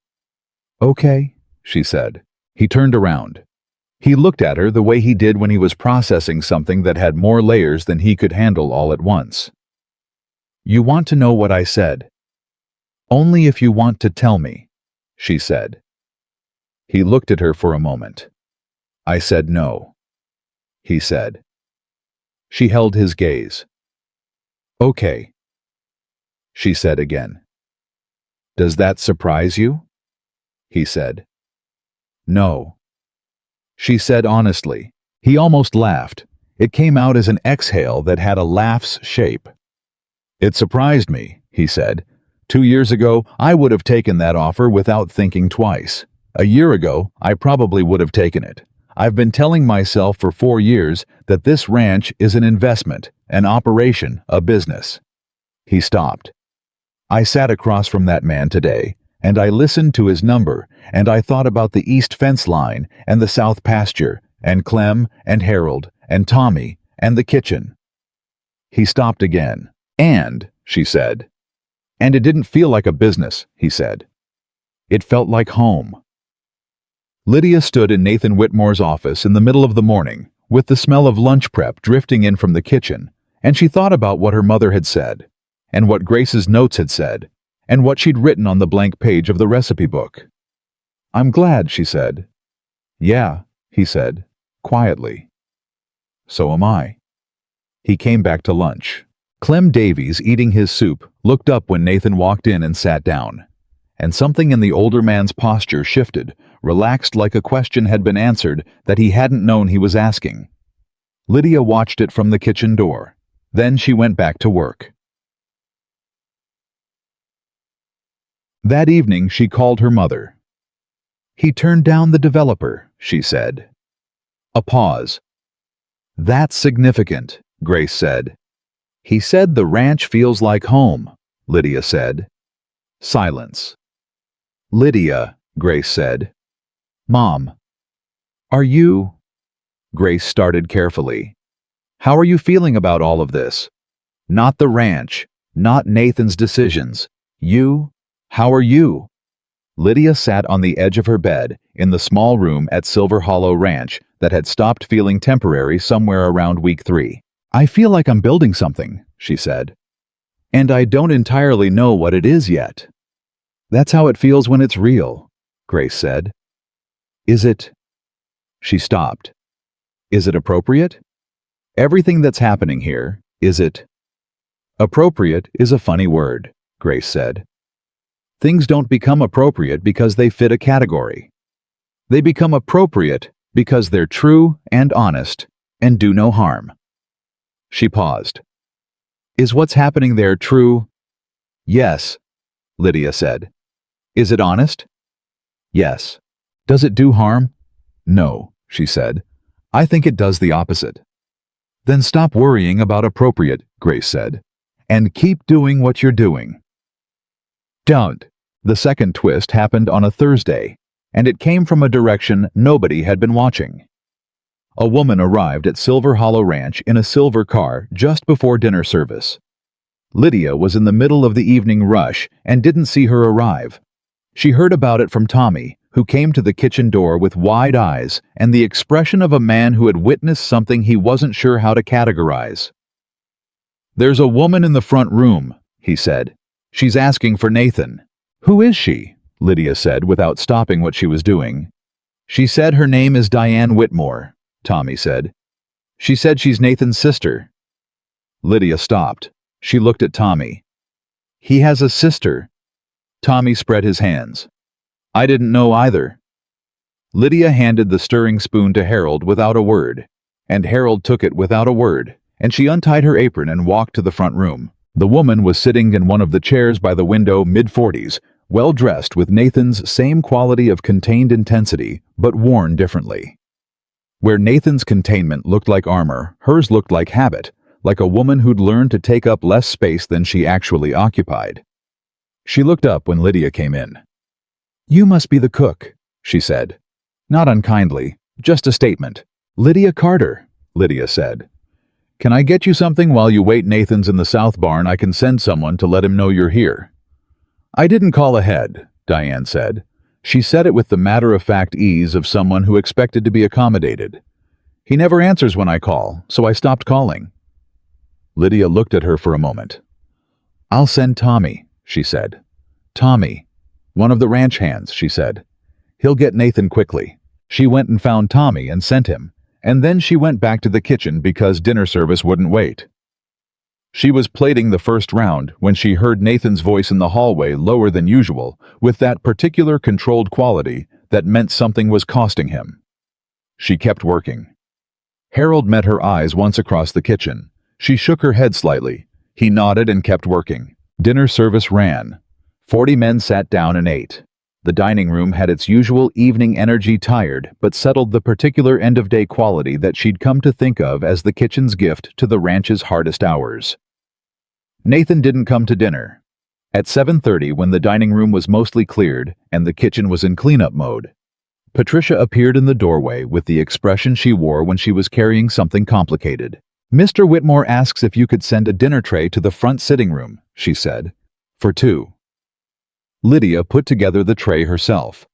Okay, she said. He turned around. He looked at her the way he did when he was processing something that had more layers than he could handle all at once. You want to know what I said? Only if you want to tell me, she said. He looked at her for a moment. I said no, he said. She held his gaze. Okay, she said again. Does that surprise you? He said. No. She said honestly. He almost laughed. It came out as an exhale that had a laugh's shape. It surprised me, he said. 2 years ago, I would have taken that offer without thinking twice. A year ago, I probably would have taken it. I've been telling myself for 4 years that this ranch is an investment, an operation, a business. He stopped. I sat across from that man today, and I listened to his number, and I thought about the east fence line, and the south pasture, and Clem, and Harold, and Tommy, and the kitchen. He stopped again. And, she said. And it didn't feel like a business, he said. It felt like home. Lydia stood in Nathan Whitmore's office in the middle of the morning, with the smell of lunch prep drifting in from the kitchen, and she thought about what her mother had said, and what Grace's notes had said, and what she'd written on the blank page of the recipe book. I'm glad, she said. Yeah, he said, quietly. So am I. He came back to lunch. Clem Davies, eating his soup, looked up when Nathan walked in and sat down. And something in the older man's posture shifted, relaxed like a question had been answered that he hadn't known he was asking. Lydia watched it from the kitchen door. Then she went back to work. That evening, she called her mother. He turned down the developer, she said. A pause. That's significant, Grace said. He said the ranch feels like home, Lydia said. Silence. Lydia, Grace said. Mom. Are you... Grace started carefully. How are you feeling about all of this? Not the ranch, not Nathan's decisions. You? How are you? Lydia sat on the edge of her bed in the small room at Silver Hollow Ranch that had stopped feeling temporary somewhere around week 3. I feel like I'm building something, she said. And I don't entirely know what it is yet. That's how it feels when it's real, Grace said. Is it... She stopped. Is it appropriate? Everything that's happening here, is it... Appropriate is a funny word, Grace said. Things don't become appropriate because they fit a category. They become appropriate because they're true and honest and do no harm. She paused. Is what's happening there true? Yes, Lydia said. Is it honest? Yes. Does it do harm? No, she said. I think it does the opposite. Then stop worrying about appropriate, Grace said. And keep doing what you're doing. Don't. The second twist happened on a Thursday, and it came from a direction nobody had been watching. A woman arrived at Silver Hollow Ranch in a silver car just before dinner service. Lydia was in the middle of the evening rush and didn't see her arrive. She heard about it from Tommy, who came to the kitchen door with wide eyes and the expression of a man who had witnessed something he wasn't sure how to categorize. "There's a woman in the front room," he said. "She's asking for Nathan." "Who is she?" Lydia said without stopping what she was doing. "She said her name is Diane Whitmore," Tommy said. "She said she's Nathan's sister." Lydia stopped. She looked at Tommy. "He has a sister." Tommy spread his hands. "I didn't know either." Lydia handed the stirring spoon to Harold without a word, and Harold took it without a word, and she untied her apron and walked to the front room. The woman was sitting in one of the chairs by the window, mid-40s, well-dressed with Nathan's same quality of contained intensity, but worn differently. Where Nathan's containment looked like armor, hers looked like habit, like a woman who'd learned to take up less space than she actually occupied. She looked up when Lydia came in. "You must be the cook," she said. Not unkindly, just a statement. "Lydia Carter," Lydia said. "Can I get you something while you wait? Nathan's in the south barn. I can send someone to let him know you're here." "I didn't call ahead," Diane said. She said it with the matter-of-fact ease of someone who expected to be accommodated. "He never answers when I call, so I stopped calling." Lydia looked at her for a moment. "I'll send Tommy," she said. "Tommy. One of the ranch hands," she said. "He'll get Nathan quickly." She went and found Tommy and sent him, and then she went back to the kitchen because dinner service wouldn't wait. She was plating the first round when she heard Nathan's voice in the hallway, lower than usual, with that particular controlled quality that meant something was costing him. She kept working. Harold met her eyes once across the kitchen. She shook her head slightly. He nodded and kept working. Dinner service ran. 40 men sat down and ate. The dining room had its usual evening energy, tired, but settled the particular end-of-day quality that she'd come to think of as the kitchen's gift to the ranch's hardest hours. Nathan didn't come to dinner. At 7:30, when the dining room was mostly cleared and the kitchen was in cleanup mode, Patricia appeared in the doorway with the expression she wore when she was carrying something complicated. "Mr. Whitmore asks if you could send a dinner tray to the front sitting room," she said. "For two." Lydia put together the tray herself.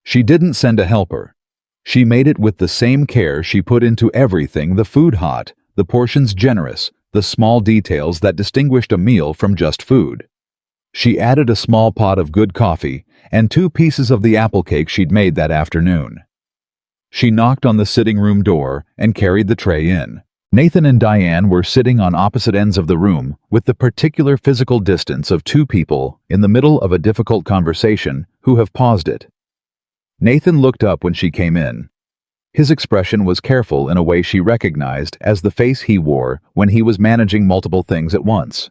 She didn't send a helper. She made it with the same care she put into everything: the food hot, the portions generous, the small details that distinguished a meal from just food. She added a small pot of good coffee and 2 pieces of the apple cake she'd made that afternoon. She knocked on the sitting room door and carried the tray in. Nathan and Diane were sitting on opposite ends of the room, with the particular physical distance of 2 people in the middle of a difficult conversation who have paused it. Nathan looked up when she came in. His expression was careful in a way she recognized as the face he wore when he was managing multiple things at once.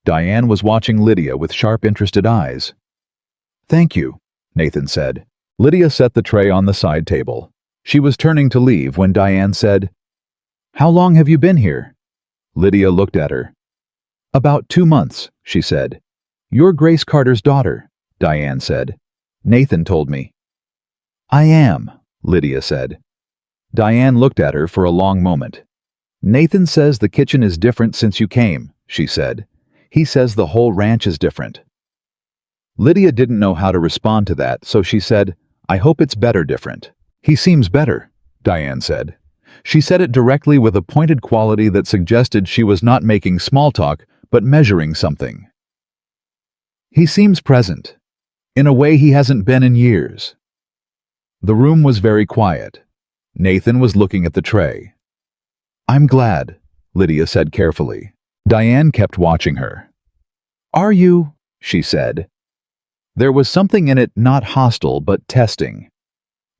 Diane was watching Lydia with sharp, interested eyes. "Thank you," Nathan said. Lydia set the tray on the side table. She was turning to leave when Diane said, "How long have you been here?" Lydia looked at her. "About 2 months," she said. "You're Grace Carter's daughter," Diane said. "Nathan told me." "I am," Lydia said. Diane looked at her for a long moment. "Nathan says the kitchen is different since you came," she said. "He says the whole ranch is different." Lydia didn't know how to respond to that, so she said, "I hope it's better different." "He seems better," Diane said. She said it directly with a pointed quality that suggested she was not making small talk, but measuring something. "He seems present, in a way he hasn't been in years." The room was very quiet. Nathan was looking at the tray. "I'm glad," Lydia said carefully. Diane kept watching her. "Are you?" she said. There was something in it not hostile but testing.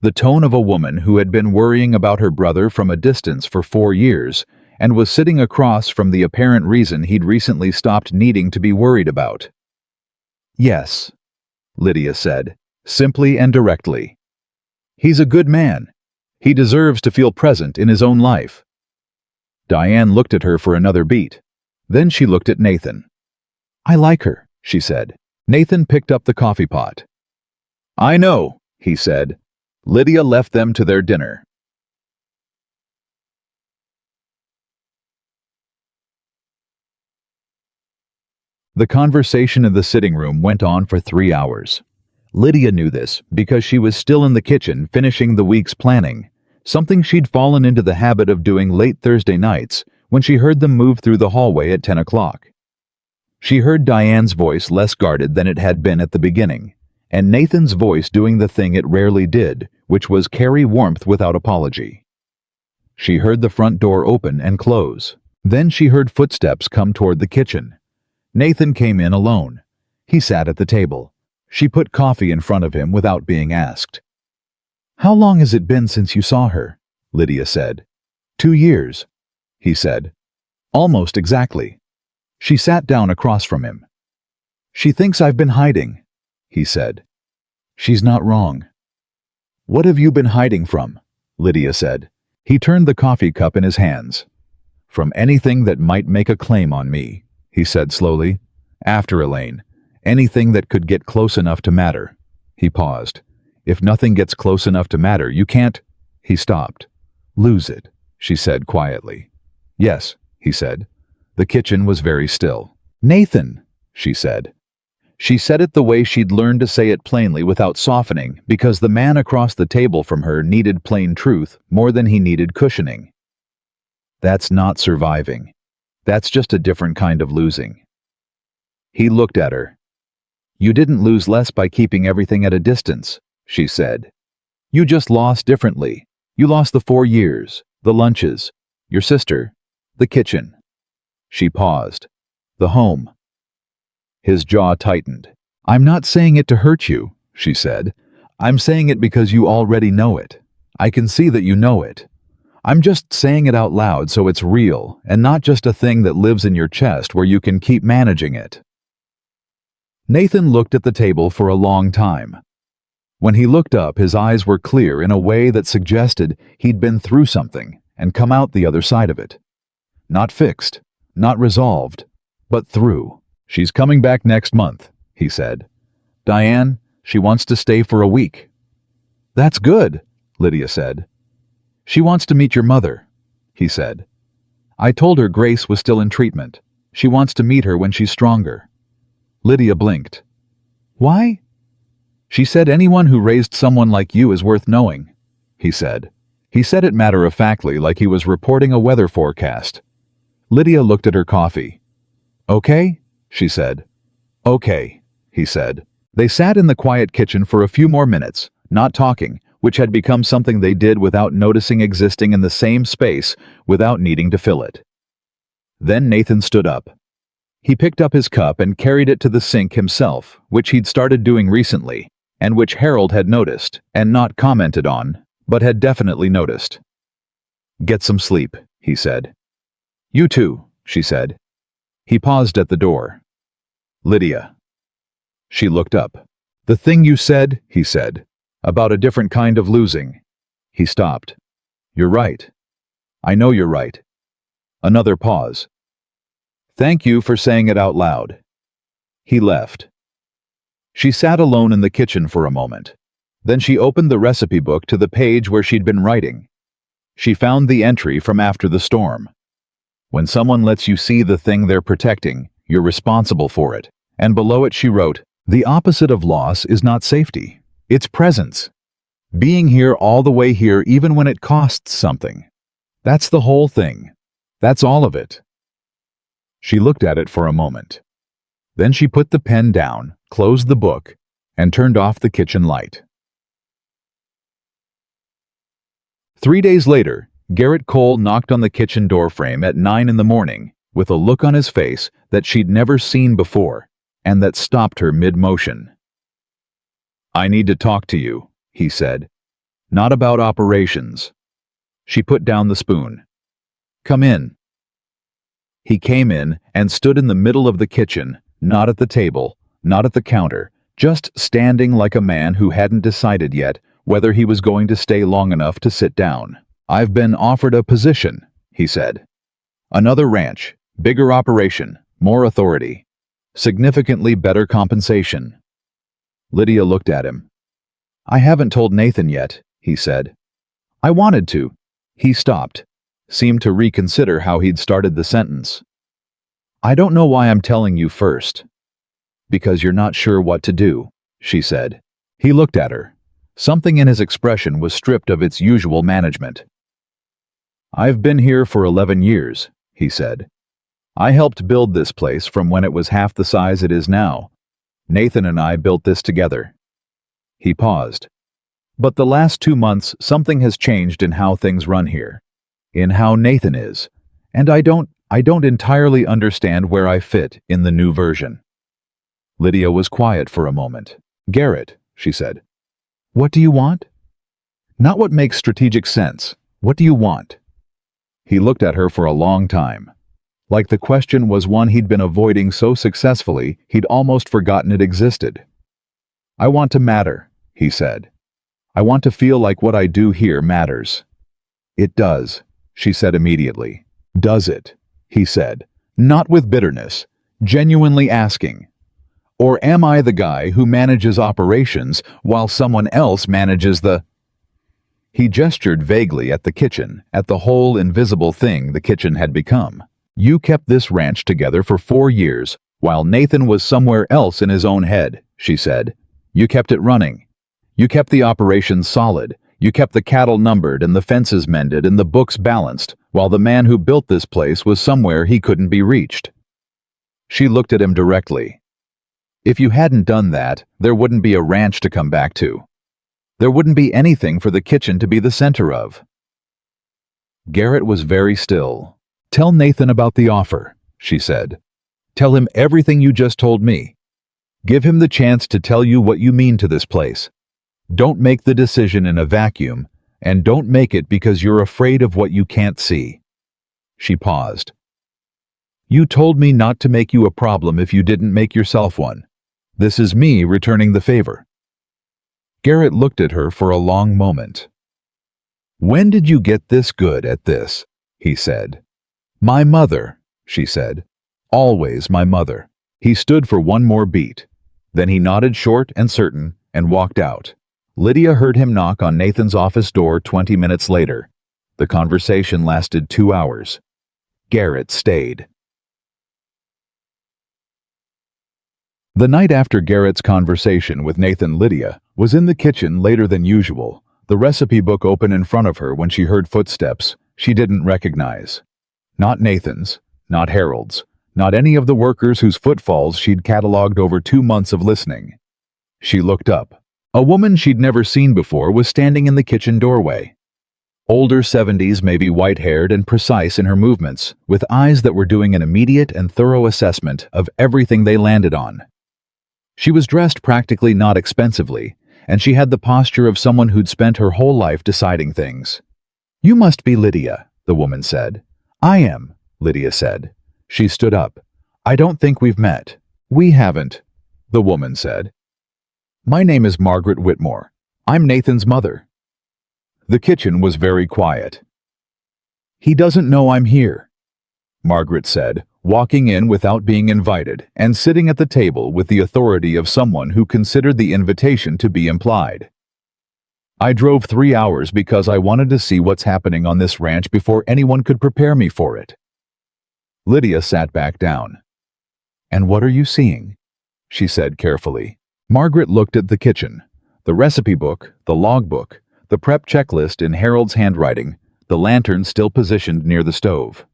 The tone of a woman who had been worrying about her brother from a distance for 4 years and was sitting across from the apparent reason he'd recently stopped needing to be worried about. "Yes," Lydia said. simply and directly. He's a good man. He deserves to feel present in his own life. Diane looked at her for another beat. Then she looked at Nathan. I like her, she said. Nathan picked up the coffee pot. I know, he said. Lydia left them to their dinner. The conversation in the sitting room went on for 3 hours. Lydia knew this because she was still in the kitchen finishing the week's planning, something she'd fallen into the habit of doing late Thursday nights when she heard them move through the hallway at 10 o'clock. She heard Diane's voice less guarded than it had been at the beginning, and Nathan's voice doing the thing it rarely did, which was carry warmth without apology. She heard the front door open and close. Then she heard footsteps come toward the kitchen. Nathan came in alone. He sat at the table. She put coffee in front of him without being asked. How long has it been since you saw her? Lydia said. 2 years, he said. Almost exactly. She sat down across from him. She thinks I've been hiding, he said. She's not wrong. What have you been hiding from? Lydia said. He turned the coffee cup in his hands. From anything that might make a claim on me, he said slowly. After Elaine, anything that could get close enough to matter. He paused. If nothing gets close enough to matter, you can't. He stopped. Lose it, she said quietly. Yes, he said. The kitchen was very still. Nathan, she said. She said it the way she'd learned to say it plainly without softening, because the man across the table from her needed plain truth more than he needed cushioning. That's not surviving. That's just a different kind of losing. He looked at her. You didn't lose less by keeping everything at a distance, she said. You just lost differently. You lost the 4 years, the lunches, your sister, the kitchen. She paused. The home. His jaw tightened. I'm not saying it to hurt you, she said. I'm saying it because you already know it. I can see that you know it. I'm just saying it out loud so it's real and not just a thing that lives in your chest where you can keep managing it. Nathan looked at the table for a long time. When he looked up, his eyes were clear in a way that suggested he'd been through something and come out the other side of it. Not fixed, not resolved, but through. She's coming back next month, he said. Diane, she wants to stay for a week. That's good, Lydia said. She wants to meet your mother, he said. I told her Grace was still in treatment. She wants to meet her when she's stronger. Lydia blinked. Why? She said anyone who raised someone like you is worth knowing, he said. He said it matter-of-factly like he was reporting a weather forecast. Lydia looked at her coffee. Okay, she said. Okay, he said. They sat in the quiet kitchen for a few more minutes, not talking, which had become something they did without noticing existing in the same space, without needing to fill it. Then Nathan stood up. He picked up his cup and carried it to the sink himself, which he'd started doing recently, and which Harold had noticed, and not commented on, but had definitely noticed. Get some sleep, he said. You too, she said. He paused at the door. Lydia. She looked up. The thing you said, he said, about a different kind of losing. He stopped. You're right. I know you're right. Another pause. Thank you for saying it out loud. He left. She sat alone in the kitchen for a moment. Then she opened the recipe book to the page where she'd been writing. She found the entry from after the storm. When someone lets you see the thing they're protecting, you're responsible for it. And below it she wrote, the opposite of loss is not safety. It's presence. Being here all the way here even when it costs something. That's the whole thing. That's all of it. She looked at it for a moment. Then she put the pen down, closed the book, and turned off the kitchen light. 3 days later, Garrett Cole knocked on the kitchen doorframe at 9 in the morning with a look on his face that she'd never seen before and that stopped her mid-motion. I need to talk to you, he said. Not about operations. She put down the spoon. Come in. He came in and stood in the middle of the kitchen, not at the table, not at the counter, just standing like a man who hadn't decided yet whether he was going to stay long enough to sit down. "I've been offered a position," he said. "Another ranch, bigger operation, more authority, significantly better compensation." Lydia looked at him. "I haven't told Nathan yet," he said. "I wanted to." He stopped, seemed to reconsider how he'd started the sentence. "I don't know why I'm telling you first." "Because you're not sure what to do," she said. He looked at her. Something in his expression was stripped of its usual management. "I've been here for 11 years, he said. "I helped build this place from when it was half the size it is now. Nathan and I built this together." He paused. "But the last 2 months, something has changed in how things run here, in how Nathan is, and I don't entirely understand where I fit in the new version." Lydia was quiet for a moment. "Garrett," she said, "what do you want?" "Not what makes strategic sense. What do you want?" He looked at her for a long time. Like the question was one he'd been avoiding so successfully he'd almost forgotten it existed. "I want to matter," he said. "I want to feel like what I do here matters." "It does," she said immediately. "Does it?" he said, not with bitterness, genuinely asking. "Or am I the guy who manages operations while someone else manages the—" He gestured vaguely at the kitchen, at the whole invisible thing the kitchen had become. "You kept this ranch together for 4 years, while Nathan was somewhere else in his own head," she said. "You kept it running. You kept the operation solid. You kept the cattle numbered and the fences mended and the books balanced, while the man who built this place was somewhere he couldn't be reached." She looked at him directly. "If you hadn't done that, there wouldn't be a ranch to come back to. There wouldn't be anything for the kitchen to be the center of." Garrett was very still. "Tell Nathan about the offer," she said. "Tell him everything you just told me. Give him the chance to tell you what you mean to this place. Don't make the decision in a vacuum, and don't make it because you're afraid of what you can't see." She paused. "You told me not to make you a problem if you didn't make yourself one. This is me returning the favor." Garrett looked at her for a long moment. "When did you get this good at this?" he said. "My mother," she said. "Always my mother." He stood for one more beat. Then he nodded short and certain and walked out. Lydia heard him knock on Nathan's office door 20 minutes later. The conversation lasted 2 hours. Garrett stayed. The night after Garrett's conversation with Nathan, Lydia was in the kitchen later than usual, the recipe book open in front of her when she heard footsteps she didn't recognize. Not Nathan's, not Harold's, not any of the workers whose footfalls she'd cataloged over 2 months of listening. She looked up. A woman she'd never seen before was standing in the kitchen doorway. Older 70s, maybe white-haired and precise in her movements, with eyes that were doing an immediate and thorough assessment of everything they landed on. She was dressed practically not expensively, and she had the posture of someone who'd spent her whole life deciding things. "You must be Lydia," the woman said. "I am," Lydia said. She stood up. "I don't think we've met." "We haven't," the woman said. "My name is Margaret Whitmore. I'm Nathan's mother." The kitchen was very quiet. "He doesn't know I'm here," Margaret said, walking in without being invited and sitting at the table with the authority of someone who considered the invitation to be implied. "I drove 3 hours because I wanted to see what's happening on this ranch before anyone could prepare me for it." Lydia sat back down. "And what are you seeing?" she said carefully. Margaret looked at the kitchen, the recipe book, the logbook, the prep checklist in Harold's handwriting, the lantern still positioned near the stove.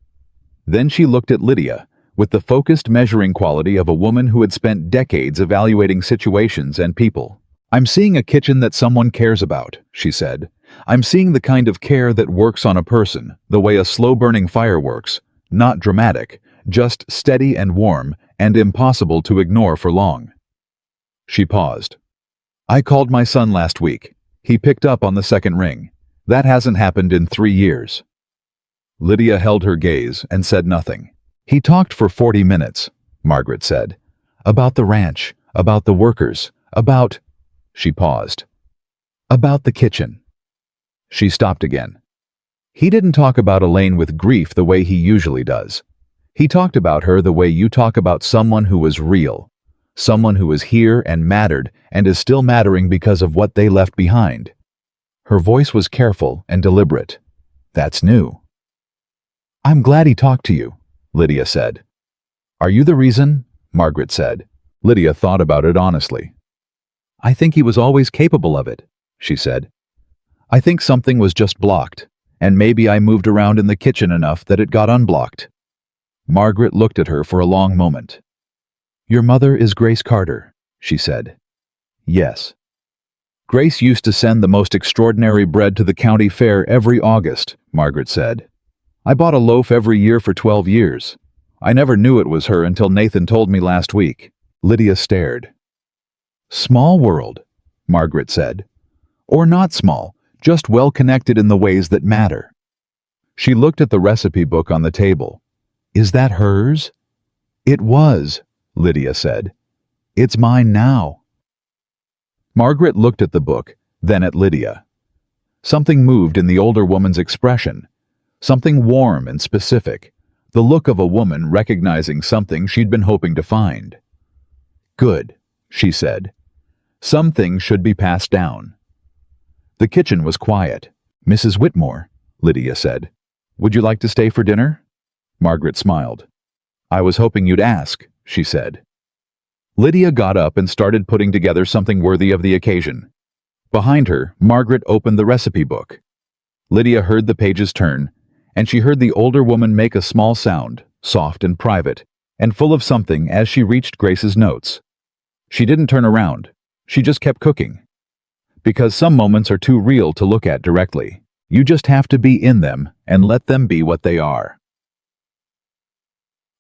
Then she looked at Lydia, with the focused measuring quality of a woman who had spent decades evaluating situations and people. "I'm seeing a kitchen that someone cares about," she said. "I'm seeing the kind of care that works on a person, the way a slow-burning fire works, not dramatic, just steady and warm and impossible to ignore for long." She paused. "I called my son last week. He picked up on the second ring. That hasn't happened in 3 years. Lydia held her gaze and said nothing. "He talked for 40 minutes, Margaret said. "About the ranch, about the workers, About, she paused. About the kitchen. She stopped again. He didn't talk about Elaine with grief the way he usually does. He talked about her the way you talk about someone who was real, someone who was here and mattered and is still mattering because of what they left behind. Her voice was careful and deliberate. That's new. I'm glad he talked to you, Lydia said. Are you the reason? Margaret said. Lydia thought about it honestly. I think he was always capable of it, she said. I think something was just blocked, and maybe I moved around in the kitchen enough that it got unblocked. Margaret looked at her for a long moment. Your mother is Grace Carter, she said. Yes. Grace used to send the most extraordinary bread to the county fair every August, Margaret said. I bought a loaf every year for 12 years. I never knew it was her until Nathan told me last week. Lydia stared. Small world, Margaret said. Or not small, just well-connected in the ways that matter. She looked at the recipe book on the table. Is that hers? It was, Lydia said. It's mine now. Margaret looked at the book, then at Lydia. Something moved in the older woman's expression. Something warm and specific. The look of a woman recognizing something she'd been hoping to find. Good, she said. Some things should be passed down. The kitchen was quiet. Mrs. Whitmore, Lydia said. Would you like to stay for dinner? Margaret smiled. I was hoping you'd ask, she said. Lydia got up and started putting together something worthy of the occasion. Behind her, Margaret opened the recipe book. Lydia heard the pages turn, and she heard the older woman make a small sound, soft and private, and full of something as she reached Grace's notes. She didn't turn around. She just kept cooking. Because some moments are too real to look at directly. You just have to be in them and let them be what they are.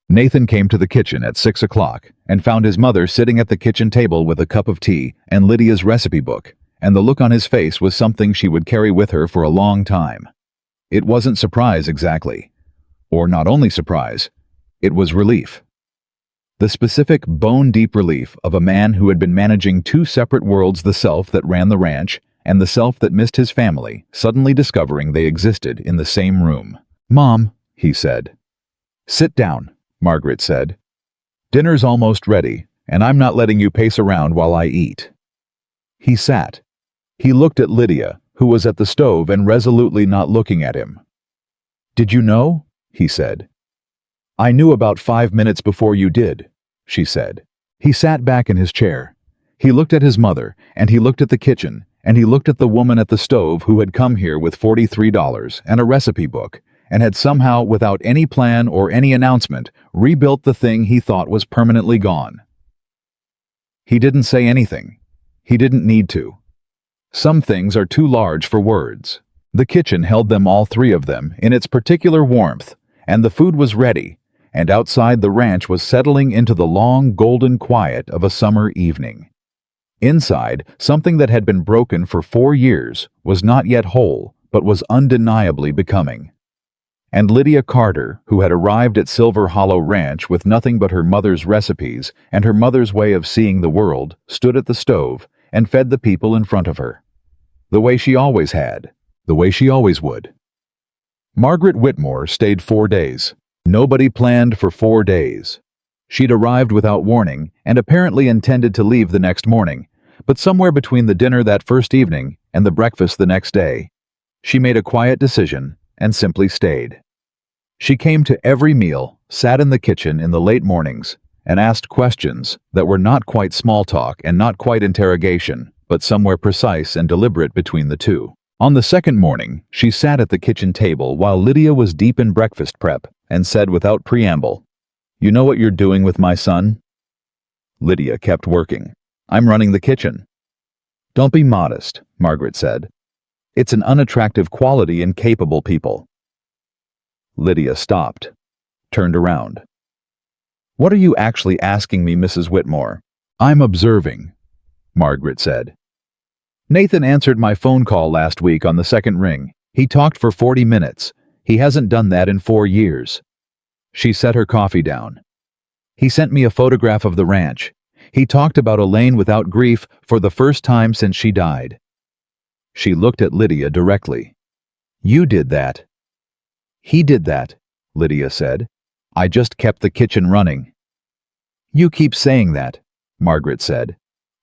Nathan came to the kitchen at 6 o'clock and found his mother sitting at the kitchen table with a cup of tea and Lydia's recipe book, and the look on his face was something she would carry with her for a long time. It wasn't surprise exactly. Or not only surprise, it was relief. The specific bone-deep relief of a man who had been managing two separate worlds, the self that ran the ranch and the self that missed his family, suddenly discovering they existed in the same room. Mom, he said. Sit down, Margaret said. Dinner's almost ready, and I'm not letting you pace around while I eat. He sat. He looked at Lydia, who was at the stove and resolutely not looking at him. Did you know? He said. I knew about 5 minutes before you did, she said. He sat back in his chair. He looked at his mother, and he looked at the kitchen, and he looked at the woman at the stove who had come here with $43 and a recipe book, and had somehow, without any plan or any announcement, rebuilt the thing he thought was permanently gone. He didn't say anything. He didn't need to. Some things are too large for words. The kitchen held them, all three of them, in its particular warmth, and the food was ready, and outside the ranch was settling into the long golden quiet of a summer evening. Inside, something that had been broken for 4 years was not yet whole, but was undeniably becoming. And Lydia Carter, who had arrived at Silver Hollow Ranch with nothing but her mother's recipes and her mother's way of seeing the world, stood at the stove and fed the people in front of her. The way she always had, the way she always would. Margaret Whitmore stayed 4 days. Nobody planned for 4 days. She'd arrived without warning and apparently intended to leave the next morning, but somewhere between the dinner that first evening and the breakfast the next day, she made a quiet decision and simply stayed. She came to every meal, sat in the kitchen in the late mornings, and asked questions that were not quite small talk and not quite interrogation, but somewhere precise and deliberate between the two. On the second morning, she sat at the kitchen table while Lydia was deep in breakfast prep and said without preamble, "You know what you're doing with my son?" Lydia kept working. "I'm running the kitchen." "Don't be modest," Margaret said. "It's an unattractive quality in capable people." Lydia stopped, turned around. "What are you actually asking me, Mrs. Whitmore?" "I'm observing," Margaret said. "Nathan answered my phone call last week on the second ring. He talked for 40 minutes. He hasn't done that in 4 years. She set her coffee down. He sent me a photograph of the ranch. He talked about Elaine without grief for the first time since she died. She looked at Lydia directly. "You did that." "He did that," Lydia said. "I just kept the kitchen running." "You keep saying that," Margaret said.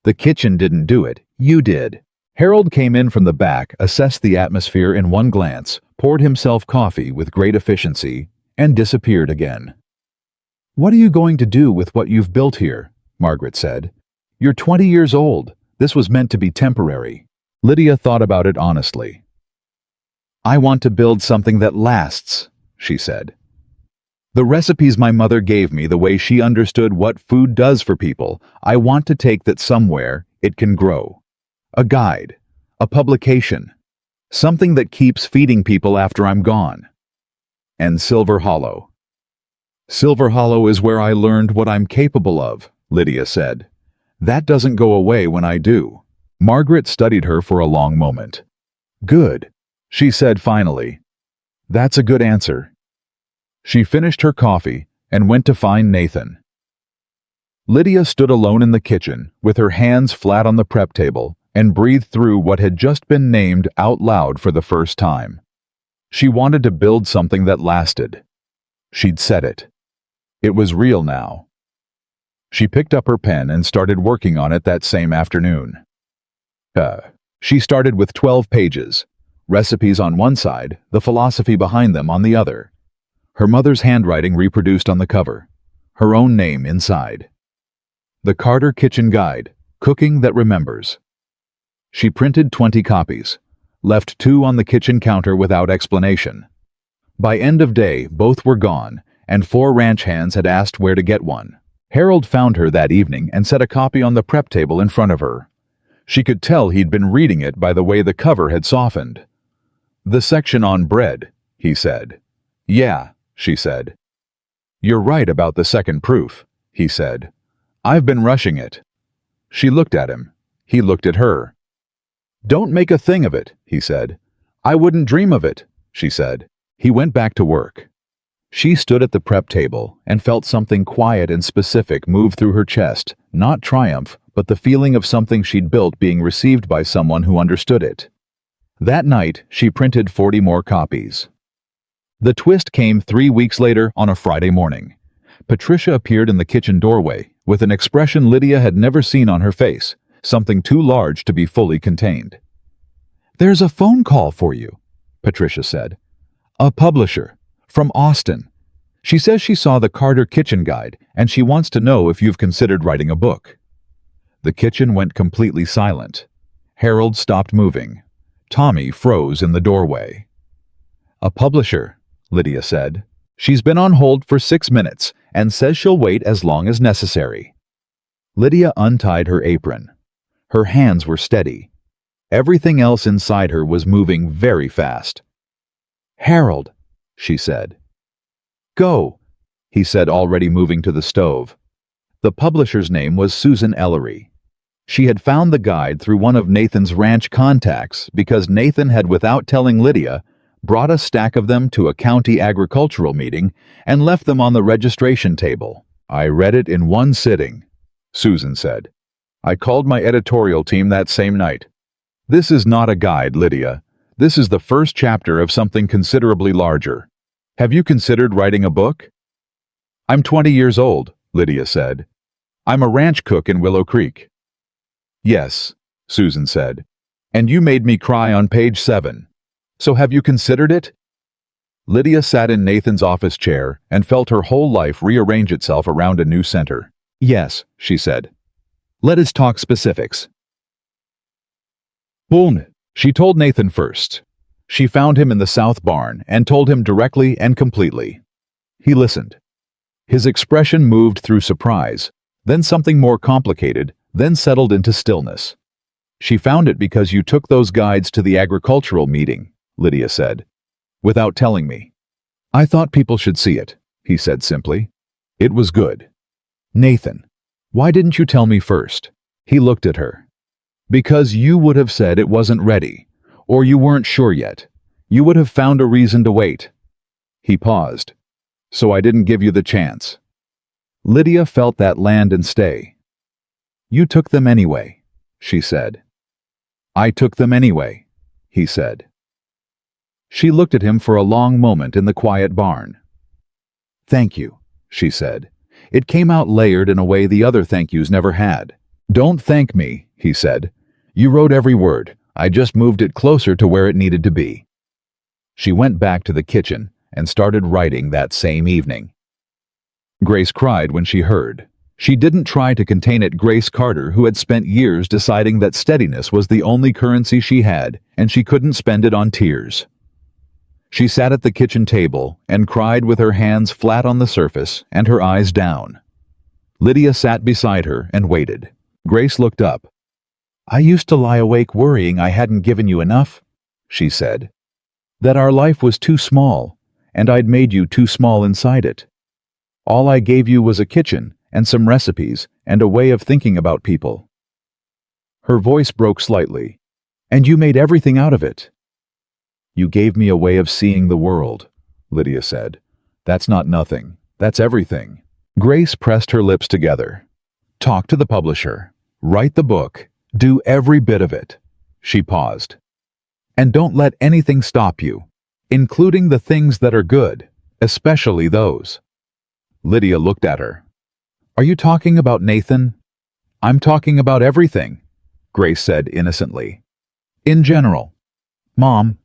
"The kitchen didn't do it, you did." Harold came in from the back, assessed the atmosphere in one glance, poured himself coffee with great efficiency, and disappeared again. "What are you going to do with what you've built here?" Margaret said. "You're 20 years old. This was meant to be temporary." Lydia thought about it honestly. "I want to build something that lasts," she said. "The recipes my mother gave me, the way she understood what food does for people, I want to take that somewhere it can grow. A guide, a publication, something that keeps feeding people after I'm gone." "And Silver Hollow." "Silver Hollow is where I learned what I'm capable of," Lydia said. "That doesn't go away when I do." Margaret studied her for a long moment. "Good," she said finally. "That's a good answer." She finished her coffee and went to find Nathan. Lydia stood alone in the kitchen, with her hands flat on the prep table, and breathed through what had just been named out loud for the first time. She wanted to build something that lasted. She'd said it. It was real now. She picked up her pen and started working on it that same afternoon. She started with 12 pages, recipes on one side, the philosophy behind them on the other. Her mother's handwriting reproduced on the cover, her own name inside. The Carter Kitchen Guide, Cooking That Remembers. She printed 20 copies, left 2 on the kitchen counter without explanation. By end of day, both were gone, and 4 ranch hands had asked where to get one. Harold found her that evening and set a copy on the prep table in front of her. She could tell he'd been reading it by the way the cover had softened. "The section on bread," he said. "Yeah," she said. "You're right about the second proof," he said. "I've been rushing it." She looked at him. He looked at her. "Don't make a thing of it," he said. "I wouldn't dream of it," she said. He went back to work. She stood at the prep table and felt something quiet and specific move through her chest, not triumph, but the feeling of something she'd built being received by someone who understood it. That night, she printed 40 more copies. The twist came 3 weeks later on a Friday morning. Patricia appeared in the kitchen doorway with an expression Lydia had never seen on her face, something too large to be fully contained. "There's a phone call for you," Patricia said. "A publisher, from Austin. She says she saw the Carter Kitchen Guide, and she wants to know if you've considered writing a book." The kitchen went completely silent. Harold stopped moving. Tommy froze in the doorway. "A publisher," Lydia said. "She's been on hold for 6 minutes and says she'll wait as long as necessary." Lydia untied her apron. Her hands were steady. Everything else inside her was moving very fast. "Harold," she said. "Go," he said, already moving to the stove. The publisher's name was Susan Ellery. She had found the guide through one of Nathan's ranch contacts because Nathan had, without telling Lydia, brought a stack of them to a county agricultural meeting and left them on the registration table. "I read it in one sitting," Susan said. "I called my editorial team that same night. This is not a guide, Lydia. This is the first chapter of something considerably larger. Have you considered writing a book?" "I'm 20 years old," Lydia said. "I'm a ranch cook in Willow Creek." "Yes," Susan said. "And you made me cry on page 7. So have you considered it?" Lydia sat in Nathan's office chair and felt her whole life rearrange itself around a new center. "Yes," she said. "Let us talk specifics." "Boom," she told Nathan first. She found him in the south barn and told him directly and completely. He listened. His expression moved through surprise, then something more complicated, then settled into stillness. "She found it because you took those guides to the agricultural meeting," Lydia said, "without telling me." "I thought people should see it," he said simply. "It was good." "Nathan, why didn't you tell me first?" He looked at her. "Because you would have said it wasn't ready, or you weren't sure yet. You would have found a reason to wait." He paused. "So I didn't give you the chance." Lydia felt that land and stay. You took them anyway, she said. I took them anyway, he said. She looked at him for a long moment in the quiet barn. Thank you, she said. It came out layered in a way the other thank yous never had. Don't thank me, he said. You wrote every word. I just moved it closer to where it needed to be. She went back to the kitchen and started writing that same evening. Grace cried when she heard. She didn't try to contain it. Grace Carter, who had spent years deciding that steadiness was the only currency she had, and she couldn't spend it on tears. She sat at the kitchen table and cried with her hands flat on the surface and her eyes down. Lydia sat beside her and waited. Grace looked up. I used to lie awake worrying I hadn't given you enough, she said. That our life was too small, and I'd made you too small inside it. All I gave you was a kitchen and some recipes and a way of thinking about people. Her voice broke slightly. And you made everything out of it. You gave me a way of seeing the world, Lydia said. That's not nothing. That's everything. Grace pressed her lips together. Talk to the publisher. Write the book. Do every bit of it. She paused. And don't let anything stop you, including the things that are good, especially those. Lydia looked at her. Are you talking about Nathan? I'm talking about everything, Grace said innocently. In general. Mom,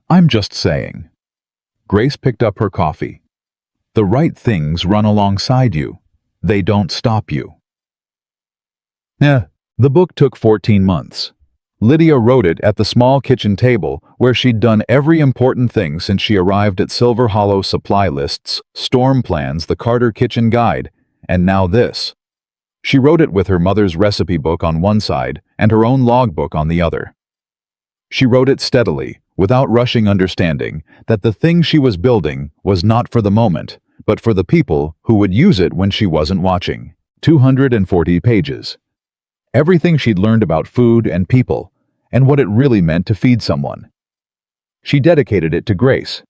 I'm just saying. Grace picked up her coffee. The right things run alongside you. They don't stop you. The book took 14 months. Lydia wrote it at the small kitchen table where she'd done every important thing since she arrived at Silver Hollow: supply lists, storm plans, the Carter kitchen guide, and now this. She wrote it with her mother's recipe book on one side and her own logbook on the other. She wrote it steadily, without rushing, understanding that the thing she was building was not for the moment, but for the people who would use it when she wasn't watching. 240 pages. Everything she'd learned about food and people, and what it really meant to feed someone. She dedicated it to Grace,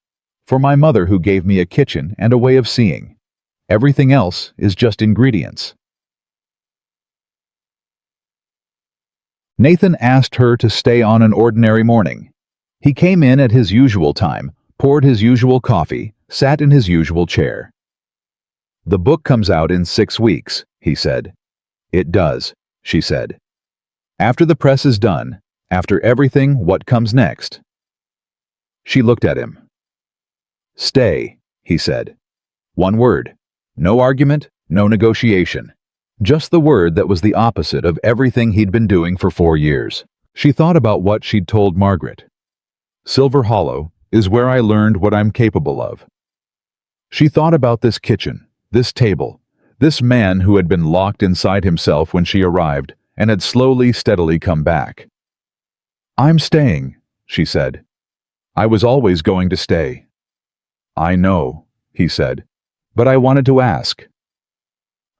for my mother who gave me a kitchen and a way of seeing. Everything else is just ingredients. Nathan asked her to stay on an ordinary morning. He came in at his usual time, poured his usual coffee, sat in his usual chair. The book comes out in 6 weeks, he said. It does, she said. After the press is done, after everything, what comes next? She looked at him. Stay, he said. One word. No argument, no negotiation. Just the word that was the opposite of everything he'd been doing for 4 years. She thought about what she'd told Margaret. Silver Hollow is where I learned what I'm capable of. She thought about this kitchen, this table, this man who had been locked inside himself when she arrived and had slowly, steadily come back. I'm staying, she said. I was always going to stay. I know, he said, but I wanted to ask.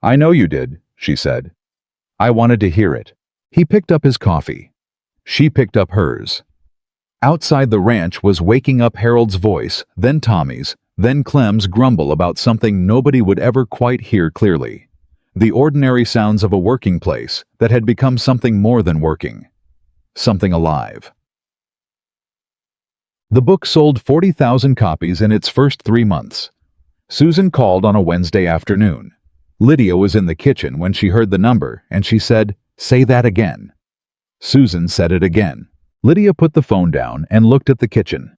I know you did, she said. I wanted to hear it. He picked up his coffee. She picked up hers. Outside the ranch was waking up Harold's voice, then Tommy's, then Clem's grumble about something nobody would ever quite hear clearly. The ordinary sounds of a working place that had become something more than working. Something alive. The book sold 40,000 copies in its first 3 months. Susan called on a Wednesday afternoon. Lydia was in the kitchen when she heard the number, and she said, "Say that again." Susan said it again. Lydia put the phone down and looked at the kitchen.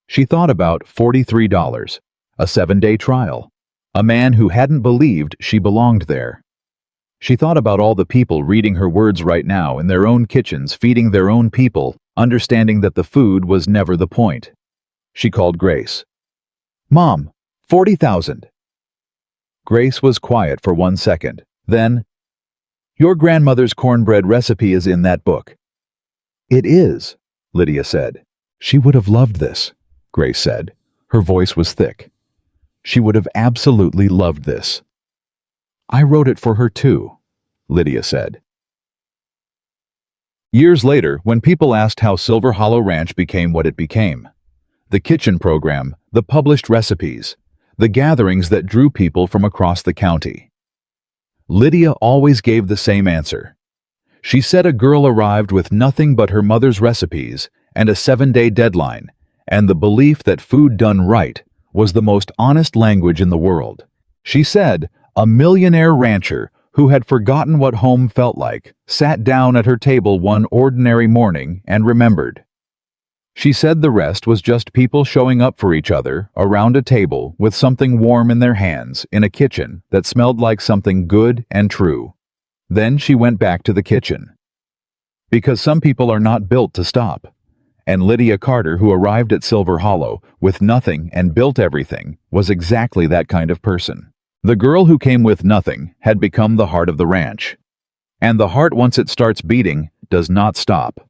She thought about $43, a 7-day trial, a man who hadn't believed she belonged there. She thought about all the people reading her words right now in their own kitchens, feeding their own people, understanding that the food was never the point. She called Grace. "Mom, 40,000. Grace was quiet for 1 second. Then, "Your grandmother's cornbread recipe is in that book." "It is," Lydia said. "She would have loved this," Grace said. Her voice was thick. "She would have absolutely loved this." "I wrote it for her too," Lydia said. Years later, when people asked how Silver Hollow Ranch became what it became, the kitchen program, the published recipes, the gatherings that drew people from across the county, Lydia always gave the same answer. She said a girl arrived with nothing but her mother's recipes and a 7-day deadline, and the belief that food done right was the most honest language in the world. She said a millionaire rancher who had forgotten what home felt like sat down at her table one ordinary morning and remembered. She said the rest was just people showing up for each other around a table with something warm in their hands in a kitchen that smelled like something good and true. Then she went back to the kitchen. Because some people are not built to stop. And Lydia Carter, who arrived at Silver Hollow with nothing and built everything, was exactly that kind of person. The girl who came with nothing had become the heart of the ranch. And the heart, once it starts beating, does not stop.